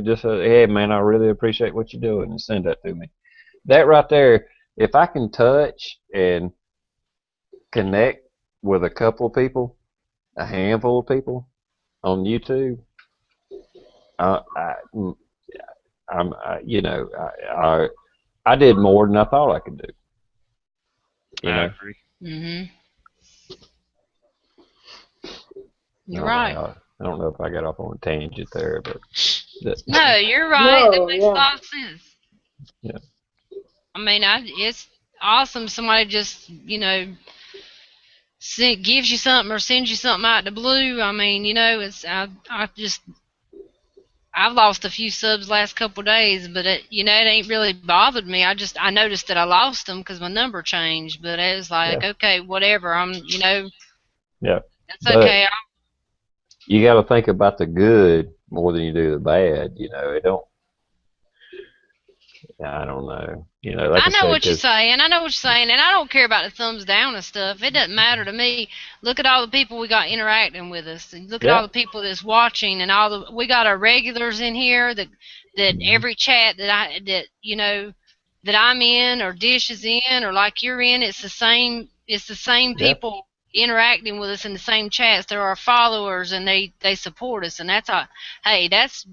Just hey man, I really appreciate what you're doing, and send that to me. That right there, if I can touch and connect with a couple of people, a handful of people on YouTube, I, I, I did more than I thought I could do. You I know, agree. Mhm. I You're don't know right. how. I don't know if I got off on a tangent there, but that, No, you're right. That No, makes a yeah. lot of sense. yeah, I mean, it's awesome. Somebody just, gives you something or sends you something out of the blue. I mean, I've lost a few subs last couple of days, but it ain't really bothered me. I noticed that I lost them because my number changed, but it was yeah, like, okay, whatever. yeah. It's But okay. you got to think about the good more than you do the bad. It don't. I don't know. Like I I know said, what you're because saying. I know what you're saying, and I don't care about the thumbs down and stuff. It doesn't matter to me. Look at all the people we got interacting with us. And look at all yeah, the people that's watching, and we got our regulars in here that hmm every chat that I'm in or Dish is in or like you're in, it's the same. It's the same yeah, people interacting with us in the same chats. They're our followers, and they support us, and hey, that's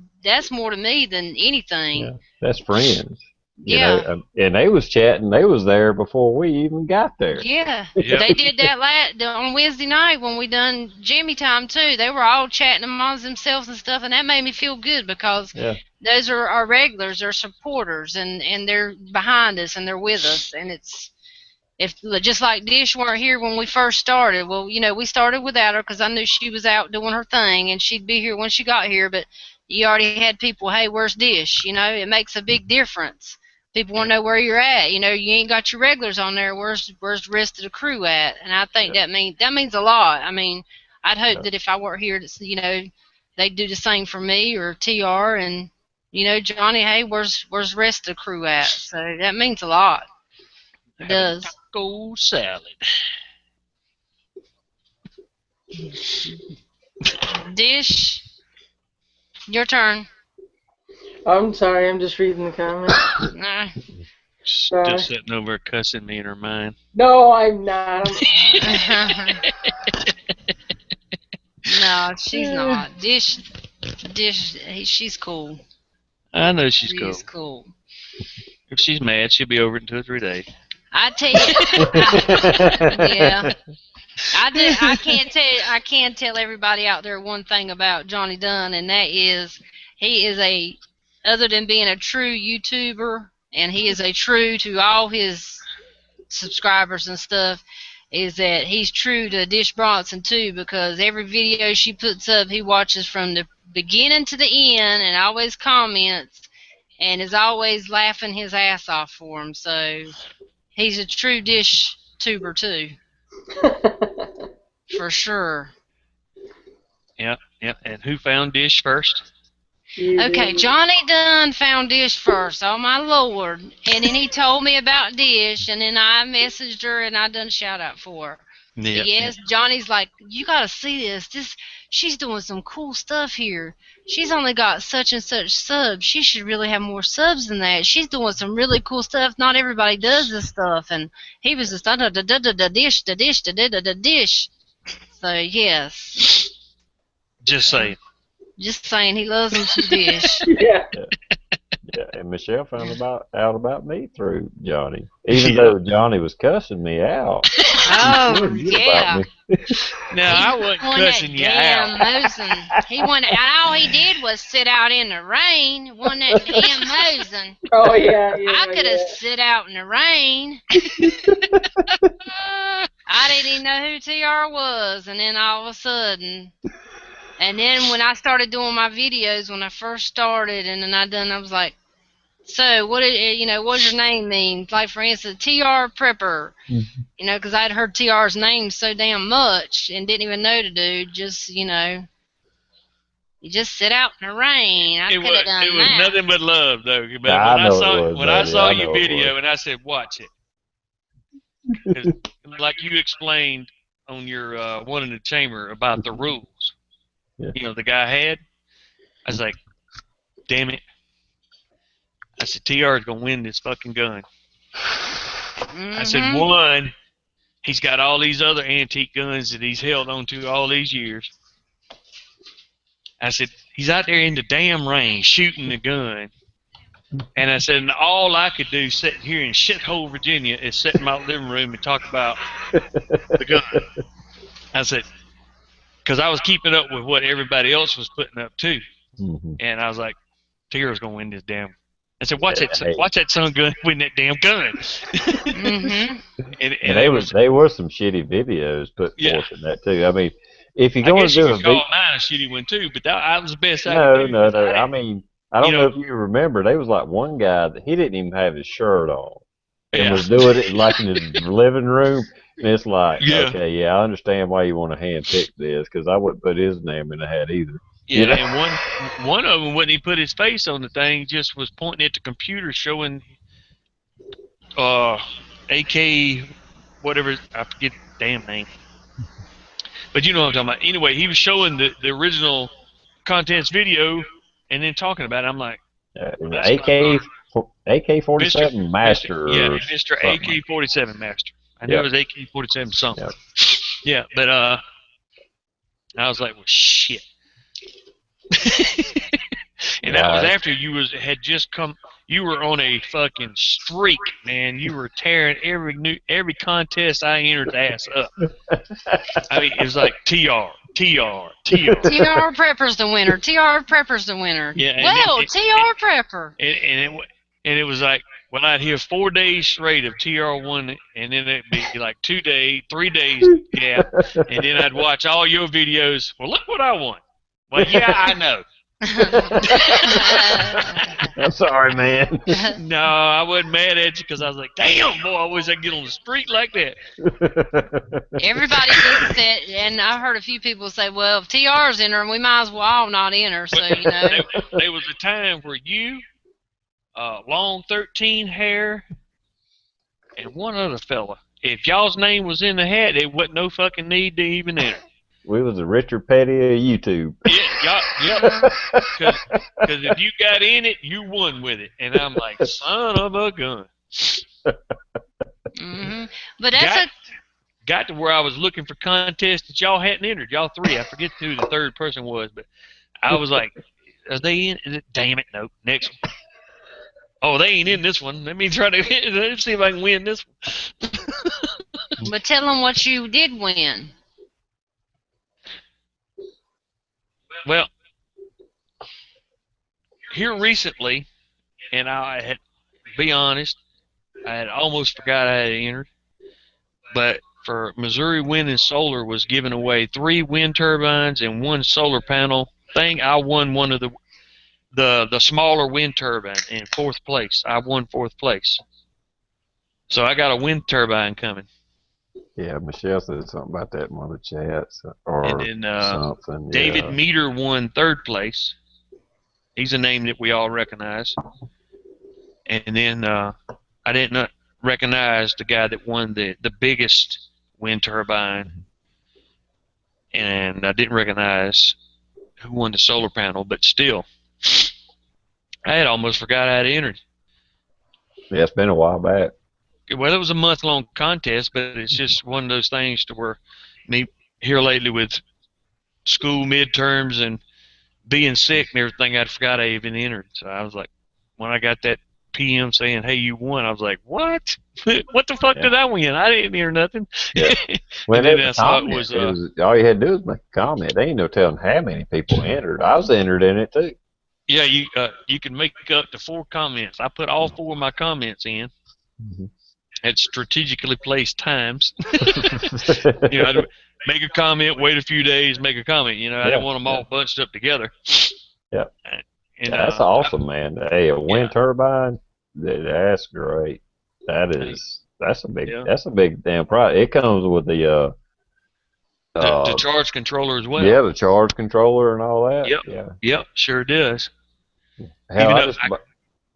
more to me than anything. yeah. That's friends. Yeah. And they was chatting. They was there before we even got there. Yeah, Yep. they did that on Wednesday night when we done Jimmy time too. They were all chatting amongst themselves and stuff, and that made me feel good because Yeah, those are our regulars, they're supporters, and they're behind us and they're with us. And if just like Dish weren't here when we first started, well, we started without her because I knew she was out doing her thing and she'd be here when she got here. But you already had people, hey, where's Dish? It makes a big difference. People want Yep. to know where you're at. You ain't got your regulars on there. Where's the rest of the crew at? And I think yeah, that means a lot. I mean, I'd hope yeah, that if I weren't here, they'd do the same for me or Tr and Johnny. Hey, where's the rest of the crew at? So that means a lot. It Having does. taco salad. Dish, your turn. I'm sorry, I'm just reading the comments. Nah. Still Sorry. sitting over cussing me in her mind. No, I'm not. No, she's not. Dish, she's cool. I know she's She is cool. cool. If she's mad, she'll be over in 2 or 3 days. I tell you, yeah, I do. I can tell everybody out there one thing about Johnny Dunn, and that is he is other than being a true YouTuber, and he is a true to all his subscribers and stuff, is that he's true to Dish Bronson too, because every video she puts up, he watches from the beginning to the end and always comments and is always laughing his ass off for him. So he's a true Dish tuber too, for sure. Yep, yep. And who found Dish first? You Okay, did. Johnny Dunn found Dish first. Oh my lord! And then he told me about Dish, and then I messaged her and I done a shout out for her. So Yep, yep. yes, Johnny's like, you gotta see this. She's doing some cool stuff here. She's only got such and such subs. She should really have more subs than that. She's doing some really cool stuff. Not everybody does this stuff. And he was just dish, dish. So yes, Just saying. just saying he loves him some Dish. Yeah. yeah, Yeah, and Michelle found out about me through Johnny. Even Yeah. though Johnny was cussing me out, he still Oh knew about yeah. me. No, He I wasn't won that cussing you out. damn Mosin. He won. All he did was sit out in the rain. Won that damn Mosin. Oh yeah, I yeah, could have yeah. sit out in the rain. I didn't even know who TR was, and then all of a sudden, and then when I started doing my videos, when I first started, and then I was like, so what did what does your name mean? Like for instance, TR Prepper. Because I'd heard TR's name so damn much and didn't even know the dude. Just, you just sit out in the rain. I could have It done was that. nothing but love though. Nah, But I know it was, when I buddy. saw I your know it was. video and I said watch it, 'cause like you explained on your one in the chamber about the rules. Yeah. The guy had. I was like, damn it. I said TR is gonna win this fucking gun. I said Mm-hmm. one, he's got all these other antique guns that he's held on to all these years. I said, he's out there in the damn rain shooting the gun. And I said, and all I could do sitting here in shithole Virginia is sit in my living room and talk about the gun. I said, because I was keeping up with what everybody else was putting up too. Mhm. And I was like, Tira's going to win this damn. I said, Hey, watch that son gun win that damn gun. Mm-hmm. and and it was, they were some shitty videos put yeah. forth in that too. I mean, if you're I going guess to you do a could call video, mine a shitty one too, but that was the best I no, could do. no, 'Cause no. I mean, I you don't know know, if you remember. There was like one guy that he didn't even have his shirt on, and yeah, was doing it like in his living room. And it's like, yeah. okay, yeah, I understand why you want to hand pick this, because I wouldn't put his name in the hat either. You Yeah, know? and one of them, when he put his face on the thing, just was pointing at the computer, showing uh AK whatever, I forget the damn name, but you know what I'm talking about. Anyway, he was showing the original contents video, and then talking about it. I'm like, well, that's not AK Mister AK-47 Yeah, Master or Mister something like AK-47 Master. I that. knew it Yep, was AK-47 something. yep. Yeah, but I was like, well, shit. And that was Yeah, after had just come. You were on a fucking streak, man. You were tearing every contest I entered ass up. I mean, it was like TR. TR Prepper's the winner. TR Prepper's the winner. Yeah, and Well, TR Prepper. and it was like, well, I'd hear 4 days straight of TR1, and then it'd be like 2 days, 3 days gap, and then I'd watch all your videos. Well, look what I won. Well, yeah, I know. I'm sorry, man. No, I wasn't mad at you because I was like, damn, boy, I wish I could get on the street like that. Everybody thinks that, and I heard a few people say, well, if TR's in her, we might as well all not in her, so, There was a time where you, long 13 hair, and one other fella, if y'all's name was in the hat, there wasn't no fucking need to even enter. We was the Richard Petty of YouTube. Yeah, because if you got in it, you won with it. And I'm like, son of a gun. Mm-hmm. But that's Got to where I was looking for contests that y'all hadn't entered. Y'all three. I forget who the third person was, but I was like, are they in? Damn it, nope. Next one. Oh, they ain't in this one. Let me try to let's see if I can win this one. But tell them what you did win. Well, here recently, and I had, be honest, I had almost forgot I had entered, but for Missouri Wind and Solar was giving away 3 wind turbines and 1 solar panel thing. I won one of the smaller wind turbine in 4th place. I won 4th place. So I got a wind turbine coming. Yeah, Michelle said something about that in one of the chats or And then something. David Yeah. Meter won 3rd place. He's a name that we all recognize. And then I did not recognize the guy that won the biggest wind turbine. And I didn't recognize who won the solar panel, but still, I had almost forgot I had entered. Yeah, it's been a while back. Well, it was a month-long contest, but it's just one of those things to where me here lately with school midterms and being sick and everything, I forgot I even entered. So I was like, when I got that PM saying, "Hey, you won," I was like, "What? What the fuck Yeah. did I win? I didn't hear nothing." Yeah. And When then it I was a saw it comment, was it was all you had to do was make a comment. They ain't no telling how many people entered. I was entered in it too. yeah, you can make up to 4 comments. I put all 4 of my comments in Mhm. at strategically placed times. I'd make a comment, wait a few days, make a comment. I didn't Yeah, want them yeah, all bunched up together. yeah. And That's awesome, man. Hey, a wind yeah, turbine, that's great. hey, yeah. That's a big damn price. It comes with The uh, charge controller as well. yeah, the charge controller and all that. Yep, Yeah. yep, sure does. Hell, Even I though just, I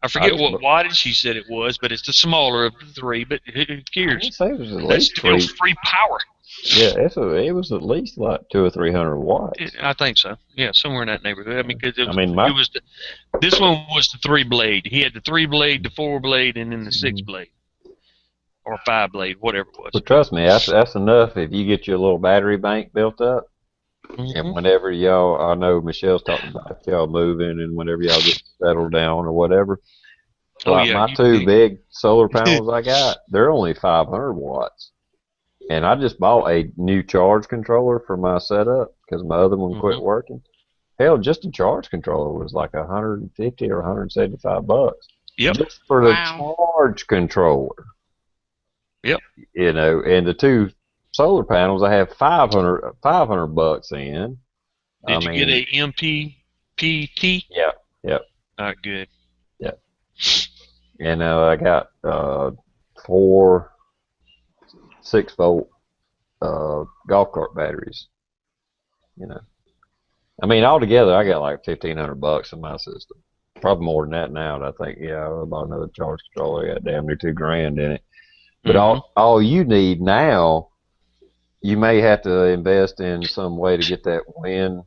I forget just, what wattage she said it was, but it's the smaller of the 3. But who I want cares? to say it was at That's least still three. free power. Yeah, it was at least like 200 or 300 watts. I think so. Yeah, somewhere in that neighborhood. I mean, because I mean, my, this one was the 3-blade. He had the 3-blade, the 4-blade, and then the 6-blade or 5-blade, whatever it was. but trust me, that's enough if you get your little battery bank built up. And Mm-hmm. whenever y'all, I know Michelle's talking about y'all moving, and whenever y'all get settled down or whatever, Oh like yeah, my 2 big solar panels I got, they're only 500 watts. And I just bought a new charge controller for my setup because my other one quit mm-hmm. working. Hell, just a charge controller was like 150 or 175 bucks. Yep. Just for the Wow. charge controller. Yep. And the 2 solar panels I have 500 bucks in. I Did you get mean, a MPPT? yeah, yeah, All right, good. yeah. And I got 4 6-volt golf cart batteries. You know, I mean, altogether, I got like 1,500 bucks in my system. Probably more than that now. I think, yeah, I bought another charge controller. I got damn near $2,000 in it. But Mm-hmm. all you need now, you may have to invest in some way to get that wind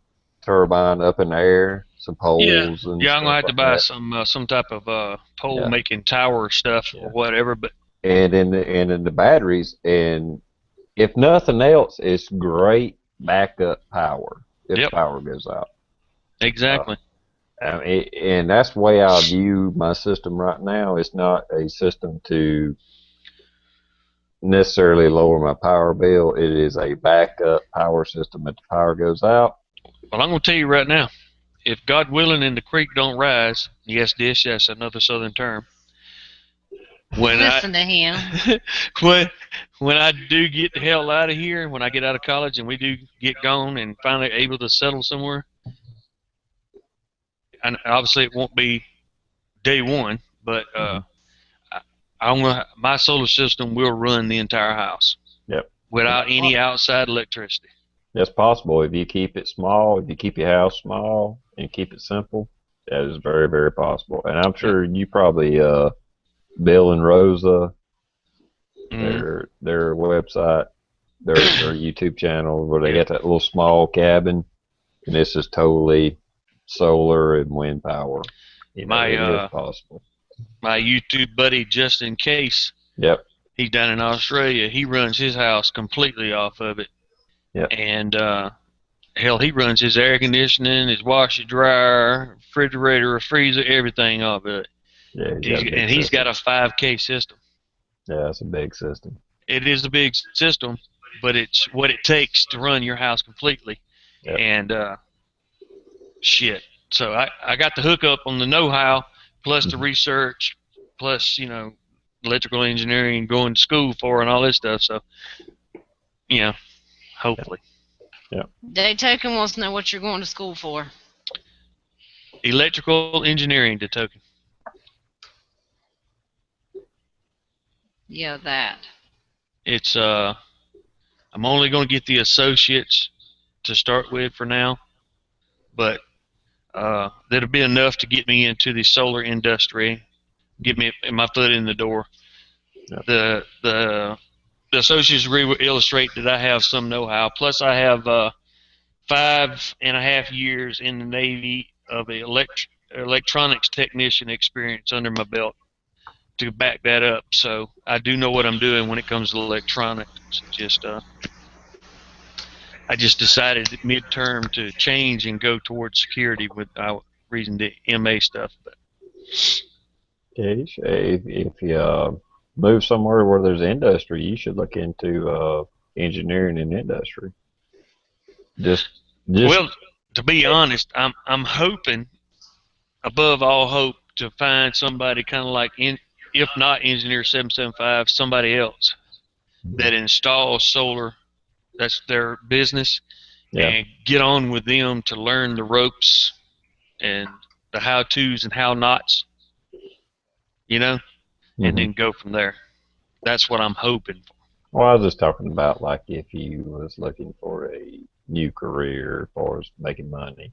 turbine up in the air, some Yeah, poles and yeah. I'm gonna stuff have to like buy that. some type of pole Yeah, making tower stuff or yeah. whatever. But And in the batteries, and if nothing else, it's great backup power if yep, power goes out. Uh, exactly. and that's the way I view my system right now. It's not a system to necessarily lower my power bill. It is a backup power system if the power goes out. Well, I'm gonna tell you right now. If God willing and the creek don't rise, yes, dish, that's another Southern term. When I Listen to him. when when I do get the hell out of here, when I get out of college and we do get gone and finally able to settle somewhere, and obviously it won't be day one, but Mhm. my solar system will run the entire house Yep. without any outside electricity. That's possible if you keep it small, if you keep your house small and keep it simple. That is very, very possible. And I'm Yep. sure you probably Bill and Rosa, Mm-hmm. their website, their YouTube channel where they got that little small cabin and this is totally solar and wind power. My It is possible. my YouTube buddy Justin Case, Yep. he's down in Australia. He runs his house completely off of it, Yep. and hell, he runs his air conditioning, his washer dryer, refrigerator, freezer, everything off of it. Yeah, he's got a big He's got system. a 5K system. Yeah, that's a big system. It is a big system, but it's what it takes to run your house completely. Yep. And shit. So I got the hookup on the know-how, plus the research, plus electrical engineering, going to school for, and all this stuff. So hopefully, Yep. Daytoken wants to know what you're going to school for. electrical engineering to token. Yeah, that. It's I'm only going to get the associates to start with for now, but that'll be enough to get me into the solar industry, get me my foot in the door. Yep. The associate's degree will illustrate that I have some know-how. Plus, I have 5.5 years in the Navy of electronics technician experience under my belt to back that up. So I do know what I'm doing when it comes to electronics. I just decided midterm to change and go towards security without reason to MA stuff. But Yeah, if you move somewhere where there's industry, you should look into engineering and industry. Just, just Well, to be honest, I'm hoping above all hope to find somebody kind of like if not Engineer 775, somebody else that installs solar. That's their business, yeah. and get on with them to learn the ropes and the how tos and how nots, you know, and Hmm. then go from there. That's what I'm hoping for. Well, I was just talking about like if you was looking for a new career as far as making money.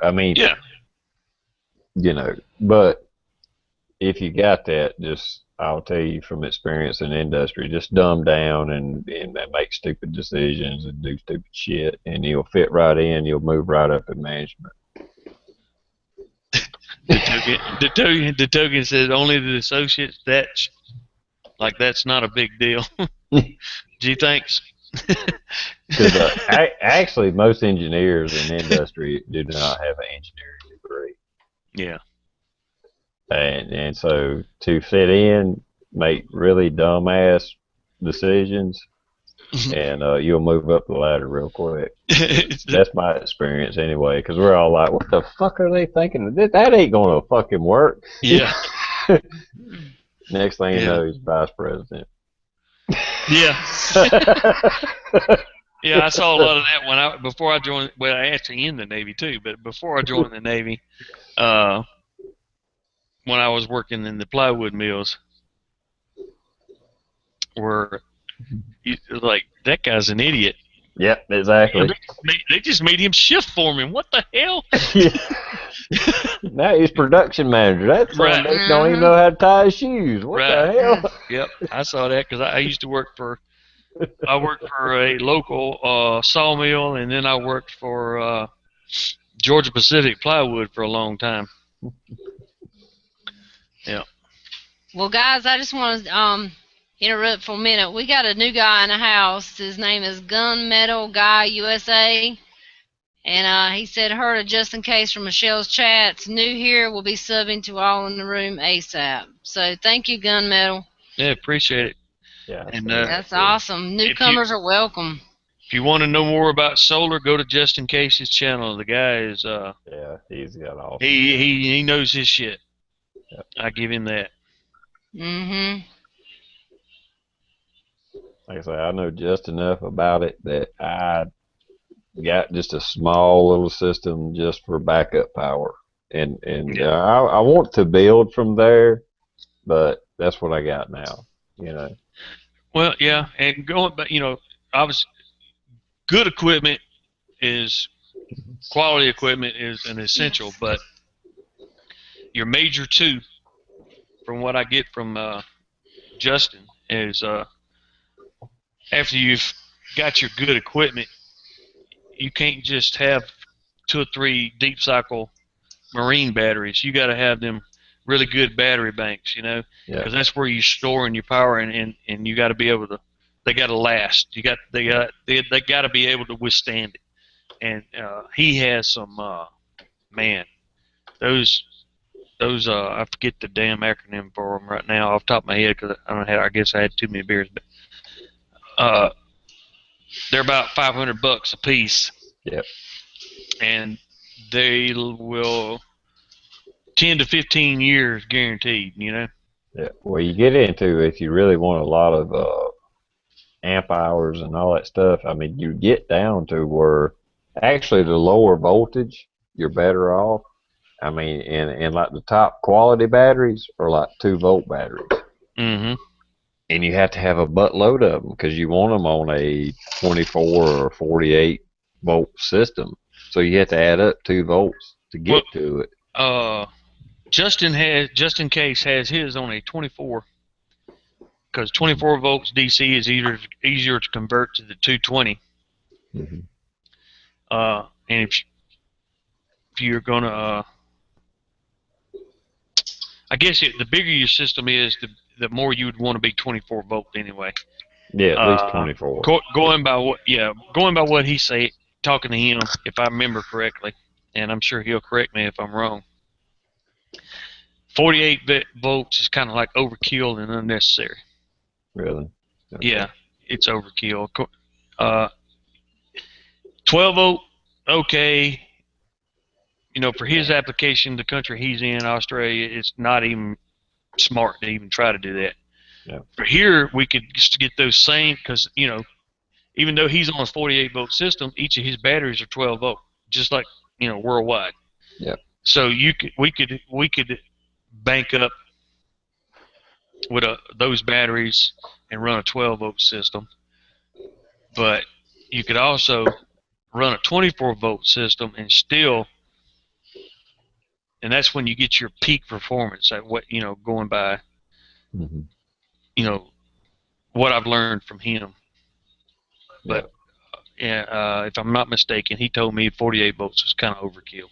I mean, Yeah. but if you got that, just I'll tell you from experience in the industry, just dumb down and make stupid decisions and do stupid shit, and you'll fit right in. You'll move right up in management. The token says only the associates. That's not a big deal. Gee, thanks. Because actually, most engineers in the industry do not have an engineering degree, Yeah. and so to fit in, make really dumbass decisions, and you'll move up the ladder real quick. That's my experience anyway. Because we're all like, "What the fuck are they thinking? That ain't gonna fucking work." Yeah. Next thing you Yeah. know, he's vice president. Yeah. Yeah, I saw a lot of that before I joined. Well, I actually in the Navy too, but before I joined the Navy, when I was working in the plywood mills, where like that guy's an idiot. Yep, exactly. They just made him shift foreman. What the hell? Now he's production manager. That son Right. don't even know how to tie his shoes. What the Right. hell? Yep, I saw that because I used to work for. I worked for a local sawmill, and then I worked for Georgia Pacific Plywood for a long time. Yeah. Well, guys, I just want to interrupt for a minute. We got a new guy in the house. His name is Gunmetal Guy USA. And he said, heard of just in case from Michelle's chats. New here, will be subbing to all in the room ASAP. So thank you, Gunmetal. Yeah, appreciate it. Yeah, And that's awesome. Newcomers are welcome. If you want to know more about solar, go to Justin Case's channel. The guy is yeah, he's got all. He knows his shit. Yep. I give him that. Mhm. Like I say, I know just enough about it that I got just a small little system just for backup power, and Yeah. I want to build from there, but that's what I got now. Well, yeah, and going, but obviously, good equipment is quality equipment is an essential, but your major two, from what I get from Justin, is after you've got your good equipment, you can't just have 2 or 3 deep cycle marine batteries. You got to have them really good battery banks, because that's where you're storing your power, and you got to be able to. They got to last. They got to be able to withstand it. And he has some man. Those I forget the damn acronym for them right now off the top of my head because I guess I had too many beers, but they're about $500 a piece. Yep. And they will 10 to 15 years guaranteed. Yeah. Well, you get into if you really want a lot of amp hours and all that stuff. I mean, you get down to where actually the lower voltage, you're better off. I mean, and like the top quality batteries are like 2-volt batteries. Mm-hmm. And you have to have a buttload of them because you want them on a 24 or 48 volt system. So you have to add up 2 volts to get to it. Justin Case has his on a 24 because 24 volts DC is easier to convert to the 220. Mm-hmm. And if you're gonna, I guess the bigger your system is, the more you would want to be 24 volt anyway. Yeah, at least 24. Going by what he said, talking to him, if I remember correctly, and I'm sure he'll correct me if I'm wrong. 48 volts is kind of like overkill and unnecessary. Really? Okay. Yeah, it's overkill. 12 volt, okay. For his application, the country he's in, Australia, it's not even smart to even try to do that. Yeah. For here, we could just get those same, because, even though he's on a 48 volt system, each of his batteries are 12 volt, just like, worldwide. Yeah. So we could bank up with those batteries and run a 12 volt system, but you could also run a 24 volt system and still, and that's when you get your peak performance at what, going by, Mm-hmm. what I've learned from him. But if I'm not mistaken, he told me 48 volts was kind of overkill.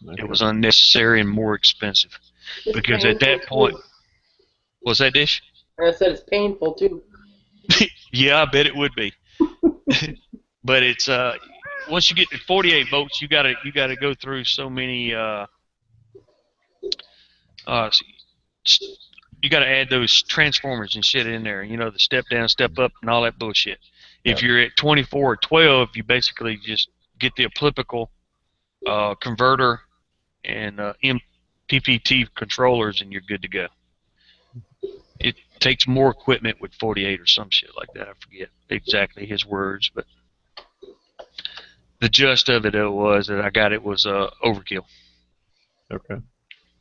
Okay. It was unnecessary and more expensive. It's Because at that point, too. was that Dish? And I said it's painful too. Yeah, I bet it would be. But it's once you get to 48 volts, you gotta go through so many. You gotta add those transformers and shit in there. The step down, step up, and all that bullshit. If you're at 24 or 12, you basically just get the applicable converter and MPPT controllers, and you're good to go. It takes more equipment with 48 or some shit like that. I forget exactly his words, but the gist of it was that I got it was overkill. Okay.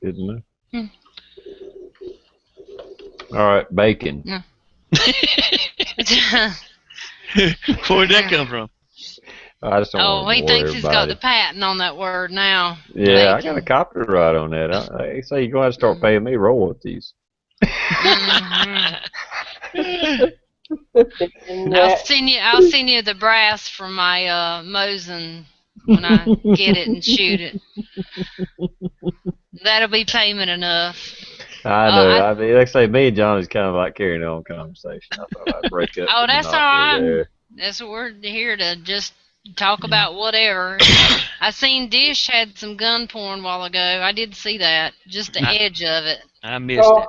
Good to know. Hmm. All right, bacon. Yeah. Where'd that come from? I just don't want to he bore thinks he's got everybody. the patent on that word now. Yeah, Bacon. I got a copyright on that. They say you're going to have to start paying me royalties. Mm-hmm. I'll send you the brass from my Mosin when I get it and shoot it. That'll be payment enough. I know. I mean, like I say, me and Johnny's kind of like carrying on conversation. I thought I'd break up. Oh, that's all right. There. That's what we're here to just talk about whatever. I seen Dish had some gun porn a while ago. I did see that. Just the edge of it. I missed it.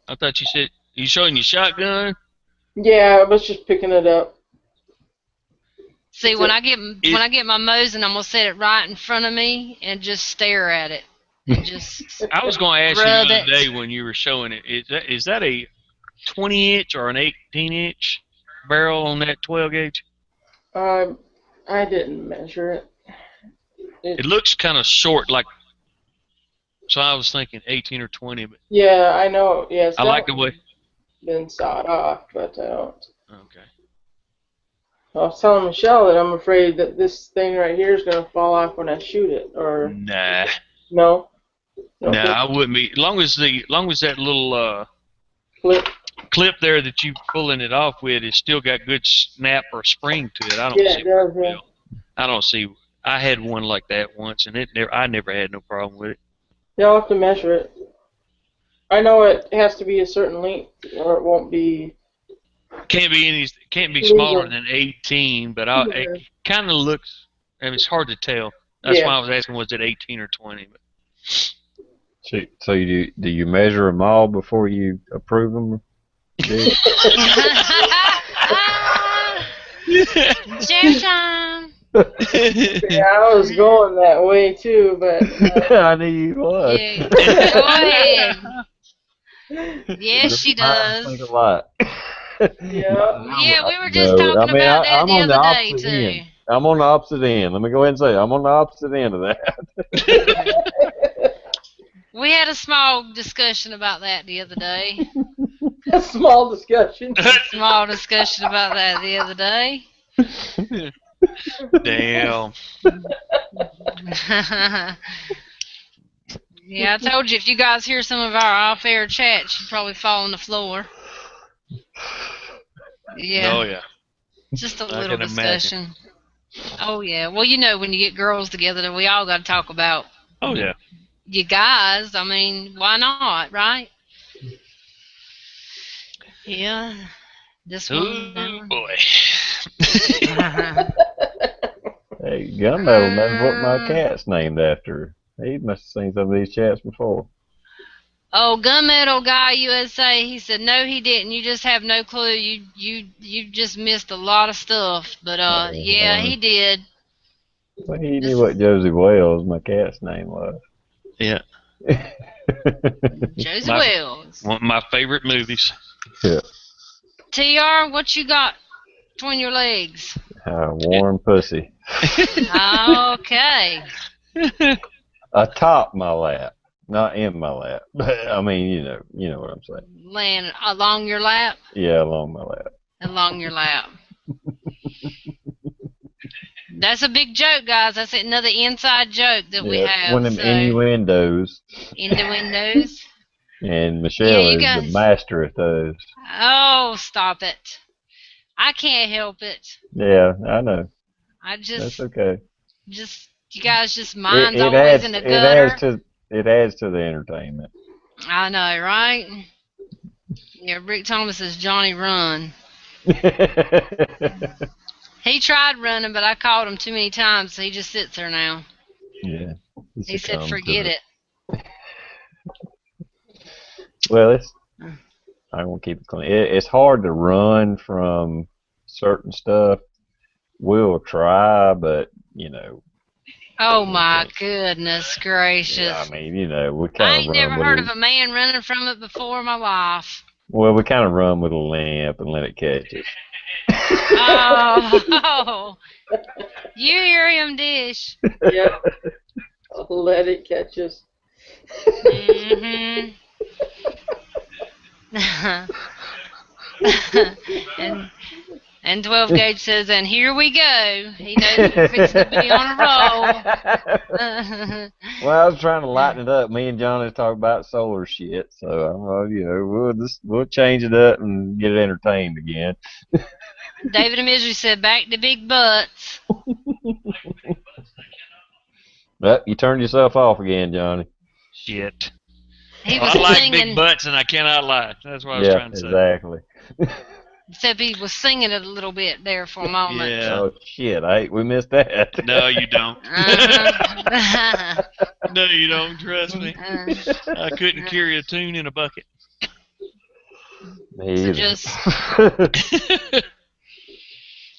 I thought you said you showing your shotgun. Yeah, I was just picking it up. See, when I get my Mosin, I'm gonna set it right in front of me and just stare at it. And just I was going to ask you rub the other it. day when you were showing it. Is that a 20-inch or an 18-inch barrel on that 12 gauge? I didn't measure it. It looks kind of short, like. So I was thinking 18 or 20, but Yeah, I know. Yeah, it's I like the way. been sawed off, but I don't. Okay. I was telling Michelle that I'm afraid that this thing right here is going to fall off when I shoot it, or Nah. no. No, I wouldn't be. Long as that little clip there that you pulling it off with is still got good snap or spring to it. I don't see. It does, yeah. I don't see. I had one like that once, and I never had no problem with it. You'll have to measure it. I know it has to be a certain length, or it won't be. Can't be smaller than 18, but it kind of looks. I mean, it's hard to tell. That's why I was asking, was it 18 or 20? But. So do you measure them all before you approve them? Share time. Yeah, I was going that way too, but I knew you was. Yeah, go ahead. Yes, she does. Think a lot. Yeah, we were just talking about that the other day too. I'm on the opposite end. Let me go ahead and say I'm on the opposite end of that. We had a small discussion about that the other day. A small discussion. Small discussion about that the other day. Damn. Yeah, I told you if you guys hear some of our off-air chats, you'd probably fall on the floor. Yeah. Oh yeah. Just a little discussion. Oh yeah. Well, when you get girls together, we all got to talk about. Oh yeah. You guys, I mean, why not, right? Yeah. This one. Oh boy. Hey, Gunmetal knows what my cat's named after. He must have seen some of these chats before. Oh, Gunmetal Guy USA. He said no, he didn't. You just have no clue. You just missed a lot of stuff. But yeah, he did. Well, he knew what Josie Wales, my cat's name, was. Yeah. Josie Wales. One of my favorite movies. Yeah. TR, what you got between your legs? Warm pussy. Okay. Atop my lap, not in my lap. But I mean, you know what I'm saying. Laying along your lap? Yeah, along my lap. Along your lap. That's a big joke, guys. That's another inside joke that we have. One of them innuendos. Innuendos? And Michelle is the master at those. Oh, stop it. I can't help it. Yeah, I know. That's okay. You guys just mine's always in the gutter. It adds to the entertainment. I know, right? Yeah, Rick Thomas says Johnny run. He tried running, but I called him too many times, so he just sits there now. Yeah. He said, forget it. Well, I won't keep it clean. It's hard to run from certain stuff. We'll try, but, Oh, my goodness gracious. Yeah, I mean, we kind of run. I ain't never heard of a man running from it before in my life. Well, we kind of run with a limp and let it catch us. Oh, you hear him, Dish. Yep. Let it catch us. Mm-hmm. and 12 Gauge says, and here we go. He knows we're fixing to be on a roll. Well, I was trying to lighten it up. Me and Johnny talk about solar shit, so we'll change it up and get it entertained again. David and Misery said, back to big butts. Well, you turned yourself off again, Johnny. Shit. He was I like singing, big butts, and I cannot lie. That's what I was trying to say. Exactly. Except he was singing it a little bit there for a moment. Yeah. Oh, shit. We missed that. No, you don't. Uh-huh. No, you don't. Trust me. I couldn't carry a tune in a bucket. Me So either. just,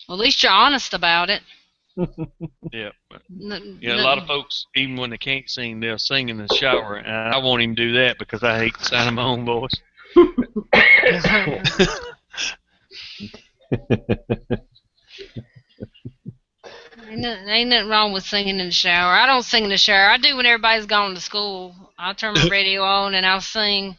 well, at least you're honest about it. Yeah. A lot of folks, even when they can't sing, they'll sing in the shower, and I won't even do that because I hate the sound of my own voice. Ain't nothing wrong with singing in the shower. I don't sing in the shower. I do when everybody's gone to school. I'll turn my radio on and I'll sing.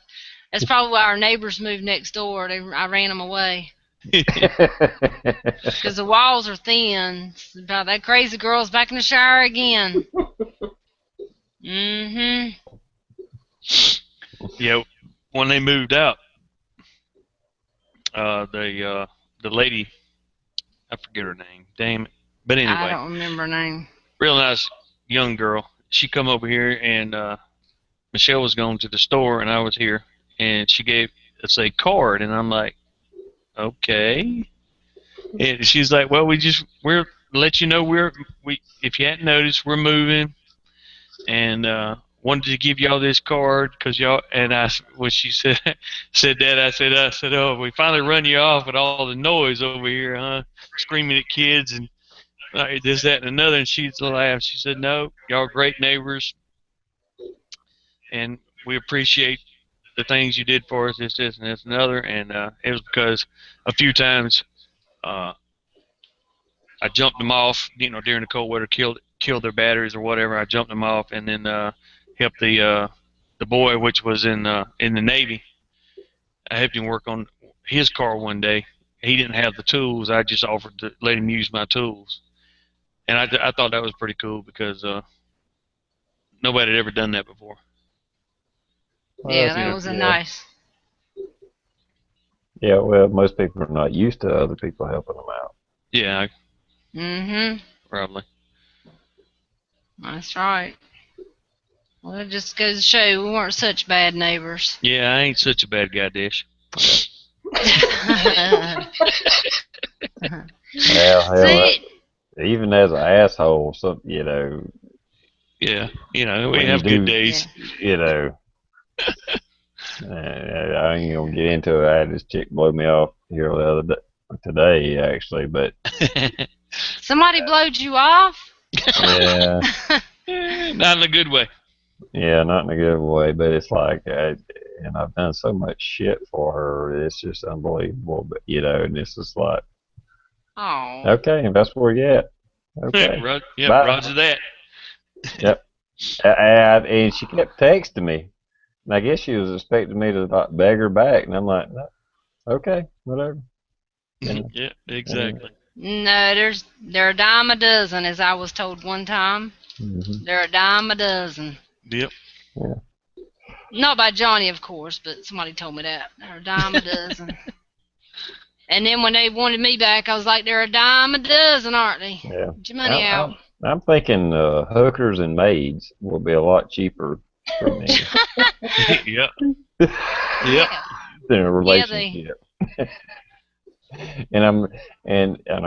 That's probably why our neighbors moved next door. I ran them away. Because the walls are thin. About that crazy girl's back in the shower again. Mm-hmm. Yeah, when they moved out, the lady, I forget her name. Damn it. But anyway, I don't remember her name. real nice young girl. She come over here, and Michelle was going to the store, and I was here, and she gave us a card, and I'm like, okay. And she's like, well, we're let you know we if you hadn't noticed, we're moving, and wanted to give y'all this card because y'all. And when she said that, I said, oh, we finally run you off with all the noise over here, huh? Screaming at kids and this, that, and another. And she laughed. She said, no, y'all are great neighbors, and we appreciate the things you did for us, this, and this, and another. And it was because a few times I jumped them off, during the cold weather, killed their batteries or whatever. I jumped them off, and then helped the boy, which was in the Navy. I helped him work on his car one day. He didn't have the tools. I just offered to let him use my tools, and I thought that was pretty cool because nobody had ever done that before. Yeah, that was nice. Yeah, well, most people are not used to other people helping them out. Yeah. Mm-hmm. Probably. That's right. Well, it just goes to show we weren't such bad neighbors. Yeah, I ain't such a bad guy, Dish. Hell, even as an asshole, Yeah, we have good days. I ain't gonna get into it. I had this chick blow me off here the other day, today actually, but Somebody blowed you off? yeah, Not in a good way. yeah, not in a good way. But it's like, and I've done so much shit for her. It's just unbelievable. But and this is like, Oh. okay, that's where you at. Okay, Yep, bye. Roger that. Yep. And she kept texting me. And I guess she was expecting me to like beg her back, and I'm like, no, okay, whatever. Yeah, exactly. No, they're a dime a dozen, as I was told one time. Mm-hmm. They're a dime a dozen. Yep. Yeah. Not by Johnny, of course, but somebody told me that. They're a dime a dozen. And then when they wanted me back, I was like, they're a dime a dozen, aren't they? Yeah. Get your money out. I'm thinking hookers and maids will be a lot cheaper for me Yep. Yep. than a relationship. and I'm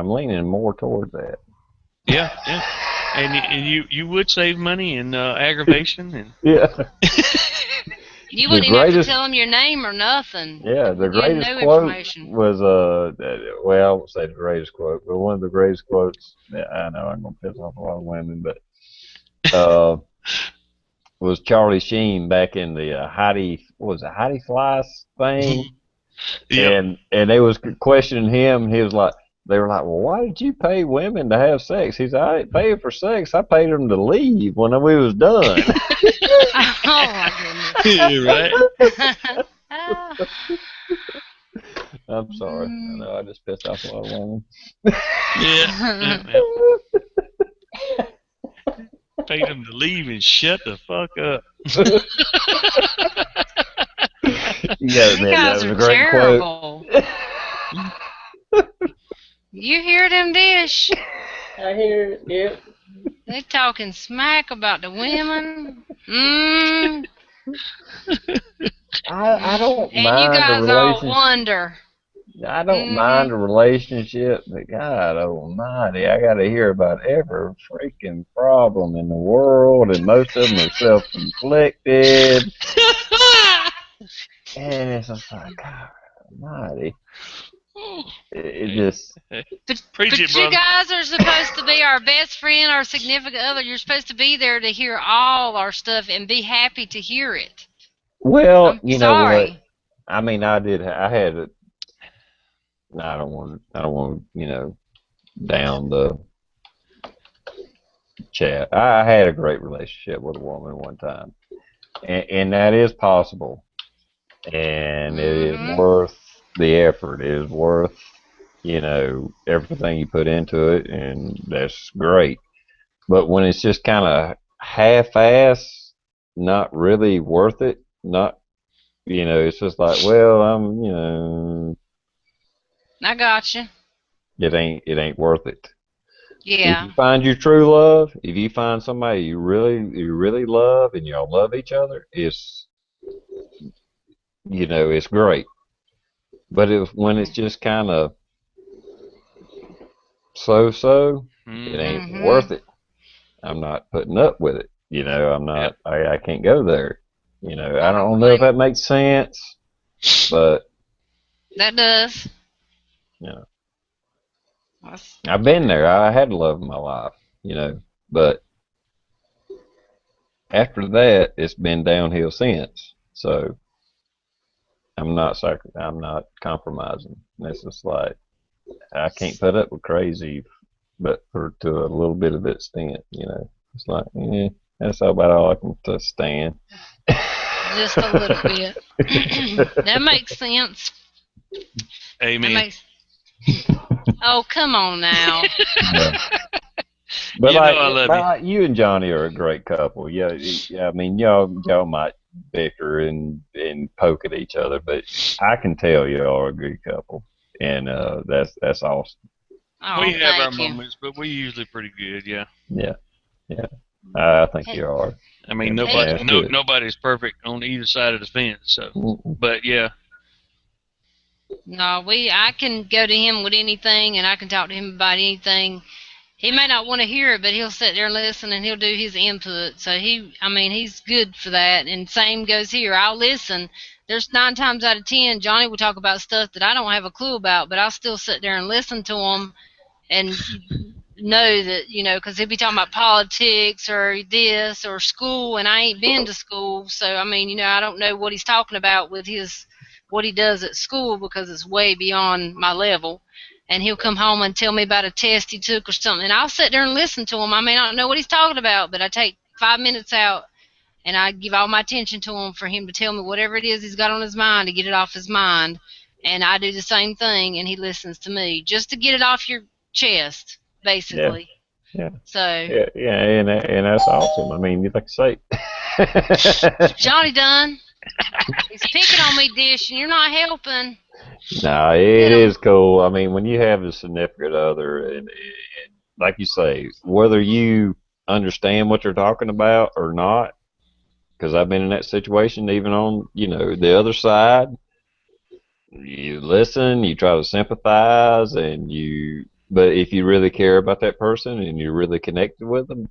leaning more toward that. Yeah. And you would save money and aggravation and Yeah. You wouldn't even have to tell them your name or nothing. Yeah, the greatest no quote information. was well, I won't say the greatest quote, but one of the greatest quotes. I know I'm gonna piss off a lot of women, but was Charlie Sheen back in the Heidi Fleiss thing, yep. and they was questioning him. And he was like, they were like, well, why did you pay women to have sex? He said, I didn't pay them for sex. I paid them to leave when we was done. Oh my goodness. Right. I'm sorry. I know I just pissed off a lot of women. Yeah. Paid them to leave and shut the fuck up. Yeah, You guys are terrible. You hear them, Dish? I hear it. Yep. They talking smack about the women. I don't And mind you guys the all relationship. wonder. I don't mind a relationship, but God Almighty, I got to hear about every freaking problem in the world, and most of them are self-inflicted. And it's just like, God Almighty, it just. But you guys are supposed to be our best friend, our significant other. You're supposed to be there to hear all our stuff and be happy to hear it. Well, I'm sorry. Know what? I mean, I had it. I don't want, down the chat. I had a great relationship with a woman one time, and that is possible, and it is worth the effort. It is worth, everything you put into it, and that's great. But when it's just kind of half-ass, not really worth it, not, it's just like, well, I got you. it ain't worth it. Yeah. If you find your true love, if you find somebody you really love and y'all love each other, it's great. But when it's just kind of so, it ain't worth it. I'm not putting up with it. I'm not. I can't go there. I don't know if that makes sense, but that does. I've been there. I had the love of my life, but after that, it's been downhill since. So I'm not compromising. It's just like I can't put up with crazy, but to a little bit of extent, it's like that's about all I can stand. Just a little bit. That makes sense. Amen. Oh, come on now. But I love you and Johnny are a great couple. Yeah, I mean, y'all might bicker and poke at each other, but I can tell y'all are a good couple, and that's awesome. Oh, we have our moments, but we're usually pretty good. Yeah. Yeah. I think you are. I mean, nobody's perfect on either side of the fence. So, but yeah. No, I can go to him with anything, and I can talk to him about anything. He may not want to hear it, but he'll sit there and listen, and he'll do his input. So he's good for that. And same goes here. I'll listen, there's 9 times out of 10, Johnny will talk about stuff that I don't have a clue about, but I'll still sit there and listen to him and know that, because he'll be talking about politics or this or school, and I ain't been to school, so I mean, I don't know what he's talking about with what he does at school because it's way beyond my level. And he'll come home and tell me about a test he took or something, and I'll sit there and listen to him. I may not know what he's talking about, but I take 5 minutes out and I give all my attention to him for him to tell me whatever it is he's got on his mind to get it off his mind. And I do the same thing, and he listens to me just to get it off your chest, Yeah, basically. yeah, So yeah, and that's awesome. I mean, like I say, Johnny done. He's picking on me, Dish, and you're not helping. nah, it is cool. I mean, when you have a significant other, and like you say, whether you understand what they're talking about or not, because I've been in that situation, even on the other side. You listen, you try to sympathize, but if you really care about that person and you're really connected with them,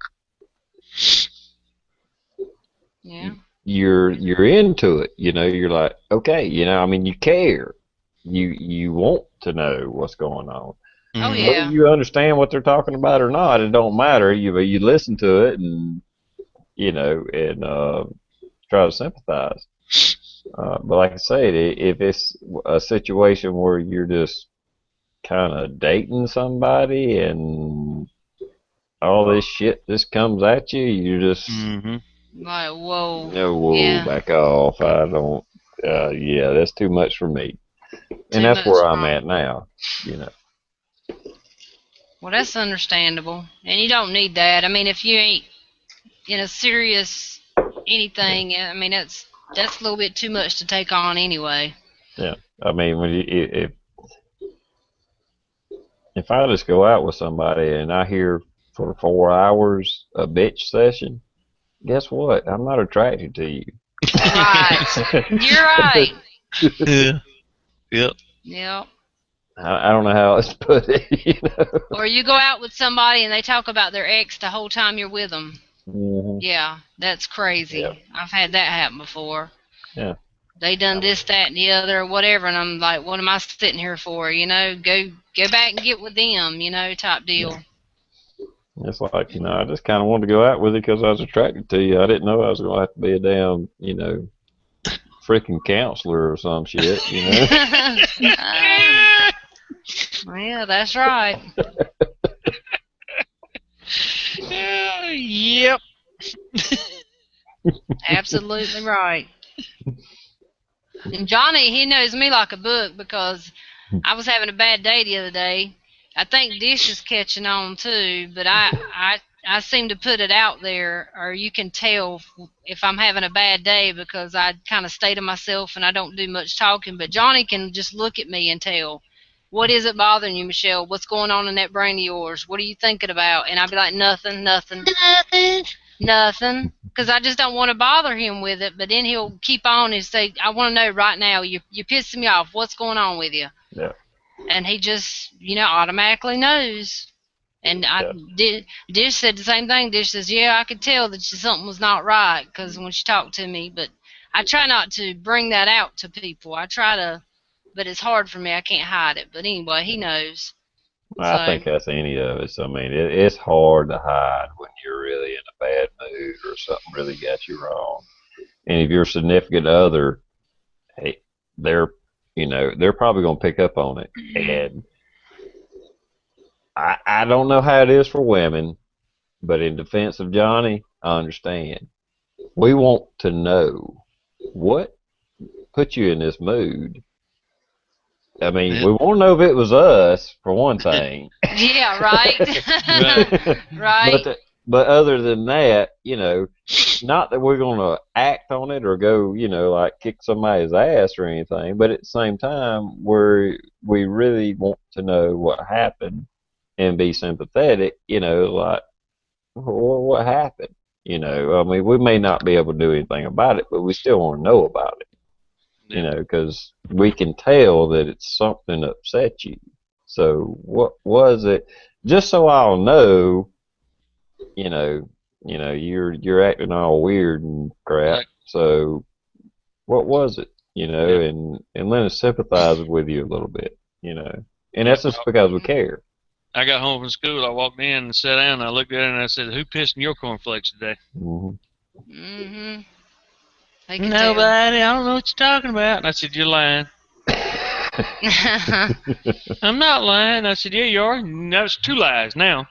Yeah. you're into it. You're like, okay, I mean, you care. You want to know what's going on. Oh Mhm. Whether yeah. you understand what they're talking about or not, it don't matter. You listen to it and try to sympathize. But like I said, if it's a situation where you're just kind of dating somebody and all this shit just comes at you, you're just Mhm. Like, whoa. no, whoa, Yeah. back off. I don't. Yeah, that's too much for me, and Too that's much where I'm wrong. at now. You know. Well, that's understandable. And you don't need that. I mean, if you ain't in a serious anything, I mean, that's a little bit too much to take on anyway. Yeah. I mean, if I just go out with somebody and I hear for 4 hours a bitch session, guess what? I'm not attracted to you. Right. You're right. Yeah. Yep. Yep. I don't know how else to put it. Or you go out with somebody and they talk about their ex the whole time you're with them. Hmm. Yeah, that's Yeah. crazy. I've had that happen before. Yeah. They done this, that, and the other, or whatever, and I'm like, what am I sitting here for? Go back and get with them, type deal. It's like, I just kind of wanted to go out with you because I was attracted to you. I didn't know I was going to have to be a damn, freaking counselor or some shit. Yeah, that's right. Yep. Absolutely right. And Johnny, he knows me like a book because I was having a bad day the other day. I think Dish is catching on too, but I seem to put it out there, or you can tell if I'm having a bad day because I kind of stay to myself and I don't do much talking. But Johnny can just look at me and tell, what is it bothering you, Michelle? What's going on in that brain of yours? What are you thinking about? And I'd be like, nothing, nothing, nothing, because I just don't want to bother him with it. But then he'll keep on and say, I want to know right now. You're pissing me off. What's going on with you? Yeah. And he just, automatically knows. And Yeah. Dish said the same thing. Dish says, yeah, I could tell that something was not right because when she talked to me. But I try not to bring that out to people. I try to, but it's hard for me. I can't hide it. But anyway, he knows. I So, think that's any of us. I mean, it's hard to hide when you're really in a bad mood or something really got you wrong. And if your significant other, hey, they're, they're probably going to pick up on it. And I don't know how it is for women, but in defense of Johnny, I understand. We want to know what put you in this mood. I mean, Yep. we want to know if it was us, for one thing. yeah, right. Right. Right. But other than that, not that we're going to act on it or go, like kick somebody's ass or anything, but at the same time, we really want to know what happened and be sympathetic, like, well, what happened? I mean, we may not be able to do anything about it, but we still want to know about it, Yep. because we can tell that it's something that upset you. So what was it? Just so I'll know, you know, you're acting all weird and crap. Like, So what was it? and let us sympathize with you a little bit, and that's just because we care. I got home from school. I walked in and sat down. And I looked at her and I said, "Who pissed in your cornflakes today?" Mm-hmm. They can Nobody. I don't know what you're talking about. And I said, "You're lying." tell. I'm not lying. I said, "Yeah, you are." That's 2 lies now.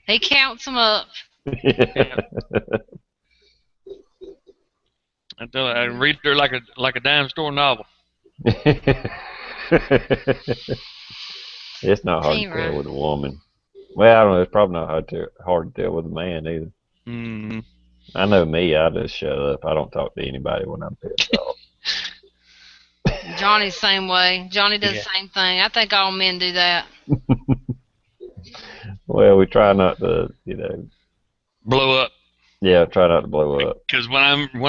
He counts them up. Yeah. I tell her, I read her like a dime store novel. It's not hard to tell with a woman. Well, I don't know. It's probably not hard to tell with a man either. Mm-hmm. I know me. I just shut up. I don't talk to anybody when I'm pissed off. Johnny's the same way. Johnny does the same thing. I think all men do that. Well, we try not to, Blow up. Yeah, try not to blow up. Because when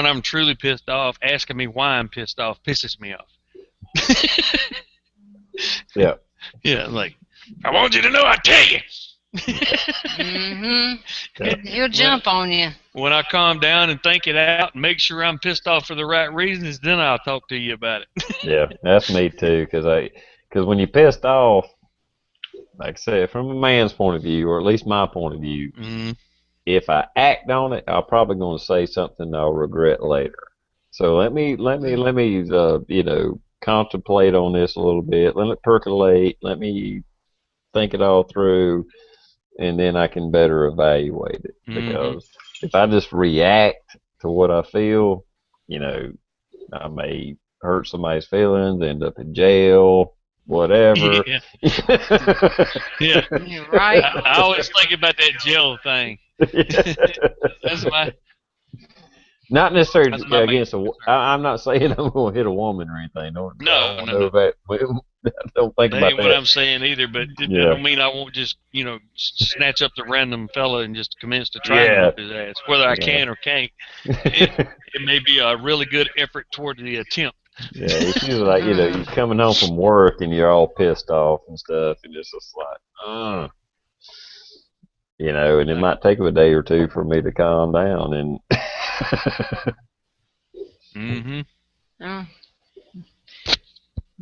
I'm truly pissed off, asking me why I'm pissed off pisses me off. Yeah. Yeah, like, I want you to know I tell you. Mm-hmm. He'll jump on you. When I calm down and think it out and make sure I'm pissed off for the right reasons, then I'll talk to you about it. Yeah, that's me too. Because when you're pissed off, like I said, from a man's point of view, or at least my point of view, if I act on it, I'm probably going to say something I'll regret later. So let me contemplate on this a little bit. Let it percolate. Let me think it all through, and then I can better evaluate it. Because if I just react to what I feel, I may hurt somebody's feelings, end up in jail, whatever. Yeah. You're right. I always think about that jail thing. That's my. Not necessarily against I'm not saying I'm going to hit a woman or anything. No. Don't think that about ain't that. what I'm saying either, but that don't mean I won't just, snatch up the random fella and just commence to try and whip his ass. Whether I can or can't, it may be a really good effort toward the attempt. Yeah, it's usually like, you're coming home from work and you're all pissed off and stuff, and it's just like, and it might take a day or two for me to calm down and.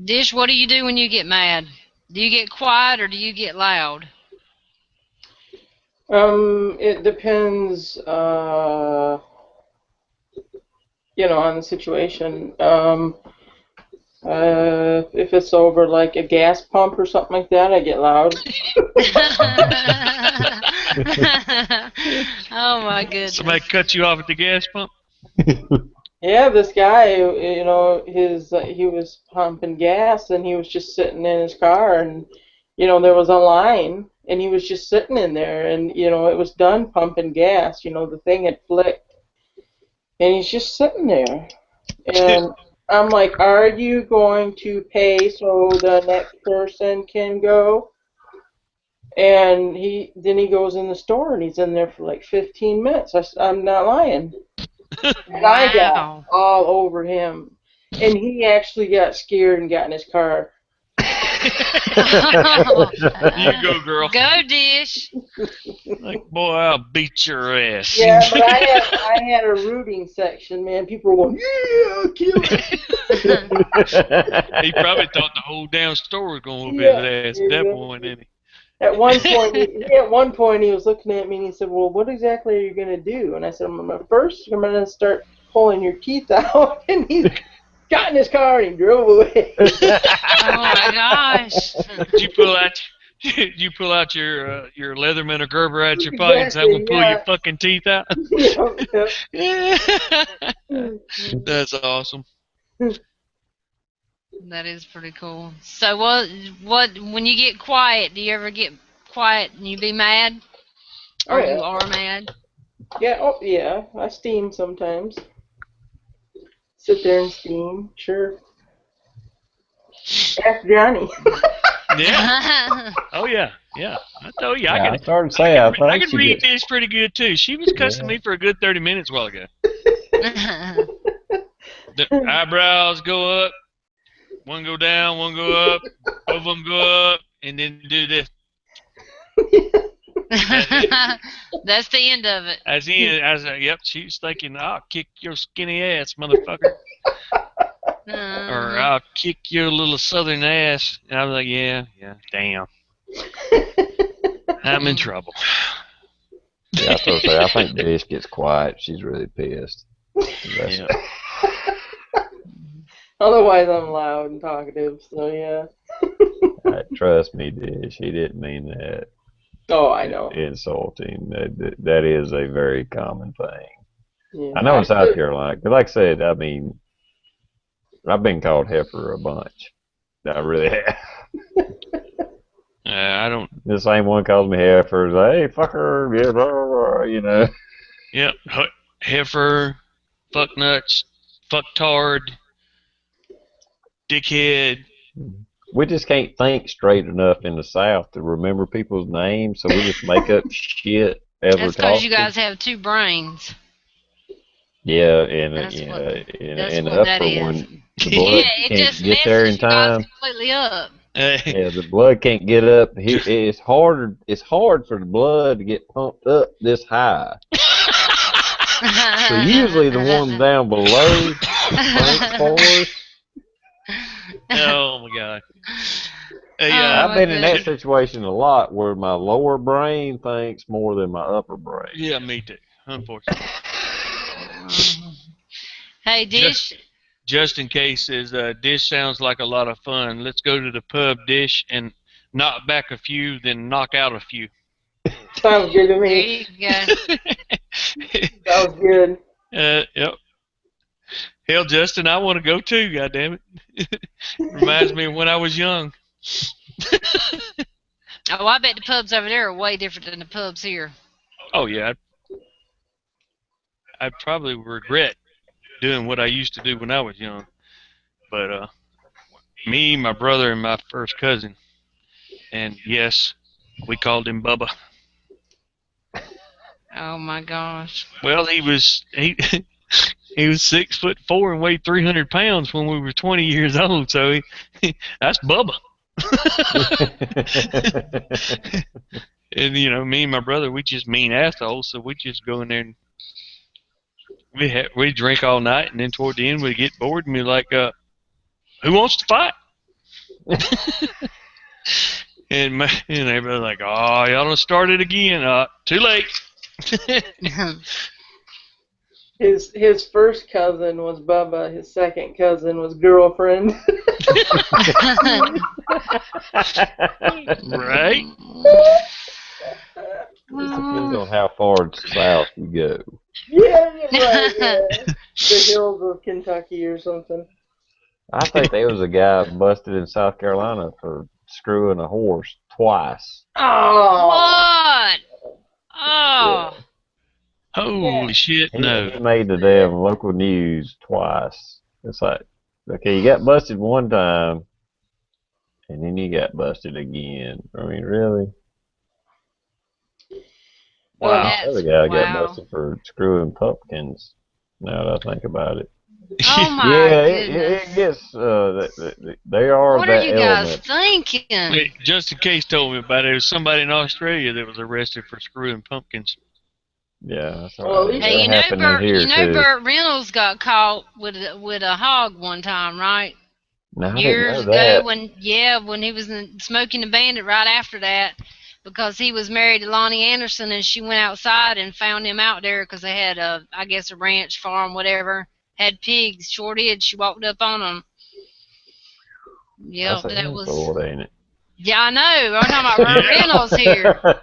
Dish, what do you do when you get mad? Do you get quiet or do you get loud? It depends, on the situation. If it's over like a gas pump or something like that, I get loud. Oh my goodness! Somebody cut you off at the gas pump? Yeah, this guy, he was pumping gas and he was just sitting in his car, and there was a line and he was just sitting in there, and it was done pumping gas. The thing had flicked, and he's just sitting there, and I'm like, are you going to pay so the next person can go? And he goes in the store and he's in there for like 15 minutes. I'm not lying. And I got all over him. And he actually got scared and got in his car. You go, girl. Go, Dish. Like, boy, I'll beat your ass. Yeah, but I had a rooting section, man. People were going, yeah, kill it. He probably thought the whole damn store was going to whoop his ass at that point, didn't he? At one point, he was looking at me and he said, well, what exactly are you going to do? And I said, first, I'm going to start pulling your teeth out. And he got in his car and he drove away. Oh, my gosh. Did you pull out your Leatherman or Gerber out your pocket and say, I'm going to pull your fucking teeth out? That's awesome. That is pretty cool. So what when you get quiet, do you ever get quiet and you be mad? Or you are mad? Yeah, I steam sometimes. Sit there and steam, sure. Ask Johnny. Yeah. Oh, yeah. Yeah. I told you. I started saying, I can read this pretty good, too. She was cussing me for a good 30 minutes a while ago. The eyebrows go up. One go down, one go up, both of them go up, and then do this. That's the end of it. That's the end. I was like, yep, she's thinking, I'll kick your skinny ass, motherfucker. or I'll kick your little southern ass. And I was like, yeah, damn. I'm in trouble. Yeah, I was supposed to say, I think Dish gets quiet. She's really pissed. Yeah. Otherwise, I'm loud and talkative, so yeah. Trust me, Dish. He didn't mean that. Oh, I know. Insulting. That is a very common thing. Yeah. I know in South Carolina, 'cause like I said, I mean, I've been called heifer a bunch. I really have. I don't. The same one calls me heifer. Hey, fucker, yeah, blah, blah, blah, you know. Yep. Heifer, fuck nuts, fucktard, dickhead. We just can't think straight enough in the South to remember people's names, so we just make up shit as we're That's because talking. you guys have two brains. Yeah, and That's you what- know, That's and the what that upper is. one, the blood Yeah, it can't just get there in messes you guys time. completely up. Yeah, the blood can't get up. It's hard. It's hard for the blood to get pumped up this high. So usually the ones down below think for us. Oh my god. Hey, I've been in that situation a lot where my lower brain thinks more than my upper brain. Yeah, me too. Unfortunately. Hey, Dish. Just in case, Dish sounds like a lot of fun. Let's go to the pub, Dish, and knock back a few, then knock out a few. Sounds good to There me. you go. Sounds good. Yep. Hell, Justin, I want to go too. Goddammit. Reminds me of when I was young. Oh, I bet the pubs over there are way different than the pubs here. Oh yeah. I'd probably regret doing what I used to do when I was young. But me, my brother, and my first cousin, and yes, we called him Bubba. Oh my gosh. Well, he was 6'4" and weighed 300 pounds when we were 20 years old. So that's Bubba. And me and my brother, we just mean assholes. So we just go in there and we drink all night, and then toward the end we get bored and we're like, who wants to fight? and everybody's like, oh, y'all done started again. Too late. His first cousin was Bubba. His second cousin was girlfriend. Right? Just depends on how far south you go. Yeah, right. Yeah. The hills of Kentucky or something. I think there was a guy busted in South Carolina for screwing a horse twice. Oh. What? Oh. Holy shit, He no. made the damn local news twice. It's like, okay, you got busted one time, and then you got busted again. I mean, really? Wow. The other guy got Wow. busted for screwing pumpkins. Now that I think about it. Oh my Yeah, goodness. it gets. They are What that are you guys element. thinking? Wait, just in case told me about it. There was somebody in Australia that was arrested for screwing pumpkins. Yeah, that's Well, at right. least- That Hey, happened in here too. Burt Reynolds got caught with a hog one time, right? No, I Years didn't know ago, that. when he was Smoking the Bandit right after that, because he was married to Lonnie Anderson, and she went outside and found him out there because they had I guess a ranch farm, whatever, had pigs. Sure did. She walked up on them. Yeah, That's an that was. insult, ain't it? Yeah, I know. I'm talking about Burt Reynolds here.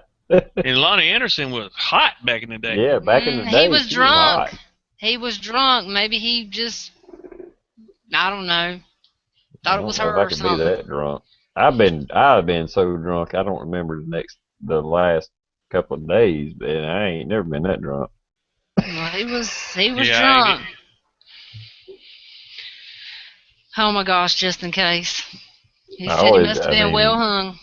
And Lonnie Anderson was hot back in the day. Yeah, back in the day, He was she drunk. hot. He was drunk. Maybe he just, I don't know, thought it was I don't her know or if I could something. be that drunk. I've been so drunk I don't remember the last couple of days, but I ain't never been that drunk. Well, he was Yeah, drunk. Oh my gosh, just in case. He said he must have been well hung.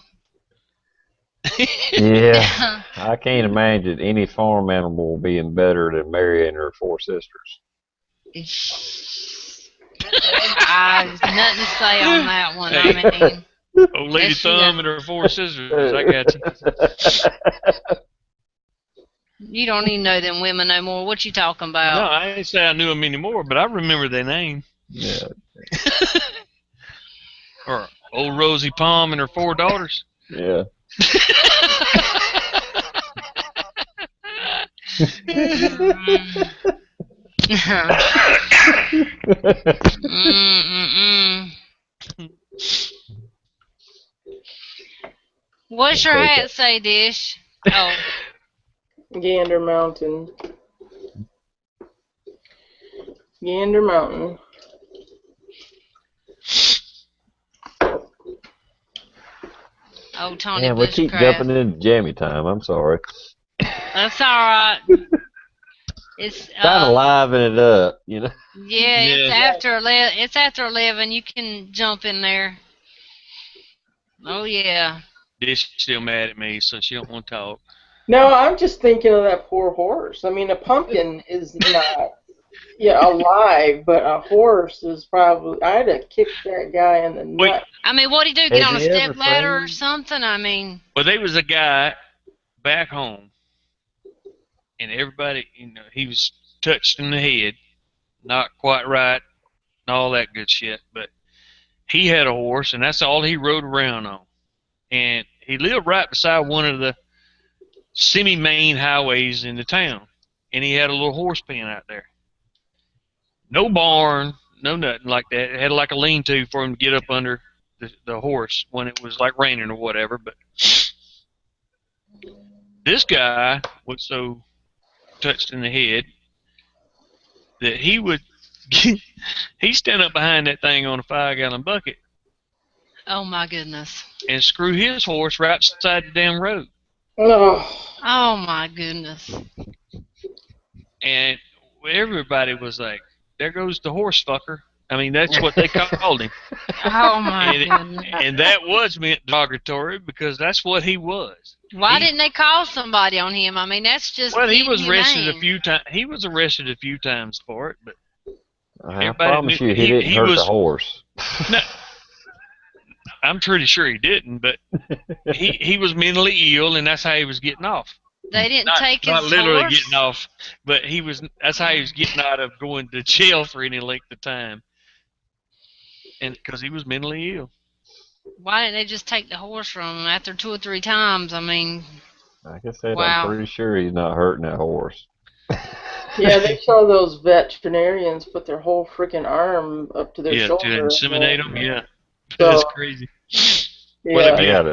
Yeah, I can't imagine any farm animal being better than Mary and her four sisters. I've nothing to say on that one. I mean, Old Lady Yes, she Thumb does. and her four sisters. I got you. you don't even know them women no more. What you talking No, about? I ain't say I knew them anymore, but I remember their name. Yeah, Or old Rosie Palm and her 4 daughters. Yeah. What's your hat say, Dish? Oh. Gander Mountain. Gander Mountain. Oh, Tony Man, we keep Bushcraft. jumping into jammy time. I'm sorry. That's all right. It's Trying to liven it up, you know. Yeah, it's after 11. It's after 11. You can jump in there. Oh yeah. Dish still mad at me, so she don't want to talk. No, I'm just thinking of that poor horse. I mean, a pumpkin is not alive, but a horse is probably. I'd have kicked that guy in the nut. I mean, what'd he do? Get Have on a you ever step ladder or seen- something? I mean. Well, there was a guy back home, and everybody, he was touched in the head, not quite right, and all that good shit. But he had a horse, and that's all he rode around on. And he lived right beside one of the semi-main highways in the town, and he had a little horse pen out there. No barn, no nothing like that. It had like a lean-to for him to get up under the horse when it was like raining or whatever. But this guy was so touched in the head that he would he'd stand up behind that thing on a 5-gallon bucket. Oh my goodness. And screw his horse right beside the damn road. Oh my goodness. And everybody was like, "There goes the horse fucker." I mean, that's what they called him. Oh my goodness. And that was meant derogatory because that's what he was. Why didn't they call somebody on him? I mean, that's just. Well, he was arrested inhumane. a few times. He was arrested a few times for it, but I promise you, he didn't hurt the horse. No, I'm pretty sure he didn't, but he was mentally ill, and that's how he was getting off. They didn't take his Not literally horse? getting off, but that's how he was getting out of going to jail for any length of time. And because he was mentally ill. Why didn't they just take the horse from him after 2 or 3 times? I mean, like I said, wow. I'm pretty sure he's not hurting that horse. Yeah, they show those veterinarians put their whole freaking arm up to their shoulder. To inseminate them, yeah. So, that's crazy. Yeah. Well, I got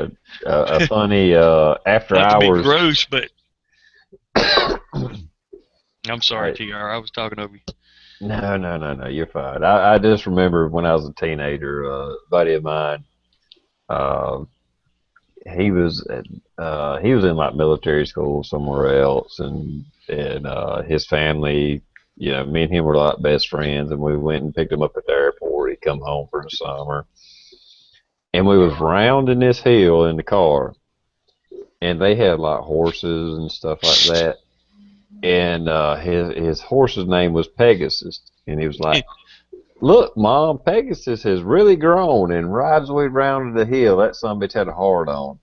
a funny after not to hours. be gross, but I'm sorry, TR. I was talking over you. No, you're fine. I just remember when I was a teenager, a buddy of mine, he was in like military school somewhere else, and his family, me and him were like best friends, and we went and picked him up at the airport. He'd come home for the summer, and we was rounding this hill in the car, and they had like horses and stuff like that. And his horse's name was Pegasus, and he was like, "Look, Mom, Pegasus has really grown and rides way round the hill. That son bitch had a hard on,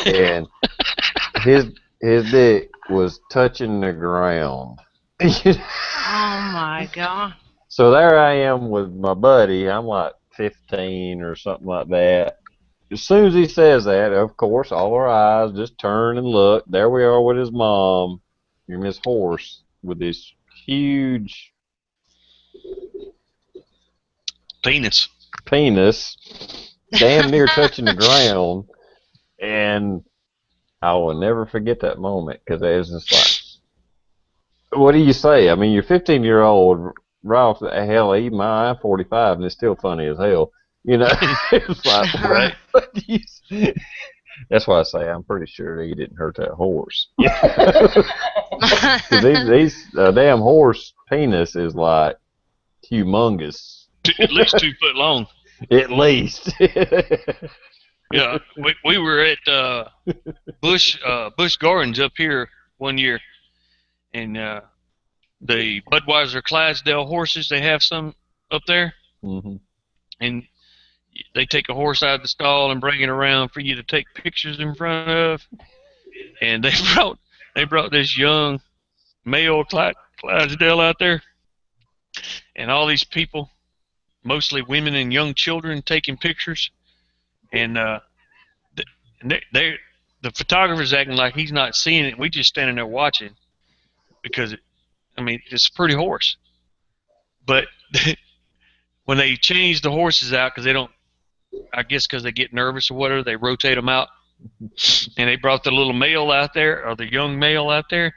and his dick was touching the ground." oh my God! So there I am with my buddy. I'm like 15 or something like that. As soon as he says that, of course, all our eyes just turn and look. There we are with his mom. And his horse with this huge penis, damn near touching the ground, and I will never forget that moment because it was just like, what do you say? I mean, you're 15-year-old right off the hell, even my I-45, and it's still funny as hell. It's like, right? What do you say? That's why I say I'm pretty sure he didn't hurt that horse. Because these damn horse penis is like humongous. At least 2 foot long. At least. Yeah, we were at Busch Gardens up here one year, and the Budweiser Clydesdale horses, they have some up there, and they take a horse out of the stall and bring it around for you to take pictures in front of. And they brought this young male Clydesdale out there, and all these people, mostly women and young children taking pictures, and the photographer's acting like he's not seeing it. We just standing there watching because, it's a pretty horse. But when they change the horses out, because they don't, I guess because they get nervous or whatever, they rotate them out. And they brought the little male out there, or the young male out there,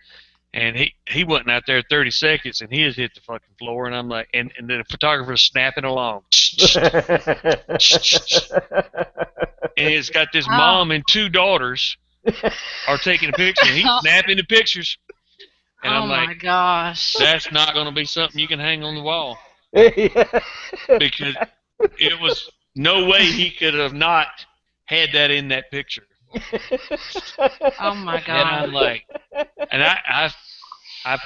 and he wasn't out there 30 seconds, and he has hit the fucking floor. And I'm like, and then the photographer's snapping along. And it's got this mom and 2 daughters are taking a picture, and he's snapping the pictures. And I'm like, my gosh. That's not going to be something you can hang on the wall. Because it was no way he could have not had that in that picture. Oh my God. And I'm like, and I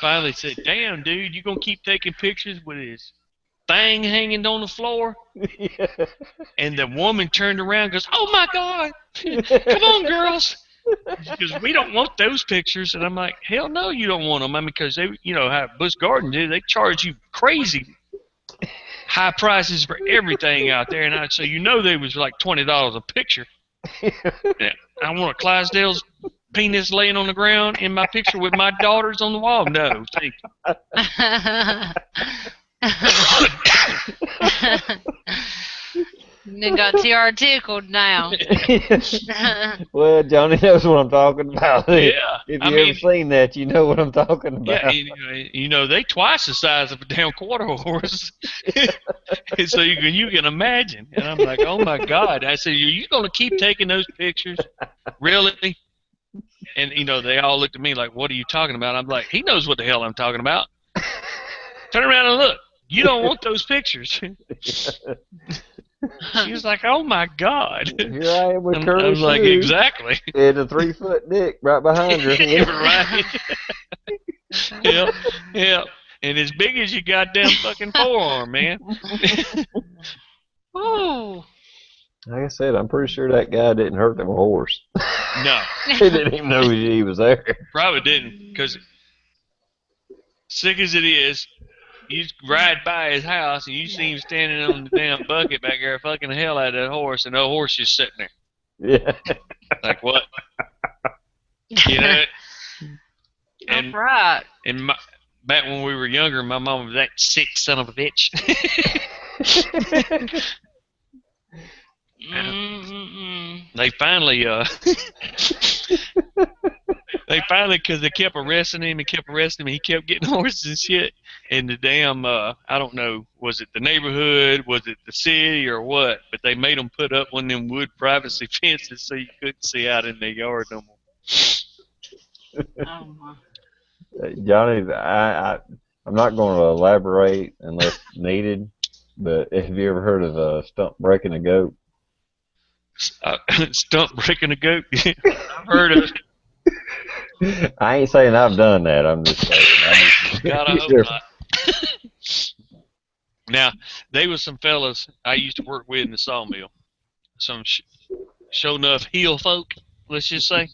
finally said, damn, dude, you going to keep taking pictures with his thing hanging on the floor? And the woman turned around and goes, oh my God, come on, girls. Because we don't want those pictures. And I'm like, hell no, you don't want them. Because they, how Busch Garden do, they charge you crazy high prices for everything out there. And so they was like $20 a picture. I want a Clydesdale's penis laying on the ground in my picture with my daughters on the wall. No, thank you. They got TR tickled now. Well, Johnny knows what I'm talking about. Yeah. If you ever seen that, you know what I'm talking about. Yeah, they twice the size of a damn quarter horse. So you can imagine. And I'm like, oh my God. I said, are you going to keep taking those pictures? Really? And, they all looked at me like, what are you talking about? I'm like, he knows what the hell I'm talking about. Turn around and look. You don't want those pictures. She was like, oh my God. Here I am with curly shoes. I'm like, exactly. And a 3-foot dick right behind her. Right. Yep. And as big as your goddamn fucking forearm, man. Ooh. Like I said, I'm pretty sure that guy didn't hurt them horse. No. He didn't even know he was there. Probably didn't, because sick as it is, you ride by his house and you see him standing on the damn bucket back there fucking the hell out of that horse, and the horse just sitting there. Yeah. Like, what? And, that's right. And back when we were younger, my mom was that sick son of a bitch. They finally, because they kept arresting him, he kept getting horses and shit. And the damn, I don't know, was it the neighborhood, was it the city, or what? But they made them put up one of them wood privacy fences so you couldn't see out in their yard no more. Oh my. Johnny, I'm not going to elaborate unless needed, but have you ever heard of a stump breaking a goat? Stump breaking a goat? I've heard of it. I ain't saying I've done that. I'm just saying. God, I hope not. Now, they was some fellas I used to work with in the sawmill. Some sure enough heel folk, let's just say.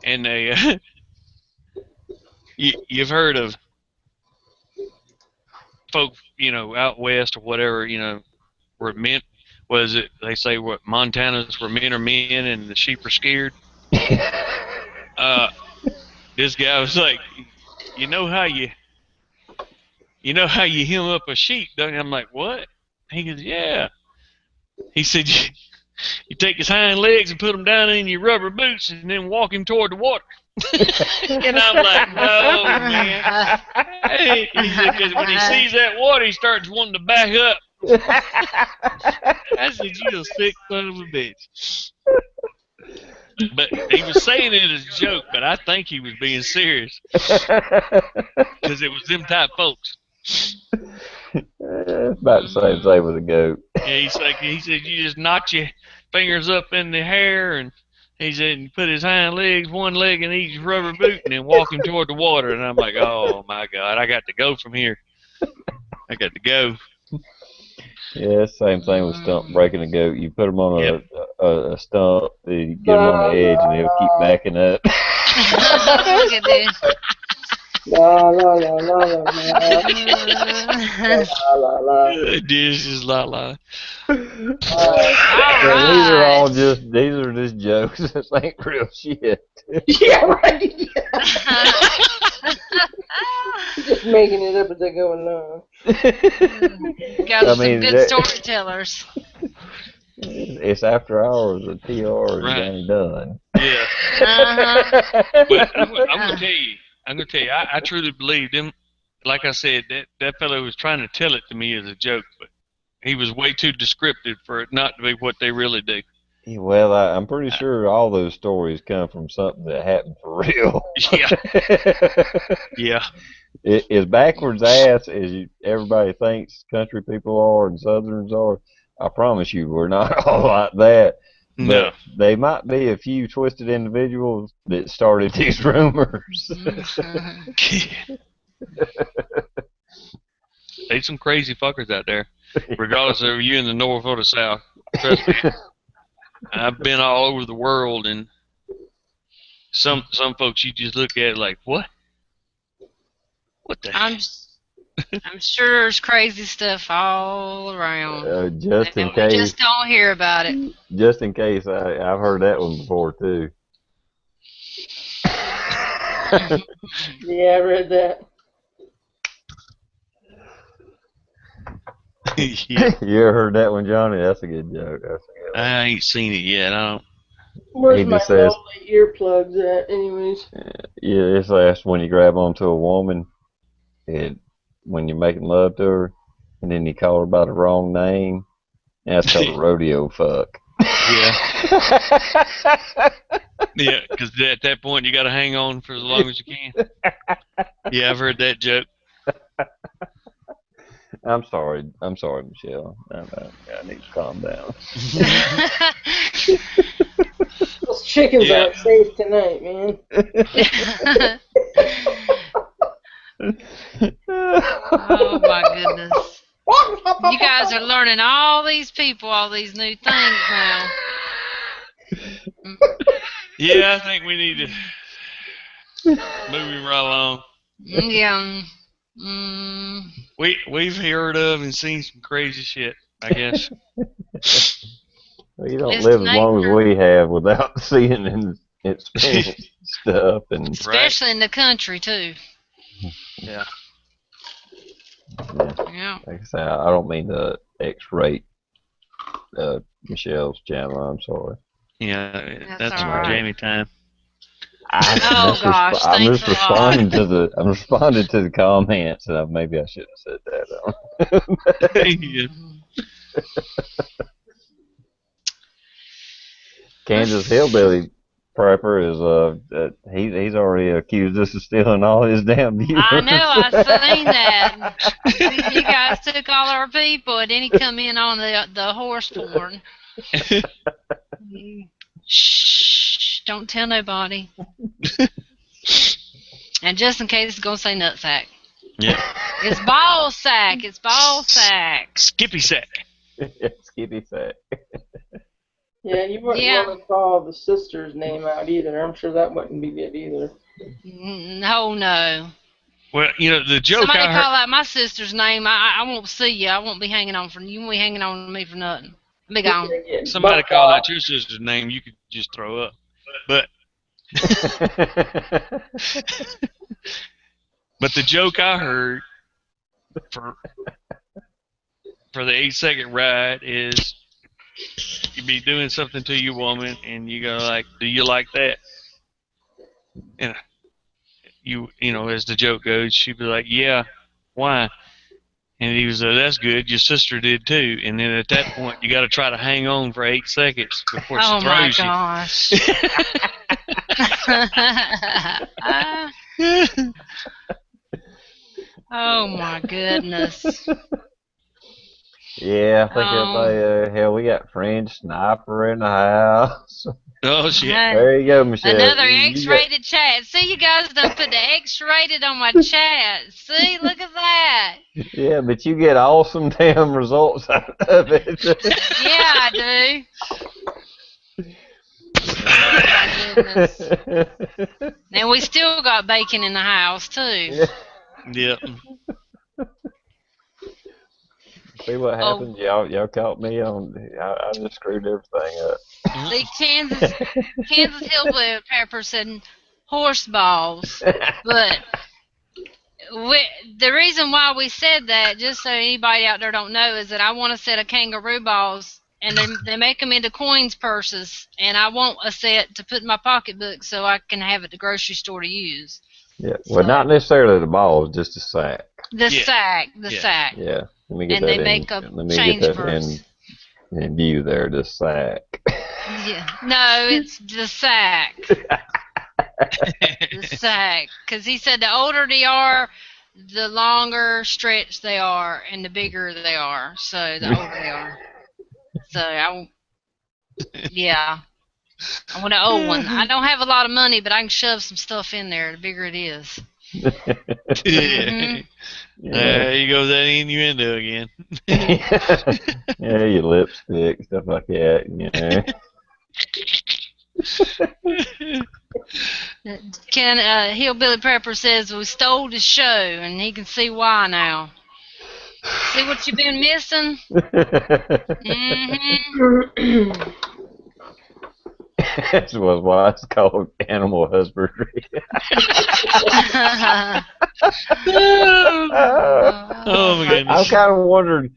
And they, you've heard of folk, out west or whatever, where men, was it, they say what, Montana's where men are men and the sheep are scared? This guy was like, you know how you hem up a sheep, don't you? I'm like, what? He goes, yeah. He said, you take his hind legs and put them down in your rubber boots and then walk him toward the water. And I'm like, no, man. Hey, he said, because when he sees that water, he starts wanting to back up. I said, you a sick son of a bitch. But he was saying it as a joke, but I think he was being serious. Because it was them type folks. About the same thing with a goat. Yeah, he said you just knock your fingers up in the hair, and he said you put his hind legs, one leg in each rubber boot, and then walk him toward the water. And I'm like, oh my God, I got to go from here. I got to go. Yeah, same thing with stump breaking a goat. You put him on a stump, you get him on the edge, and he'll keep backing up. Look at this. La la la la la la la la. This is la la. All So these are all right. just jokes. This ain't real shit. Yeah, right. Just making it up as they go along. Guys I are some mean, good storytellers. it's after hours of TR and Right. Johnny Dunn. Yeah. But I'm gonna tell you, I truly believe them. Like I said, that fellow was trying to tell it to me as a joke, but he was way too descriptive for it not to be what they really do. Well, I'm pretty sure all those stories come from something that happened for real. Yeah. Yeah. As backwards ass as everybody thinks country people are and Southerners are, I promise you, we're not all like that. No. But they might be a few twisted individuals that started these rumors. There's some crazy fuckers out there, regardless of you in the North or the South. Trust me, I've been all over the world, and some folks you just look at it like, what? What the I'm sure there's crazy stuff all around. Just in We case, just don't hear about it. I've heard that one before too. Yeah, I read that. Yeah. You ever heard that one, Johnny? That's a good joke. That's a good one. I ain't seen it yet. I don't. Where's He my just says, lovely earplugs at, anyways? yeah, it's last when you grab onto a woman, and when you're making love to her, and then you call her by the wrong name. That's called a rodeo fuck. Yeah. Yeah, because at that point you got to hang on for as long as you can. Yeah, I've heard that joke. I'm sorry, Michelle. I need to calm down. Those chickens Yeah. aren't safe tonight, man. Oh my goodness. You guys are learning all these people, all these new things now. Yeah, I think we need to move him right along. Yeah. We've heard of and seen some crazy shit, I guess. Well, you don't It's live as long as nature. we have without seeing and experiencing stuff. And Especially in the country too. Yeah. Yeah. like I say, I don't mean to X-rate Michelle's channel. I'm sorry. Yeah, That's that's all for right. Jamie time. Oh gosh, I'm thanks just a lot. I'm responding to the comments, and maybe I shouldn't have said that. Yeah. Kansas Hillbilly Prepper is he's already accused us of stealing all his damn viewers. I know, I seen that. You guys took all our people, and then he come in on the horse porn. Shh, don't tell nobody. And just in case it's gonna say nutsack. Yeah. It's ball sack. It's ball sack. Skippy sack. Skippy sack. Yeah, you wouldn't Yeah. want to call the sister's name out either. I'm sure that wouldn't be good either. No, no. Well, the joke Somebody I heard. call out my sister's name, I won't see you. I won't be hanging on for you. Won't be hanging on to me for nothing. I'll be gone. Somebody call out your sister's name, you could just throw up. But but the joke I heard for the 8-second ride is you be doing something to your woman and you go like, do you like that? And as the joke goes, she'd be like, yeah, why? And he was like, that's good, your sister did too. And then at that point you got to try to hang on for 8 seconds before she Oh my throws you. gosh. Oh my goodness. Yeah, I think everybody, hell, we got French Sniper in the house. Oh shit. There you go, Michelle. Another You X-rated chat. See, you guys done put the X-rated on my chat. See, look at that. Yeah, but you get awesome damn results out of it. Yeah, I do. My goodness. And we still got bacon in the house too. Yep. See what happened? Y'all caught me on. I just screwed everything up. The Kansas hillbilly pepper said horse balls, but the reason why we said that, just so anybody out there don't know, is that I want a set of kangaroo balls, and they make them into coins purses, and I want a set to put in my pocketbook so I can have at the grocery store to use. Yeah, well, not necessarily the balls, just a sack. The sack. Yeah, let me get And that they in. make a Let me change get that purse. in view there. The sack. Yeah. No, it's the sack. The sack. Because he said the older they are, the longer stretch they are, and the bigger they are. So the older they are. So yeah. I want an old one. I don't have a lot of money, but I can shove some stuff in there. The bigger it is. Yeah. There you go, that innuendo again. Yeah, your lipstick, stuff like that. Hillbilly Prepper says we stole the show, and he can see why now. See what you've been missing? Mm-hmm. That's why it's called animal husbandry. Oh my goodness. I'm kind of wondering,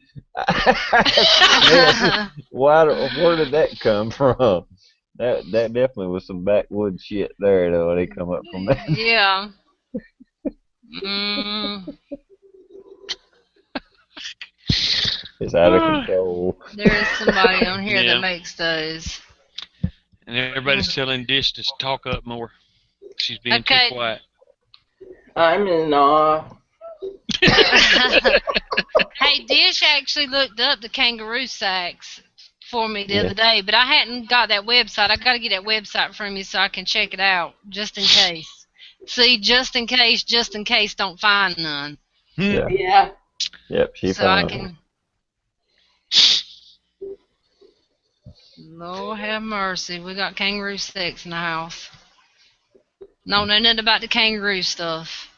where did that come from? That definitely was some backwoods shit there, though. They come up from that. Yeah. Mm. It's out of control. There is somebody on here Yeah. that makes those. And everybody's telling Dish to talk up more. She's being too quiet. I'm in awe. Hey, Dish actually looked up the kangaroo sacks for me the other day, but I hadn't got that website. I got to get that website from you so I can check it out, just in case. See, just in case, don't find none. Yeah. Yep, she So I found can. Lord have mercy, we got kangaroo sacks in the house. No, know nothing about the kangaroo stuff.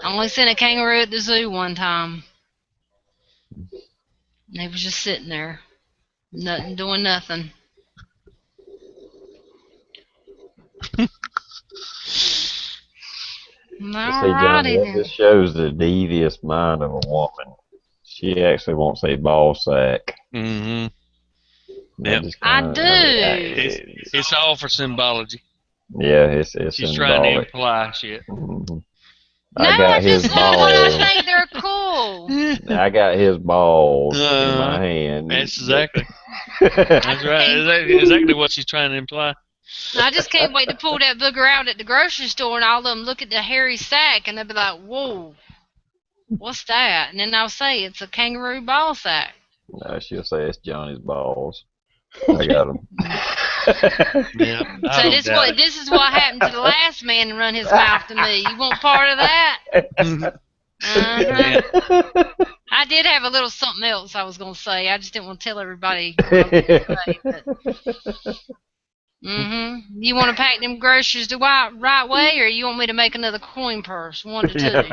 I only seen a kangaroo at the zoo one time. They was just sitting there, doing nothing. See, Johnny, that just shows the devious mind of a woman. She actually wants a ball sack. Mm-hmm. Yep. I do. It's all for symbology. Yeah, it's She's symbolic. trying to imply shit. Mm-hmm. No, I just want what I think they're cool. I got his balls in my hand. That's exactly. That's right. Exactly what she's trying to imply. I just can't wait to pull that booger out at the grocery store and all of them look at the hairy sack and they'll be like, "Whoa, what's that?" And then I'll say it's a kangaroo ball sack. No, she'll say it's Johnny's balls. I got them. Yeah. So this is what happened to the last man and run his mouth to me. You want part of that? I did have a little something else I was gonna say. I just didn't want to tell everybody what I was gonna say. You want to pack them groceries the right way, or you want me to make another coin purse? One to two.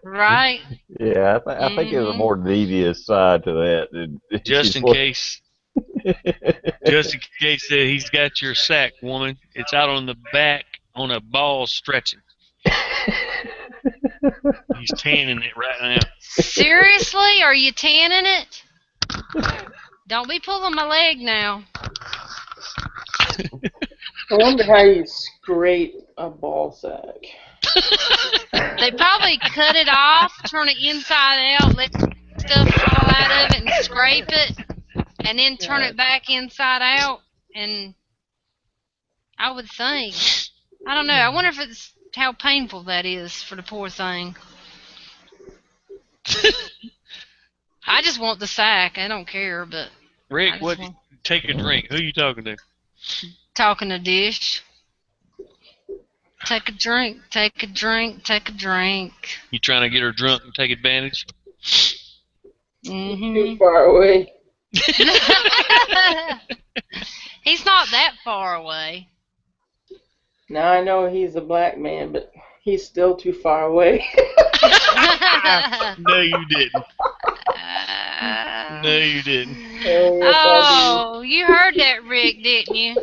Right? Yeah, I think there's a more devious side to that. Just in case. Just in case he's got your sack, woman. It's out on the back on a ball stretching. He's tanning it right now. Seriously? Are you tanning it? Don't be pulling my leg now. I wonder how you scrape a ball sack. They probably cut it off, turn it inside out, let stuff fall out of it, and scrape it, and then turn it back inside out. And I would think, I don't know. I wonder if it's how painful that is for the poor thing. I just want the sack. I don't care, but Rick, take a drink. Who are you talking to? Talking to Dish. Take a drink, take a drink, take a drink. You trying to get her drunk and take advantage? Too far away. He's not that far away. Now I know he's a black man, but he's still too far away. No, you didn't. No, you didn't. Oh, yes, I Oh, you heard that, Rick, didn't you?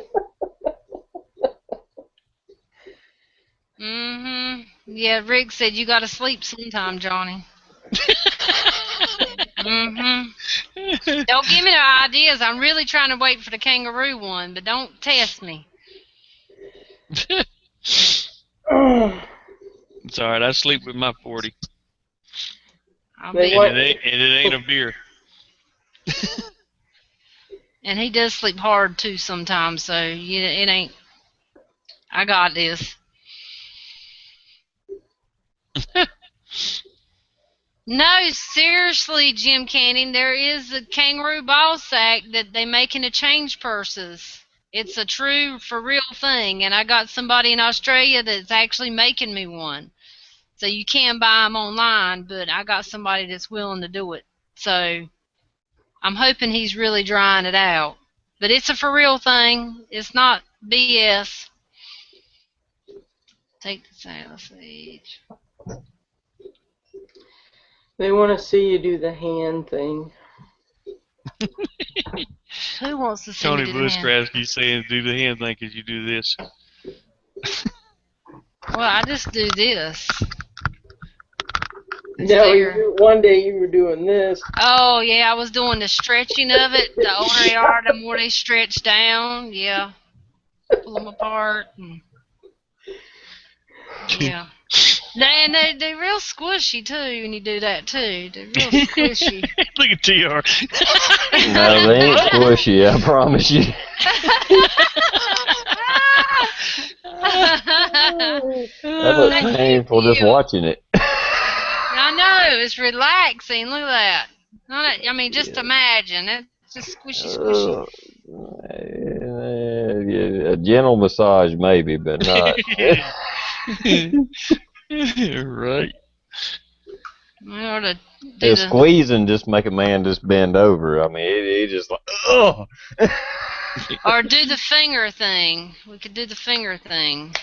Mm-hmm. Yeah, Rick said you gotta sleep sometime, Johnny. Mm-hmm. Don't give me no ideas. I'm really trying to wait for the kangaroo one, but don't test me. do. It's all right. I sleep with my 40, I'll They be. want- and it ain't a beer. And he does sleep hard too sometimes, so it ain't. I got this. No, seriously, Jim Canning, there is a kangaroo ball sack that they make into change purses. It's a true, for real thing, and I got somebody in Australia that's actually making me one. So you can buy them online, but I got somebody that's willing to do it. So I'm hoping he's really drying it out. But it's a for real thing. It's not BS. Take the sausage. They want to see you do the hand thing. Who wants to see Tony me do the hand? Bushcraft saying do the hand thing because you do this. Well, I just do this. No, There. one day you were doing this. Oh, yeah, I was doing the stretching of it. The older they are, the more they stretch down. Yeah. Pull them apart. And, yeah. And they're real squishy, too, when you do that, too. They're real squishy. Look at TR. No, they ain't squishy, I promise you. That looks Thank painful just you. watching it. I know, it's relaxing. Look at that. I mean, just imagine. It's just squishy, squishy. A gentle massage maybe, but not. Right. We ought to do Yeah, the, squeezing just make a man just bend over. I mean, he just like, oh. or do the finger thing. We could do the finger thing.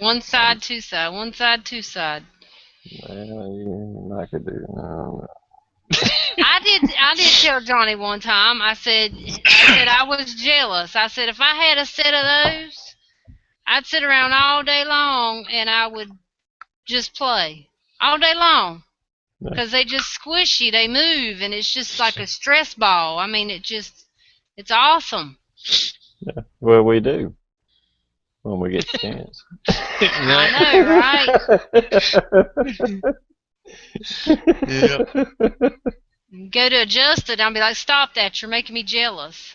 One side, two side. One side, two side. Well, I could do. No. I did tell Johnny one time. I said I was jealous. I said if I had a set of those, I'd sit around all day long and I would just play all day long because they just squishy. They move and it's just like a stress ball. I mean, it's awesome. Yeah. Well, we do when we get the chance. I know, right? Yeah. Go to adjust it, I'll be like, stop that, you're making me jealous.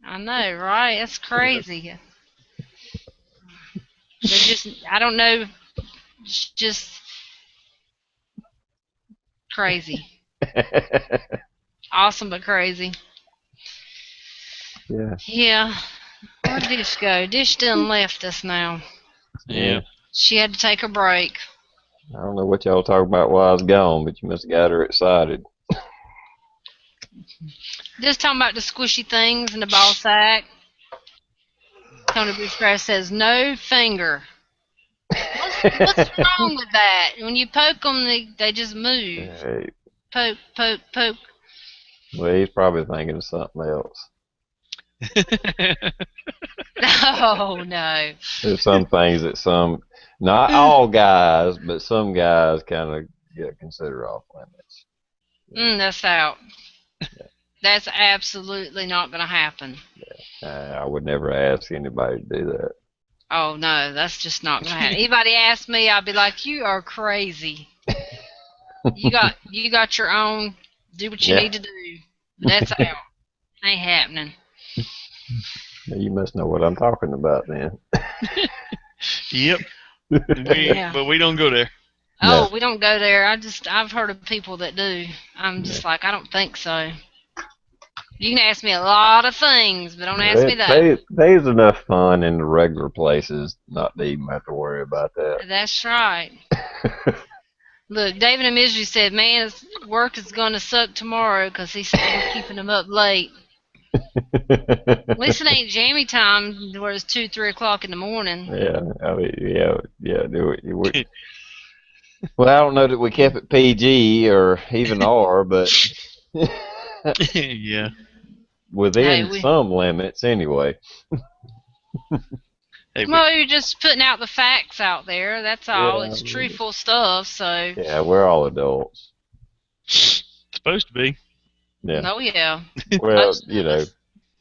I know, right? That's crazy. They're just, I don't know, it's just crazy. Awesome, but crazy. Yeah. Yeah. Where'd Dish go? Dish done left us now. Yeah. She had to take a break. I don't know what y'all talk about while I was gone, but you must have got her excited. Just talking about the squishy things in the ball sack. Tony Bushcraft says, no finger. What's wrong with that? When you poke them, they just move. Hey, Poke, poke, poke. well, he's probably thinking of something else. Oh, no. There's some things that not all guys, but some guys kind of get considered off limits. That's out. That's absolutely not going to happen. I would never ask anybody to do that. Oh, no, that's just not going to happen. Anybody ask me, I'd be like, you are crazy. You got your own, do what you need to do. But that's out. Ain't happening. You must know what I'm talking about then. Yep. Yeah. But we don't go there. Oh, No. we don't go there. I've heard of people that do. I'm just like, I don't think so. You can ask me a lot of things, but don't ask me that. There's enough fun in the regular places not to even have to worry about that. That's right. Look, David and Misery said, "Man, his work is gonna suck tomorrow because he said we're keeping him up late. At least it ain't jammy time where it's 2, 3 o'clock in the morning." Yeah, I mean, yeah. Well, I don't know that we kept it PG or even R, but Yeah. Hey, within some limits anyway. Hey, well, you're just putting out the facts out there. That's all. Yeah, It's truthful stuff. So, yeah, we're all adults. supposed to be. Yeah. oh yeah, Well, most of us.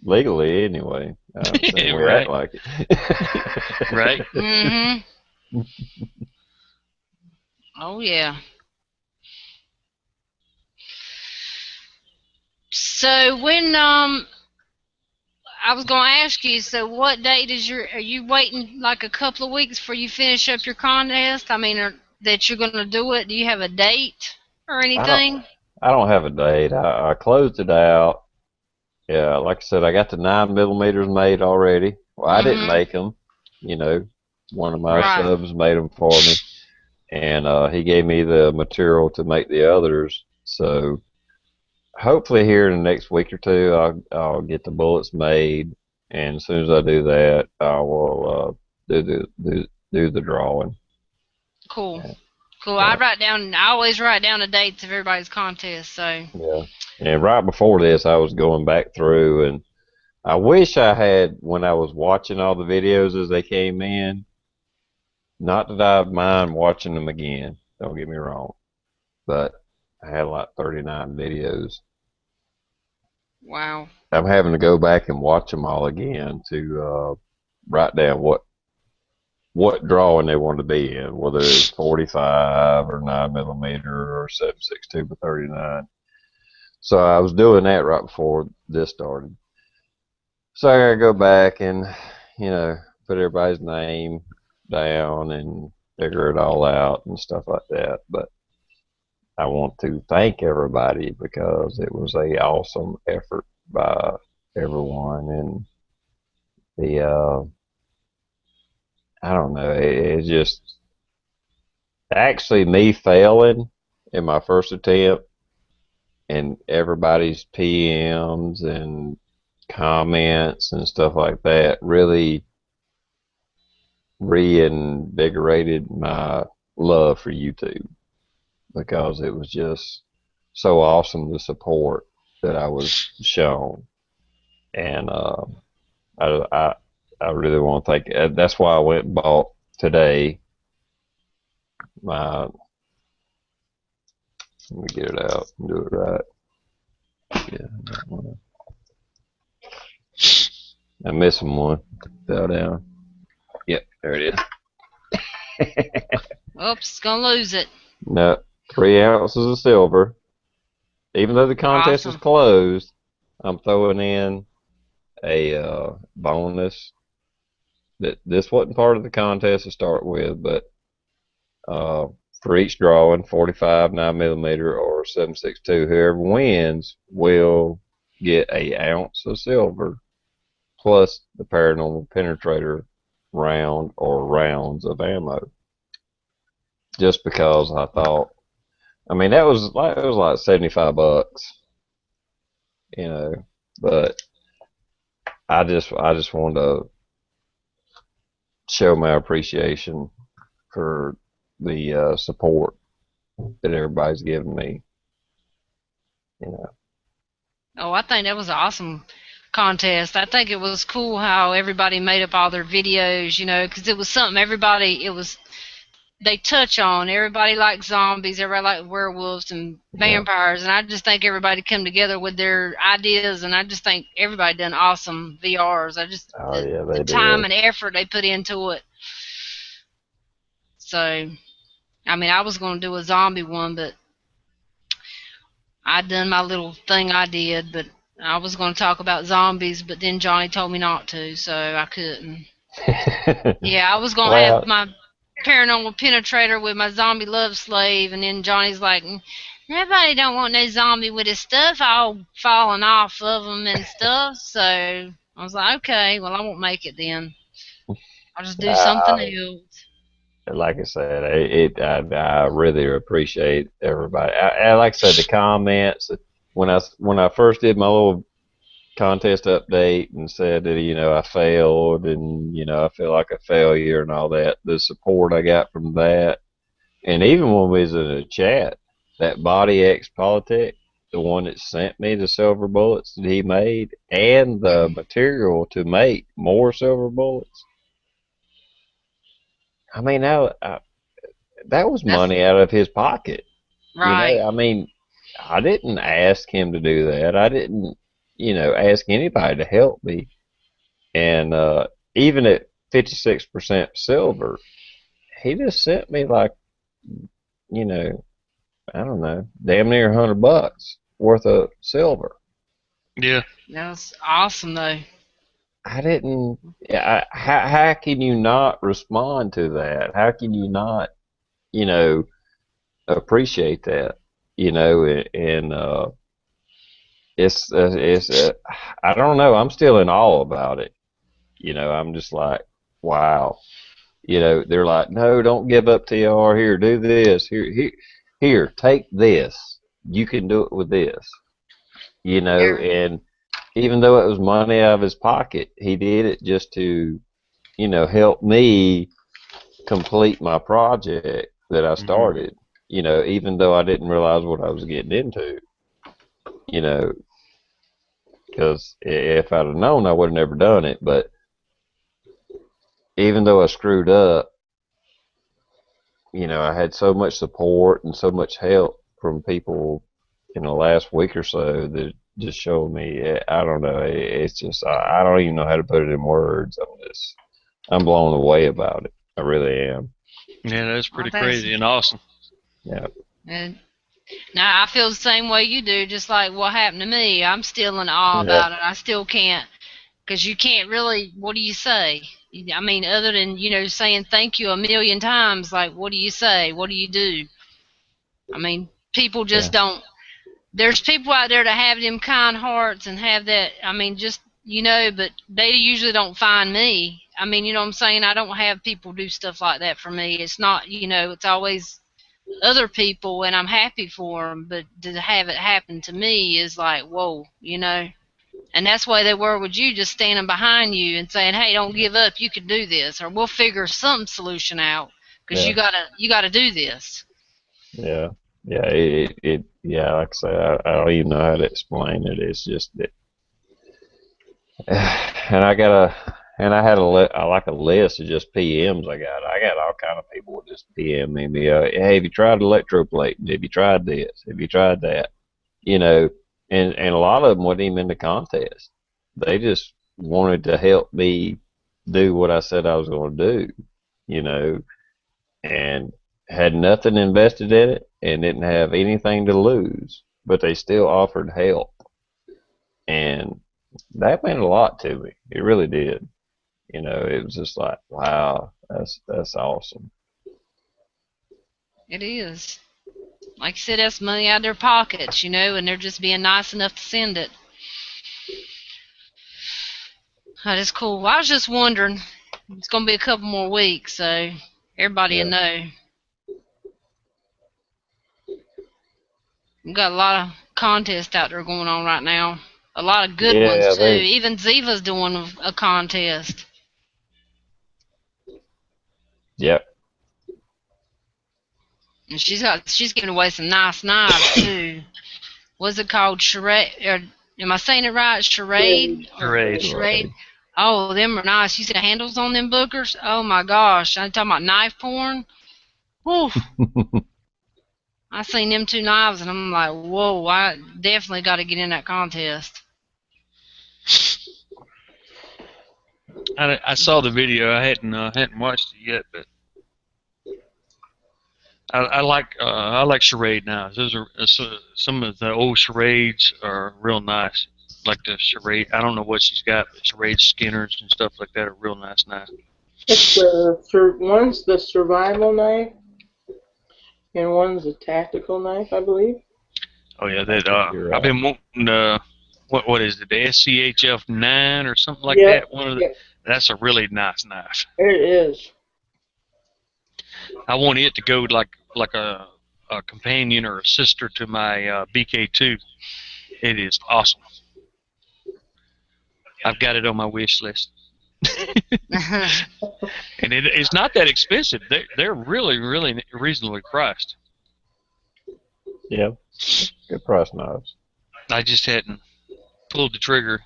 legally anyway. I'm saying we act Right. like it. Right. Mhm. Oh yeah. So when I was gonna ask you, so what date is are you waiting like a couple of weeks before you finish up your contest? I mean, that you're gonna do it? Do you have a date or I don't. anything? I don't have a date. I closed it out. Yeah, like I said, I got the 9 millimeters made already. Well, I didn't Mhm. make them. You know, one of my Right. subs made them for me, and he gave me the material to make the others. So hopefully, here in the next week or two, I'll get the bullets made, and as soon as I do that, I will do the drawing. Cool. Yeah, Cool. yeah, I always write down the dates of everybody's contest. So. yeah. And right before this, I was going back through, and I wish I had when I was watching all the videos as they came in. Not that I mind watching them again. Don't get me wrong, but I had like 39 videos. Wow. I'm having to go back and watch them all again to write down what drawing they want to be in, whether it's 45 or 9 millimeter or 7.62 by 39. So I was doing that right before this started. So I gotta go back and put everybody's name down and figure it all out and stuff like that. But I want to thank everybody because it was a awesome effort by everyone and the I don't know, it's just actually me failing in my first attempt and everybody's PMs and comments and stuff like that really reinvigorated my love for YouTube because it was just so awesome the support that I was shown, and I, I I really want to thank. That's why I went and bought today. My Let me get it out and do it right. Yeah, I'm missing one. Fell down. Yep, there it is. Oops, gonna lose it. No, 3 ounces of silver. Even though the contest is Awesome. closed, I'm throwing in a bonus. That this wasn't part of the contest to start with, but uh, for each drawing, 45, 9 millimeter, or 7.62, whoever wins will get a ounce of silver plus the paranormal penetrator round or rounds of ammo. Just because I thought, I mean, it was like $75, you know, but I just wanted to show my appreciation for the support that everybody's giving me. You know, Oh, I think that was an awesome contest. I think it was cool how everybody made up all their videos, because it was something they touch on. Everybody likes zombies, everybody likes werewolves and yeah. vampires, and I just think everybody come together with their ideas, and I just think everybody done awesome VRs. Oh The, yeah, the they time did. and effort they put into it. So, I mean, I was going to do a zombie one, but I done my little thing I did, but I was going to talk about zombies, but then Johnny told me not to, so I couldn't. Yeah, I was going to have Well, my paranormal penetrator with my zombie love slave, and then Johnny's like, nobody don't want no zombie with his stuff all falling off of him and stuff, so I was like, okay, well, I won't make it then. I'll just do something I, else. like I said, I really appreciate everybody. Like I said, the comments when I first did my little contest update and said that I failed and I feel like a failure and all that. The support I got from that, and even when we was in a chat, that Body X Politic, the one that sent me the silver bullets that he made and the material to make more silver bullets. I mean, that was That's money out of his pocket. right. I mean, I didn't ask him to do that. I didn't, ask anybody to help me. And even at 56% silver, he just sent me like, you know, I don't know, damn near $100 worth of silver. Yeah. That's awesome though. I didn't. How can you not respond to that? How can you not, you know, appreciate that? And it's I don't know. I'm still in awe about it. I'm just like, wow. They're like, no, don't give up, TR. Here, do this. Here, take this. You can do it with this. Er, And even though it was money out of his pocket, he did it just to, help me complete my project that I Hmm. started. Even though I didn't realize what I was getting into. You know, because if I'd have known, I would have never done it. But even though I screwed up, I had so much support and so much help from people in the last week or so that just showed me. I don't know. It's just I don't even know how to put it in words. I'm blown away about it. I really am. Yeah, that's well, pretty crazy and awesome. Yeah. and now I feel the same way you do. Just like what happened to me, I'm still in awe Yeah. about it. I still can't, because you can't really. What do you say? I mean, other than saying thank you a million times, like what do you say? What do you do? I mean, people just Yeah. don't. There's people out there that have them kind hearts and have that. I mean, just but they usually don't find me. I mean, you know what I'm saying? I don't have people do stuff like that for me. It's not, it's always other people, and I'm happy for them. But to have it happen to me is like, whoa. And that's why they were with you, just standing behind you and saying, "Hey, don't give up. You can do this, or we'll figure some solution out because you Yeah. gotta do this." Yeah. Yeah. Yeah. Like I say, I don't even know how to explain it. It's just that. And I had like a list of just PMs I got. I got all kind of people just PM me. Hey, have you tried electroplating? Have you tried this? Have you tried that? You know, and a lot of them wasn't even in the contest. They just wanted to help me do what I said I was going to do. You know, and had nothing invested in it and didn't have anything to lose, but they still offered help, and that meant a lot to me. It really did. It was just like, wow, that's awesome. It is. Like I said, that's money out of their pockets, and they're just being nice enough to send it. That is cool. Well, I was just wondering. It's gonna be a couple more weeks, so everybody will Yeah, know. We've got a lot of contests out there going on right now. A lot of good ones yeah, too. Even Ziva's doing a contest, yep, and she's giving away some nice knives too. What's it called? Charade? Or, am I saying it right? Charade or Charade. charade? right. Oh, them are nice. You see the handles on them bookers? Oh my gosh! I'm talking about knife porn. Whew. I seen them two knives and I'm like, whoa! I definitely got to get in that contest. I saw the video. I hadn't watched it yet, but I like charade knives. Those are some of the old charades are real nice. Like the charade. I don't know what she's got, but charade skinners and stuff like that are real nice knives. It's one's the survival knife, and one's a tactical knife, I believe. Oh yeah, I that think you're I've right. been wanting what is it, the SCHF 9 or something like Yep, that. One of yep, that's a really nice knife. it is. I want it to go like a companion or a sister to my BK2. It is awesome. I've got it on my wish list. And it's not that expensive. They're really, really reasonably priced. Yeah, good price knives. I just hadn't pulled the trigger.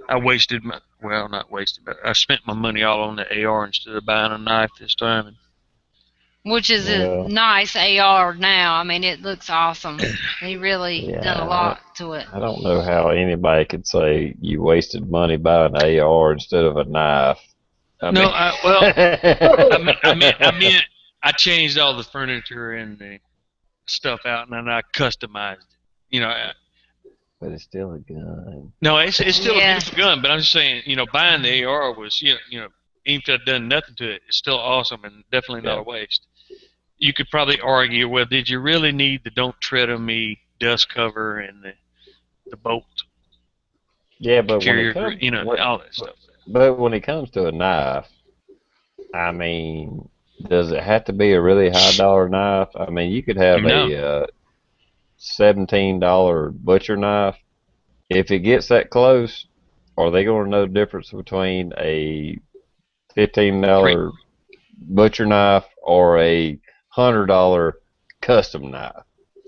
I wasted not wasted, but I spent my money all on the AR instead of buying a knife this time. Which is a Well, nice AR now. I mean, it looks awesome. He really done a yeah, lot to it. I don't know how anybody could say you wasted money buying an AR instead of a knife. I No, mean, I mean, I changed all the furniture and the stuff out, and then I customized it. You know, but it's still a gun. no, it's still a Yeah. beautiful gun, but I'm just saying, buying the AR was, even if I'd done nothing to it, it's still awesome and definitely not Yeah. a waste. You could probably argue, well, did you really need the "Don't Tread on Me" dust cover and the bolt Yeah, but when it interior, comes, all that stuff. but when it comes to a knife, I mean, does it have to be a really high dollar knife? I mean, you could have No, a $17 butcher knife. If it gets that close, are they going to know the difference between a great. $15 butcher knife or a $100 custom knife?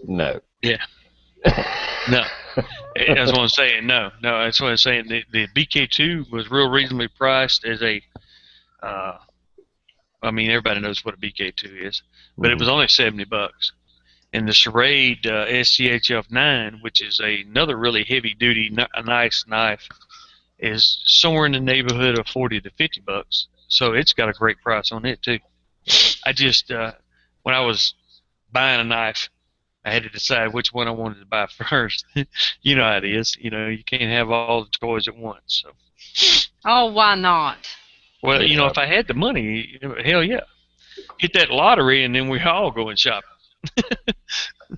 No. Yeah, no. That's what I'm saying. No, that's what I'm saying. The BK2 was real reasonably priced as a. I mean, everybody knows what a BK2 is, but it was only $70. And the Charade SCHF9, which is another really heavy duty, nice knife, is somewhere in the neighborhood of $40 to $50. So it's got a great price on it too. I just when I was buying a knife, I had to decide which one I wanted to buy first. You know how it is. You can't have all the toys at once. So, Oh, why not? well, Yeah. if I had the money, hell yeah, hit that lottery, and then we all go and shop.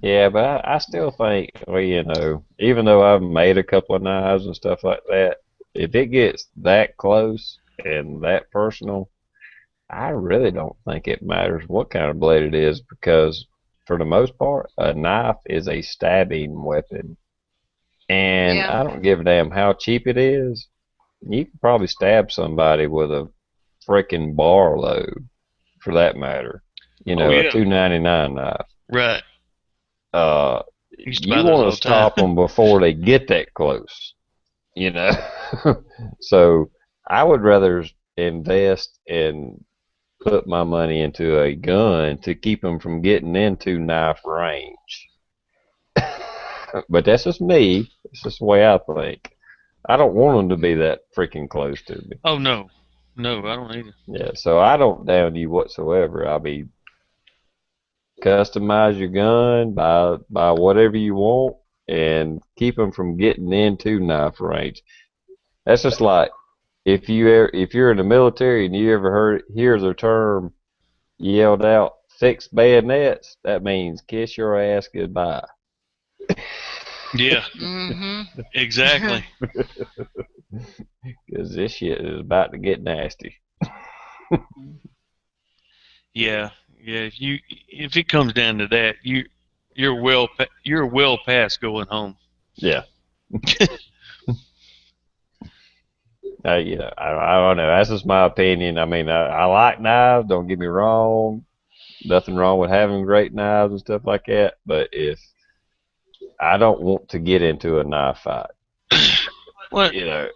Yeah, but I still think, well, even though I've made a couple of knives and stuff like that, if it gets that close and that personal, I really don't think it matters what kind of blade it is because, for the most part, a knife is a stabbing weapon. And Yeah. I don't give a damn how cheap it is. You can probably stab somebody with a freaking bar load, for that matter. Oh A yeah, $2.99 knife. right. Uh, Used to buy you those want all to the time. stop them before they get that close, you know. So I would rather invest and put my money into a gun to keep them from getting into knife range. But that's just me. It's just the way I think. I don't want them to be that freaking close to me. Oh no, I don't either. Yeah, so I don't down you whatsoever. I mean, customize your gun, buy whatever you want, and keep them from getting into knife range. That's just like if you're in the military and you ever hear the term yelled out "fix bayonets," that means kiss your ass goodbye. Yeah, Mm-hmm. exactly. Because this shit is about to get nasty. Yeah, yeah. If it comes down to that, you're well past going home. Yeah. I don't know. That's just my opinion. I mean, I like knives. Don't get me wrong. Nothing wrong with having great knives and stuff like that. But if I don't want to get into a knife fight, Well, you know.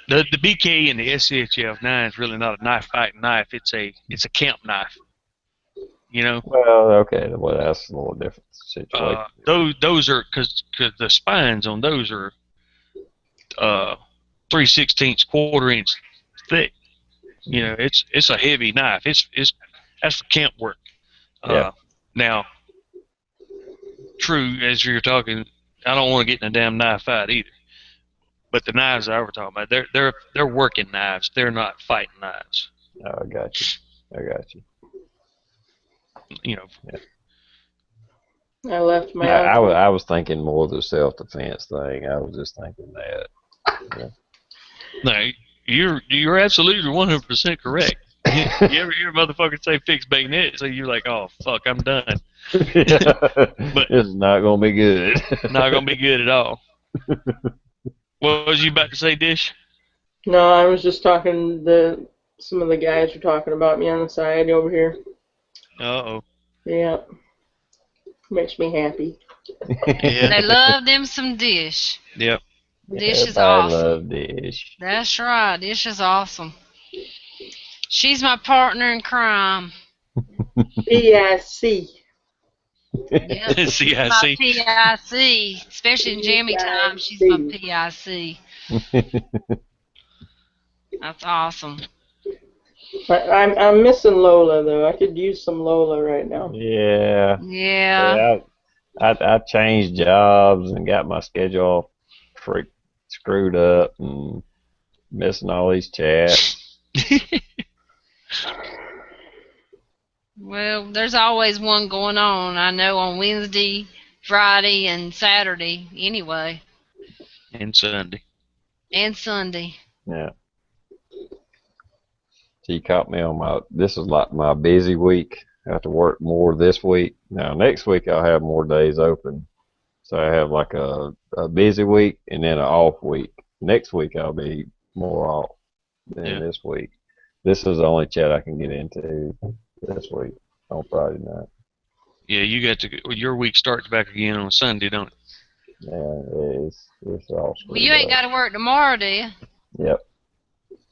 the BK and the SCHF9 is really not a knife fighting knife. It's a camp knife. Well, okay. Well, that's a little different situation. Those are because the spines on those are 3/16 quarter-inch thick. It's a heavy knife. It's that's for camp work. Yeah. Now, true as you're talking, I don't want to get in a damn knife fight either. But the knives I were talking about, they're working knives. They're not fighting knives. Oh, I got you. I got you. Yeah. I left my I was thinking more of the self-defense thing. I was just thinking that. No, you're absolutely 100% correct. You hear motherfuckers say fix bayonet, so you're like, oh fuck, I'm done. But This is not gonna be good. not gonna be good at all. What was you about to say, Dish? No, I was just talking. Some of the guys were talking about me on the side over here. Uh-oh. Yeah, makes me happy. Yeah. They love them some Dish. Yep. Dish is I awesome. love Dish. That's right. Dish is awesome. She's my partner in crime. BIC. Yep. See, She's I my see. PIC. Especially in jammy time, she's my PIC. That's awesome. I'm missing Lola though. I could use some Lola right now. Yeah. Yeah. I changed jobs and got my schedule freak screwed up and missing all these chats. Well, there's always one going on. I know on Wednesday, Friday, and Saturday anyway. And Sunday. And Sunday. Yeah. So you caught me on this is like my busy week. I have to work more this week. Now next week I'll have more days open. So I have like a busy week and then an off week. Next week I'll be more off than this week. This is the only chat I can get into this week on Friday night. Yeah, you got to. Your week starts back again on Sunday, don't it? Yeah, it's all screwed Well, you ain't up. got to work tomorrow, do you? Yep.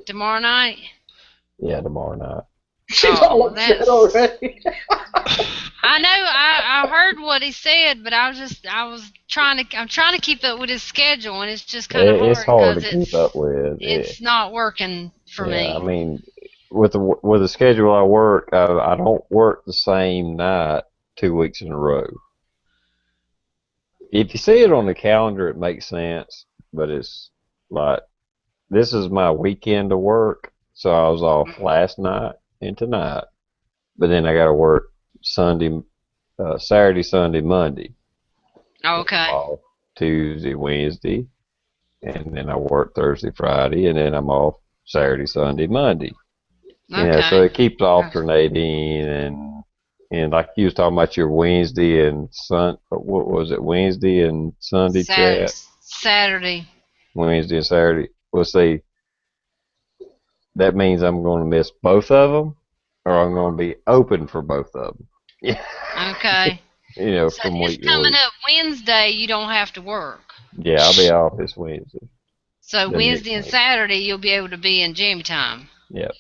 Tomorrow night? Yeah, tomorrow night. She's Oh, all upset that's- already. I know. I heard what he said, but I'm trying to keep up with his schedule, and it's just kind of hard. It's hard to 'cause keep up with. It's not working for me. I mean, with the schedule I work, I don't work the same night 2 weeks in a row. If you see it on the calendar, it makes sense, but it's like this is my weekend to work, so I was off last night and tonight, but then I got to work Saturday, Sunday, Monday. Okay. Off Tuesday, Wednesday, and then I work Thursday, Friday, and then I'm off Saturday, Sunday, Monday. Okay. So it keeps alternating, and like you was talking about your Wednesday and what was it, Wednesday and Sunday chat? Saturday. Wednesday and Saturday. Well, see, that means I'm going to miss both of them, or I'm going to be open for both of them. Yeah. Okay. So from this week to coming week. up Wednesday, you don't have to work. Yeah, I'll be off this Wednesday. So Wednesday and Saturday, you'll be able to be in jammy time. Yep.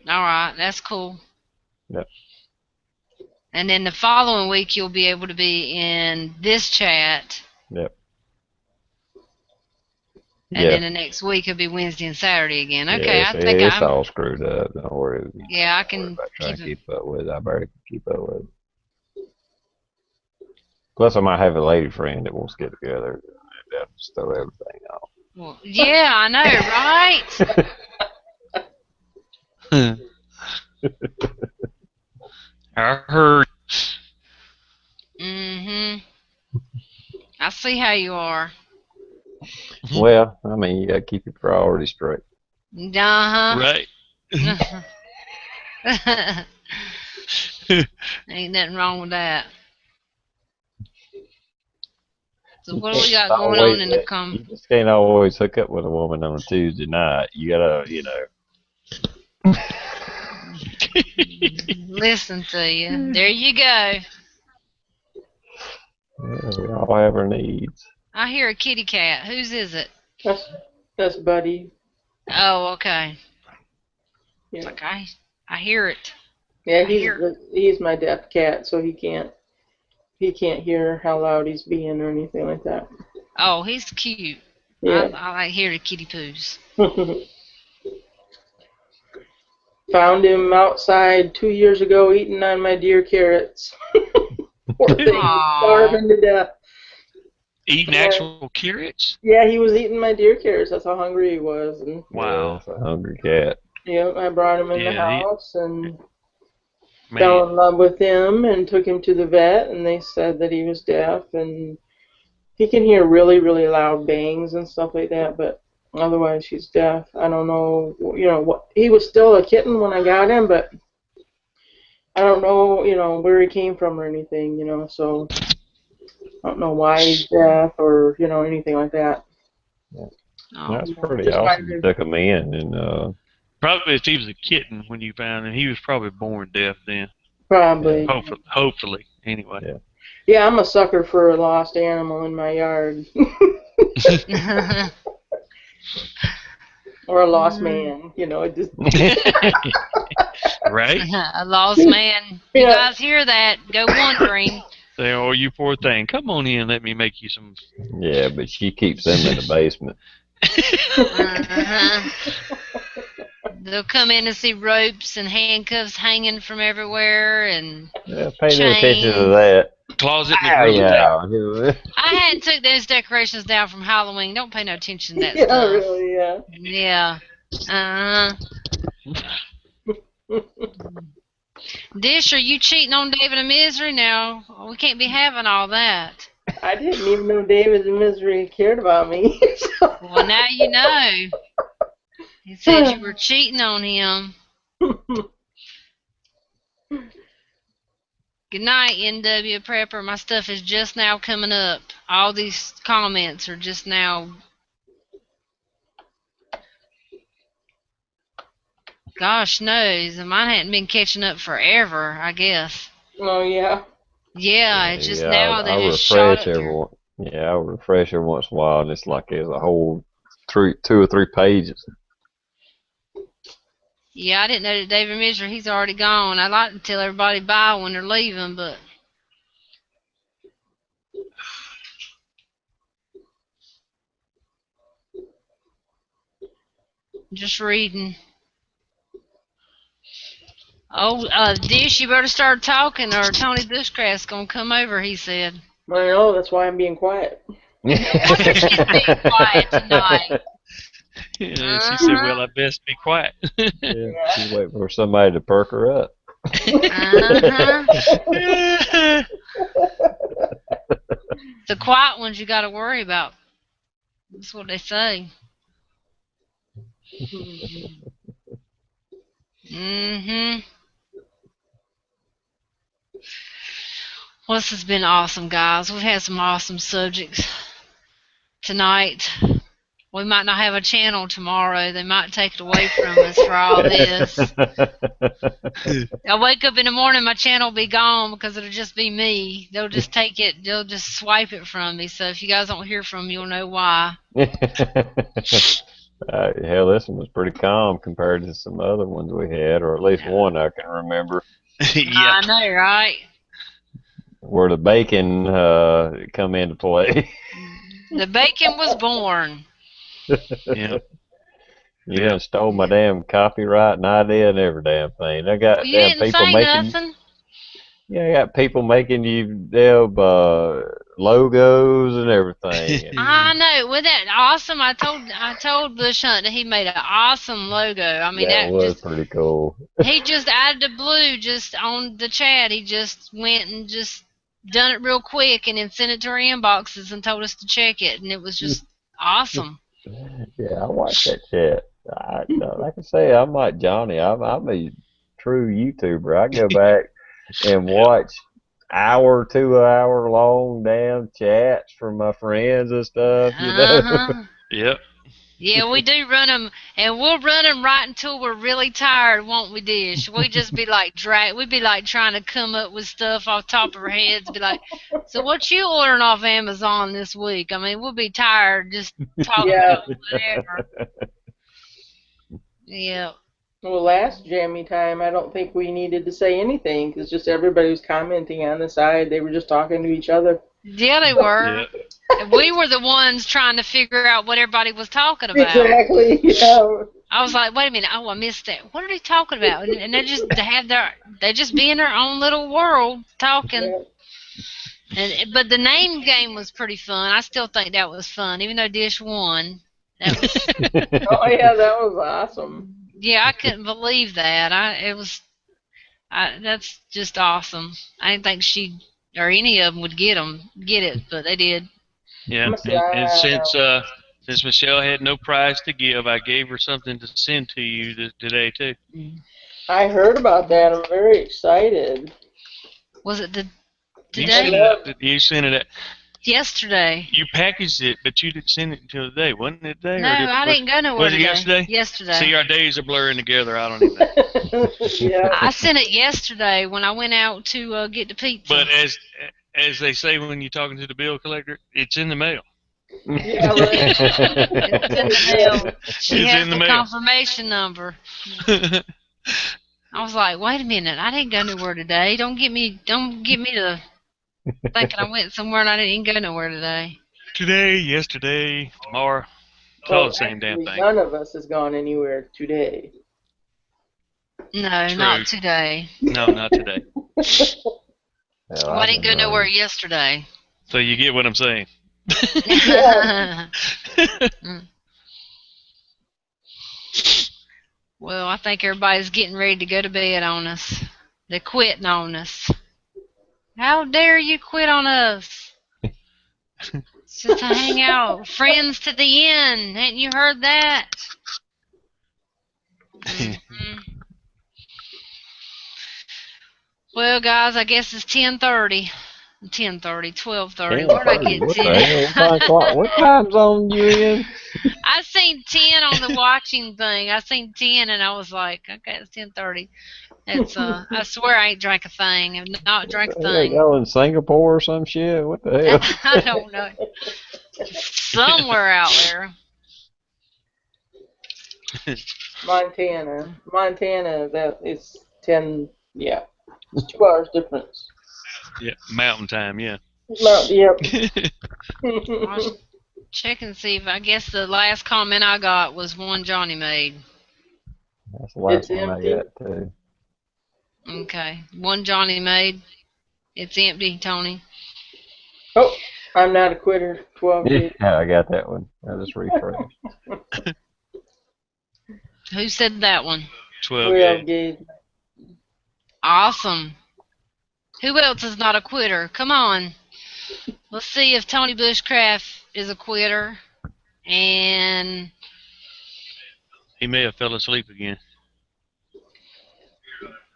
All right, that's cool. Yep. And then the following week, you'll be able to be in this chat. Yep. And then the next week it'll be Wednesday and Saturday again. Okay, yeah, I think it's all screwed up. Don't worry. Yeah, I can keep up with it. I better keep up with it. Plus, I might have a lady friend that wants to get together. That'll just throw everything off. Well, yeah, I know, right? I heard. I see how you are. Well, I mean, you got to keep your priorities straight. Right. Right. Ain't nothing wrong with that. So what do we got going on in the You just can't always hook up with a woman on a Tuesday night. You gotta, Listen to you. There you go. Yeah, we all have our needs. I hear a kitty cat. Whose is it? That's Buddy. Oh, okay. Yeah. It's like I hear it. Yeah, he's my deaf cat, so he can't hear how loud he's being or anything like that. Oh, he's cute. Yeah. I like hear the kitty poos. Found him outside 2 years ago eating on my deer carrots. Poor thing, starving to death. Eating actual carrots? Yeah, he was eating my deer carrots. That's how hungry he was. And Wow. That's a hungry cat. yeah, I brought him in the house and Man. fell in love with him and took him to the vet, and they said that he was deaf and he can hear really, really loud bangs and stuff like that, but Otherwise, she's deaf. I don't know, what. He was still a kitten when I got him, but I don't know, where he came from or anything, so I don't know why he's deaf or, anything like that. Yeah. Oh. That's pretty Just awesome. You wanted took him in, and Probably if he was a kitten when you found him, he was probably born deaf then. probably. Hopefully, anyway. yeah. Yeah, I'm a sucker for a lost animal in my yard. Or a lost man, it just. Right? A lost man. You Yeah. guys hear that? Go wandering. Say, oh, you poor thing, come on in, let me make you some. Yeah, but she keeps them in the basement. Uh-huh. They'll come in and see ropes and handcuffs hanging from everywhere and Yeah, pay no attention to chains. that. Closet in the Ah, gorilla tank. yeah. I hadn't took those decorations down from Halloween. Don't pay no attention to that Yeah, stuff. really, yeah. Yeah. Uh-huh. Dish, are you cheating on David and Misery now? We can't be having all that. I didn't even know David and Misery cared about me. Well, now you know. He said you were cheating on him. Good night, NW Prepper. My stuff is just now coming up. All these comments are just now. Gosh knows, mine hadn't been catching up forever, I guess. Oh, yeah. Yeah, it's just Yeah, now they I just shot refresh up here. Yeah, I refresh every once in a while, and it's like there's a whole two or three pages. Yeah, I didn't know that David Misery, he's already gone. I like to tell everybody bye when they're leaving, but just reading. Oh, Dish, you better start talking or Tony Bushcraft's gonna come over, he said. I know, that's why I'm being quiet. No wonder she's being quiet tonight. Yeah, she said, well, I best be quiet. Yeah, she's waiting for somebody to perk her up. Uh-huh. The quiet ones you gotta worry about. That's what they say. Mm-hmm. Well, this has been awesome, guys. We've had some awesome subjects tonight. We might not have a channel tomorrow. They might take it away from us for all this. I wake up in the morning, my channel will be gone because it'll just be me. They'll just take it, they'll just swipe it from me. So if you guys don't hear from me, you'll know why. Hell, this one was pretty calm compared to some other ones we had, or at least one I can remember. Yeah. I know, right? Where the bacon come into play. The bacon was born. Yeah. You done stole my damn copyright and idea and every damn thing. I got You damn didn't people say making. nothing. Yeah, I got people making you damn logos and everything. I know. Wasn't that awesome? I told Bush Hunt that he made an awesome logo. I mean, That was just pretty cool. he just added the blue just on the chat. He just went and just done it real quick and then sent it to our inboxes and told us to check it, and it was just awesome. Yeah, I watched that shit. Like I say, I'm like Johnny. I'm a true YouTuber. I go back and watch hour, 2 hour long damn chats from my friends and stuff. Uh-huh. Yep. Yeah, we do run them, and we'll run them right until we're really tired, won't we, Dish? We just be like we'd be like trying to come up with stuff off the top of our heads, be like, so what you ordering off Amazon this week? I mean, we'll be tired just talking Yeah. about whatever. Yeah. Well, last jammy time, I don't think we needed to say anything because just everybody was commenting on the side. They were just talking to each other. Yeah, they were. Yep. And we were the ones trying to figure out what everybody was talking about. Exactly. Yeah. I was like, wait a minute, oh, I missed that. What are they talking about? And they just be in their own little world talking. Yeah. But the name game was pretty fun. I still think that was fun, even though Dish won. That was, Oh yeah, that was awesome. yeah, I couldn't believe that. That's just awesome. I didn't think she or any of them would get it, but they did. Yeah. I'm And Since Michelle had no prize to give, I gave her something to send to you today too. I heard about that. I'm very excited. Was it You today? sent it. You sent it. Yesterday. You packaged it, but you didn't send it until today, wasn't it today? No, I didn't go nowhere Was it today. yesterday? Yesterday. See, our days are blurring together. I don't even know. Yeah. I sent it yesterday when I went out to get the pizza. But as they say when you're talking to the bill collector, it's in the mail. Yeah, right. It's in the mail. She It's has in the the mail. confirmation number. I was like, wait a minute, I didn't go nowhere today. Don't get me to thinking I went somewhere and I didn't go nowhere today. Today, yesterday, tomorrow. It's all Well, the same damn actually, thing. none of us has gone anywhere today. No, True. not today. No, not today. Hell, Well, I I've didn't go been nowhere running. yesterday. So you get what I'm saying. Well, I think everybody's getting ready to go to bed on us. They're quitting on us. How dare you quit on us? It's just to hang out. Friends to the end. Hadn't you heard that? Mhm. Well, guys, I guess it's 10:30. 10:30, 12:30. Where'd I 10:30. get What the 10? hell? What time clock? What time zone you in? I seen 10 on the watching thing. I seen 10 and I was like, okay, it's 10:30. It's I swear I ain't drank a thing. I've not drank a What the hell, thing. y'all in Singapore or some shit? What the hell? I don't know. Somewhere out there. Montana, that is 10, yeah. It's 2 hours difference. Yeah, mountain time. Yeah. Yep. I'll check and see if I guess the last comment I got was one Johnny made. That's the last It's one I empty. got too. Okay. One Johnny made. It's empty, Tony. Oh, I'm not a quitter. 12 Yeah, gauge. I got that one. I just refreshed. Who said that one? 12 12 gauge. gauge. Awesome. Who else is not a quitter? Come on. Let's see if Tony Bushcraft is a quitter. And He may have fell asleep again.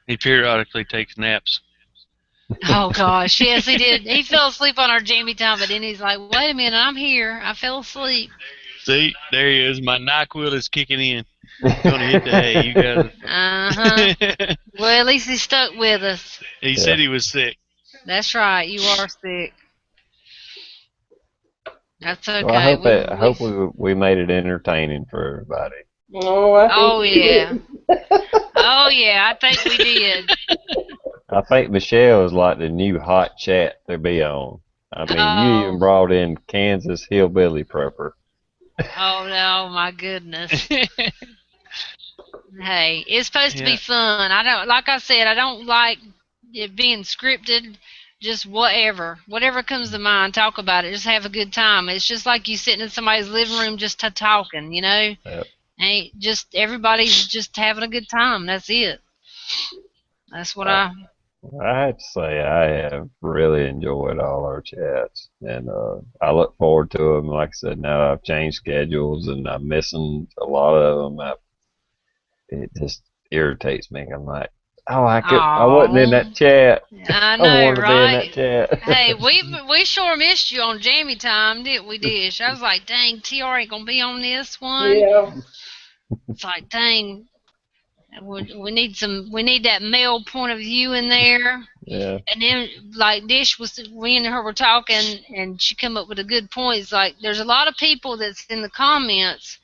He periodically takes naps. oh gosh, yes he did. He fell asleep on our Jamie time, but then he's like, "Wait a minute, I'm here. I fell asleep." See, there he is. My NyQuil is kicking in. Gonna hit the hay. You guys. Uh-huh. Well, at least he stuck with us. He said he was sick. That's right. You are sick. That's okay. Well, I hope we made it entertaining for everybody. Oh, I think Oh, we yeah. did. Oh yeah, I think we did. I think Michelle is like the new hot chat to be on. I mean, you even Oh. brought in Kansas hillbilly prepper. Oh no, my goodness. Hey, it's supposed to be fun. I don't, like I said, I don't like it being scripted. Just whatever comes to mind, talk about it. Just have a good time. It's just like you sitting in somebody's living room just talking, you know. Yep. Ain't just everybody's just having a good time. That's it. That's what I. I have to say I have really enjoyed all our chats, and I look forward to them. Like I said, now I've changed schedules and I'm missing a lot of them. It just irritates me. I'm like, oh, I wasn't in that chat. I I know, wanted to be in that right? chat. Hey, we sure missed you on Jamie time, didn't we, Dish? I was like, dang, TR ain't gonna be on this one. Yeah. It's like, dang, we need that male point of view in there. Yeah. And then, like Dish we and her were talking, and she come up with a good point. It's like there's a lot of people that's in the comments,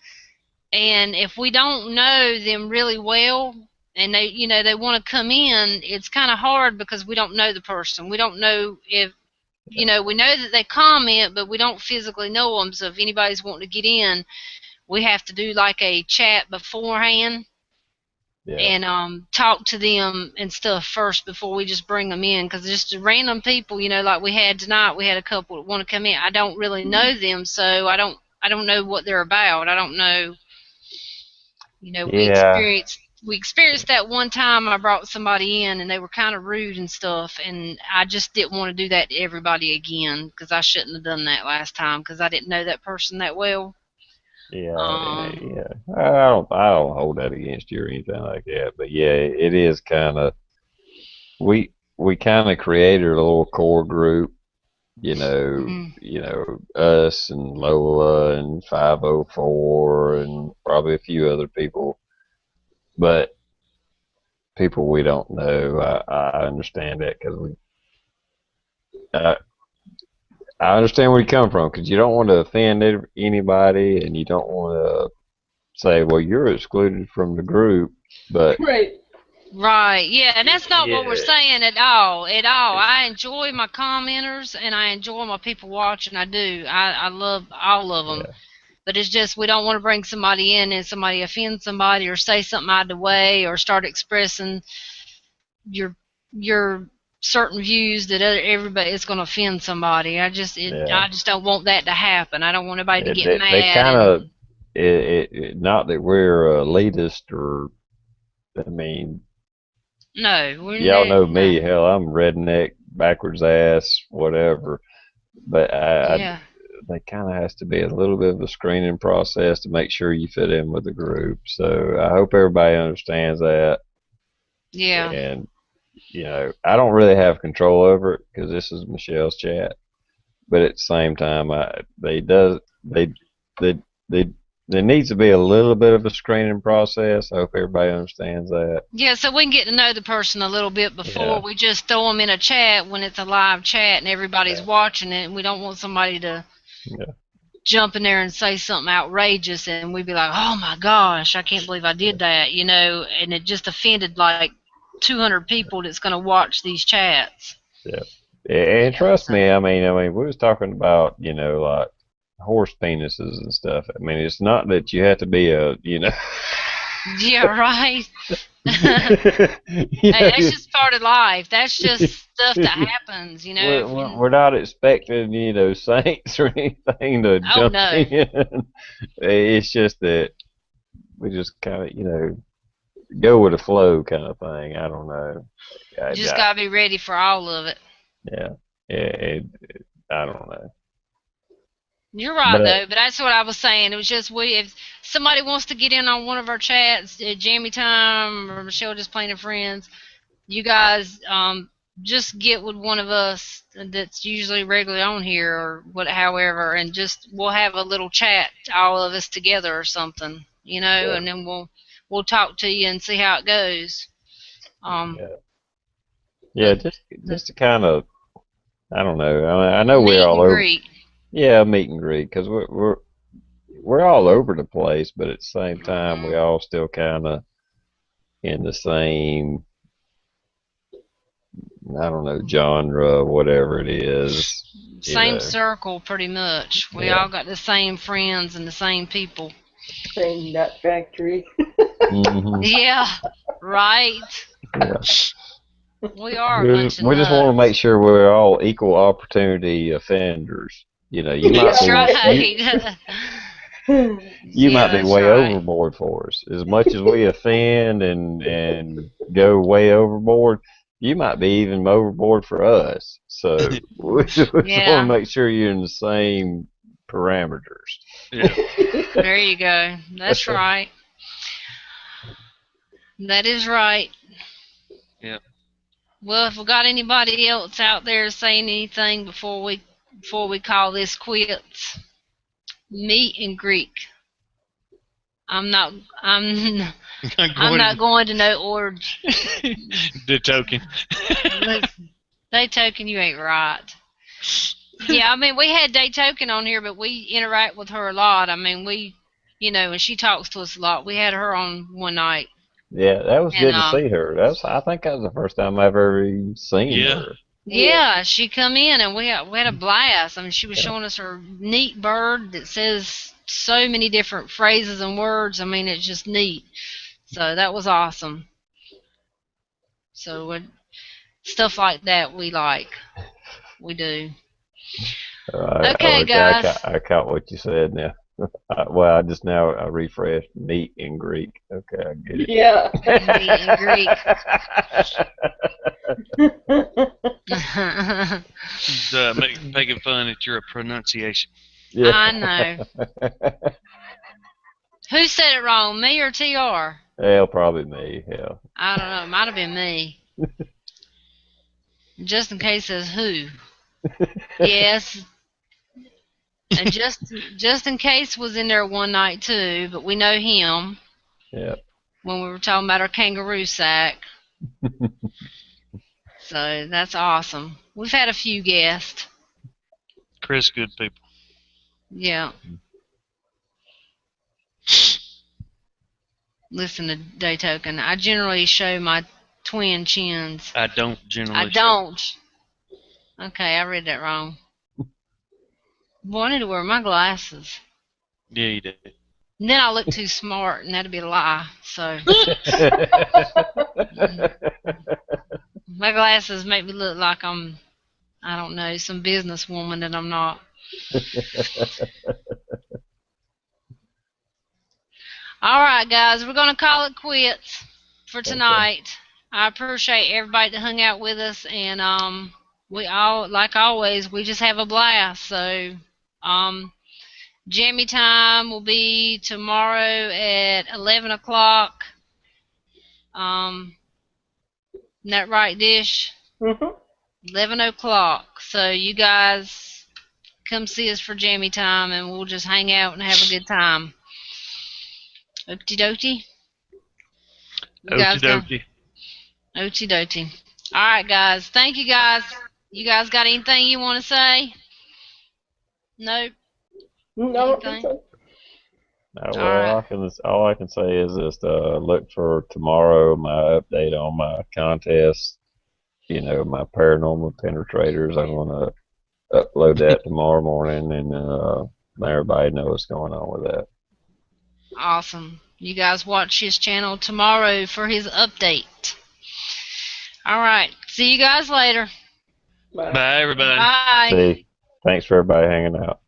and if we don't know them really well, and they want to come in, it's kind of hard because we don't know the person. We don't know if we know that they comment, but we don't physically know them. So if anybody's wanting to get in, we have to do like a chat beforehand. Yeah. And talk to them and stuff first before we just bring them in, because just random people, like we had tonight, we had a couple that want to come in. I don't really know them, so I don't know what they're about. I don't know. Yeah. We experienced that one time I brought somebody in and they were kind of rude and stuff, and I just didn't want to do that to everybody again, because I shouldn't have done that last time because I didn't know that person that well. Yeah, Um, yeah. I don't hold that against you or anything like that. But yeah, it is kind of we kind of created a little core group. mm, Us and Lola and 504 and probably a few other people, but people we don't know. I understand that because I, I understand where you come from because you don't want to offend anybody and you don't want to say, well, you're excluded from the group, but Right. right. Yeah, and that's not what we're yeah, saying at all. At all. I enjoy my commenters and I enjoy my people watching. I do. I love all of them. yeah, But it's just we don't want to bring somebody in and somebody offend somebody or say something out of the way or start expressing your your certain views that everybody is going to offend somebody. yeah. I just don't want that to happen. I don't want anybody to get They mad kind of and not that we're elitist or I mean, no, we're y'all know no. me. Hell, I'm redneck, backwards ass, whatever. But Yeah. they kind of has to be a little bit of a screening process to make sure you fit in with the group. So I hope everybody understands that. Yeah. And I don't really have control over it because this is Michelle's chat. But at the same time, they they there needs to be a little bit of a screening process. I hope everybody understands that. Yeah, so we can get to know the person a little bit before Yeah, we just throw them in a chat when it's a live chat and everybody's yeah, watching it. And we don't want somebody to yeah, jump in there and say something outrageous and we'd be like, oh my gosh, I can't believe I did that, and it just offended like 200 people that's going to watch these chats. yeah. And Yeah, trust so. me, we was talking about like horse penises and stuff. I mean, it's not that you have to be a. Yeah, right. you Hey, that's know, just part of life. That's just stuff that happens, we're, if we're you. we're not expecting saints or anything to Oh jump no, in. It's just that we just kind of go with the flow kind of thing. I don't know. you just I, gotta be ready for all of it. yeah, I don't know. You're right But though, but that's what I was saying. It was just if somebody wants to get in on one of our chats at Jammy Time or Michelle just playing friends, you guys just get with one of us that's usually regularly on here or however, and just we'll have a little chat, all of us together or something, yeah, and then we'll talk to you and see how it goes. yeah, yeah. But Just to kind of I don't know. I know we're meet all and over. greet. Yeah, meet and greet because we're all over the place, but at the same time we Hmm. all still kind of in the same I don't know genre, whatever it is. You Same know. circle, pretty much. We Yeah. all got the same friends and the same people. Same nut factory. Hmm. Yeah, right. Yeah. We are a bunch of We just want to make nuts. sure we're all equal opportunity offenders. You might That's Yeah, be right. right. you Yeah, might be that's way right. overboard for us. As much as we offend and go way overboard, you might be even overboard for us. So we just want to Yeah, make sure you're in the same parameters. Yeah. there you go. That's right. That is right. Yeah. Well, if we got anybody else out there saying anything before we call this quits, meet and greet. I'm not. I'm. I'm I'm not going going to no org. to the token. Listen, they token you ain't right. Yeah, I mean we had Day Token on here, but we interact with her a lot. I mean and she talks to us a lot. We had her on one night, Yeah, that was and good to see her. I think that was the first time I've ever even seen Yeah. her. Yeah. yeah, she come in and we had a blast. I mean, she was showing us her neat bird that says so many different phrases and words. I mean, it's just neat. So that was awesome. So stuff like that we like. We do. Okay, Okay, guys. I caught what you said now. Well, I just now I refreshed meet in Greek. Okay, I get Yeah. Meet and greet. He's making fun at your pronunciation. it. I know. Yeah. Who said it wrong, me or TR? Well, probably me. Yeah. I don't know. It might have been me. Just in case says who. Yes. And just in case was in there one night too, but we know him Yeah. when we were talking about our kangaroo sack. So that's awesome. We've had a few guests. Chris, good people. Yeah. Listen to Daytoken. I generally show my twin chins. I don't generally. I don't. Okay, I read that wrong. Boy, I need to wear my glasses. Yeah, you did. And then I look too smart, and that'd be a lie. So my glasses make me look like I'm, I don't know, some businesswoman that I'm not. All right, guys, we're gonna call it quits for tonight. I appreciate everybody that hung out with us, and we all, like always, we just have a blast. So jammy time will be tomorrow at 11 o'clock. Isn't that right, Dish? Mhm. 11 o'clock. So you guys come see us for jammy time, and we'll just hang out and have a good time. Okie dokie. You guys got Okie okie dokie. All right, guys. Thank you, guys. You guys got anything you want to say? Nope. No, Anything? Well, all I can say is just look for tomorrow my update on my contest. You know, my paranormal penetrators. I'm gonna upload that tomorrow morning and let everybody know what's going on with that. Awesome. You guys watch his channel tomorrow for his update. All right. See you guys later. bye. Bye, everybody. Bye. See, thanks for everybody hanging out.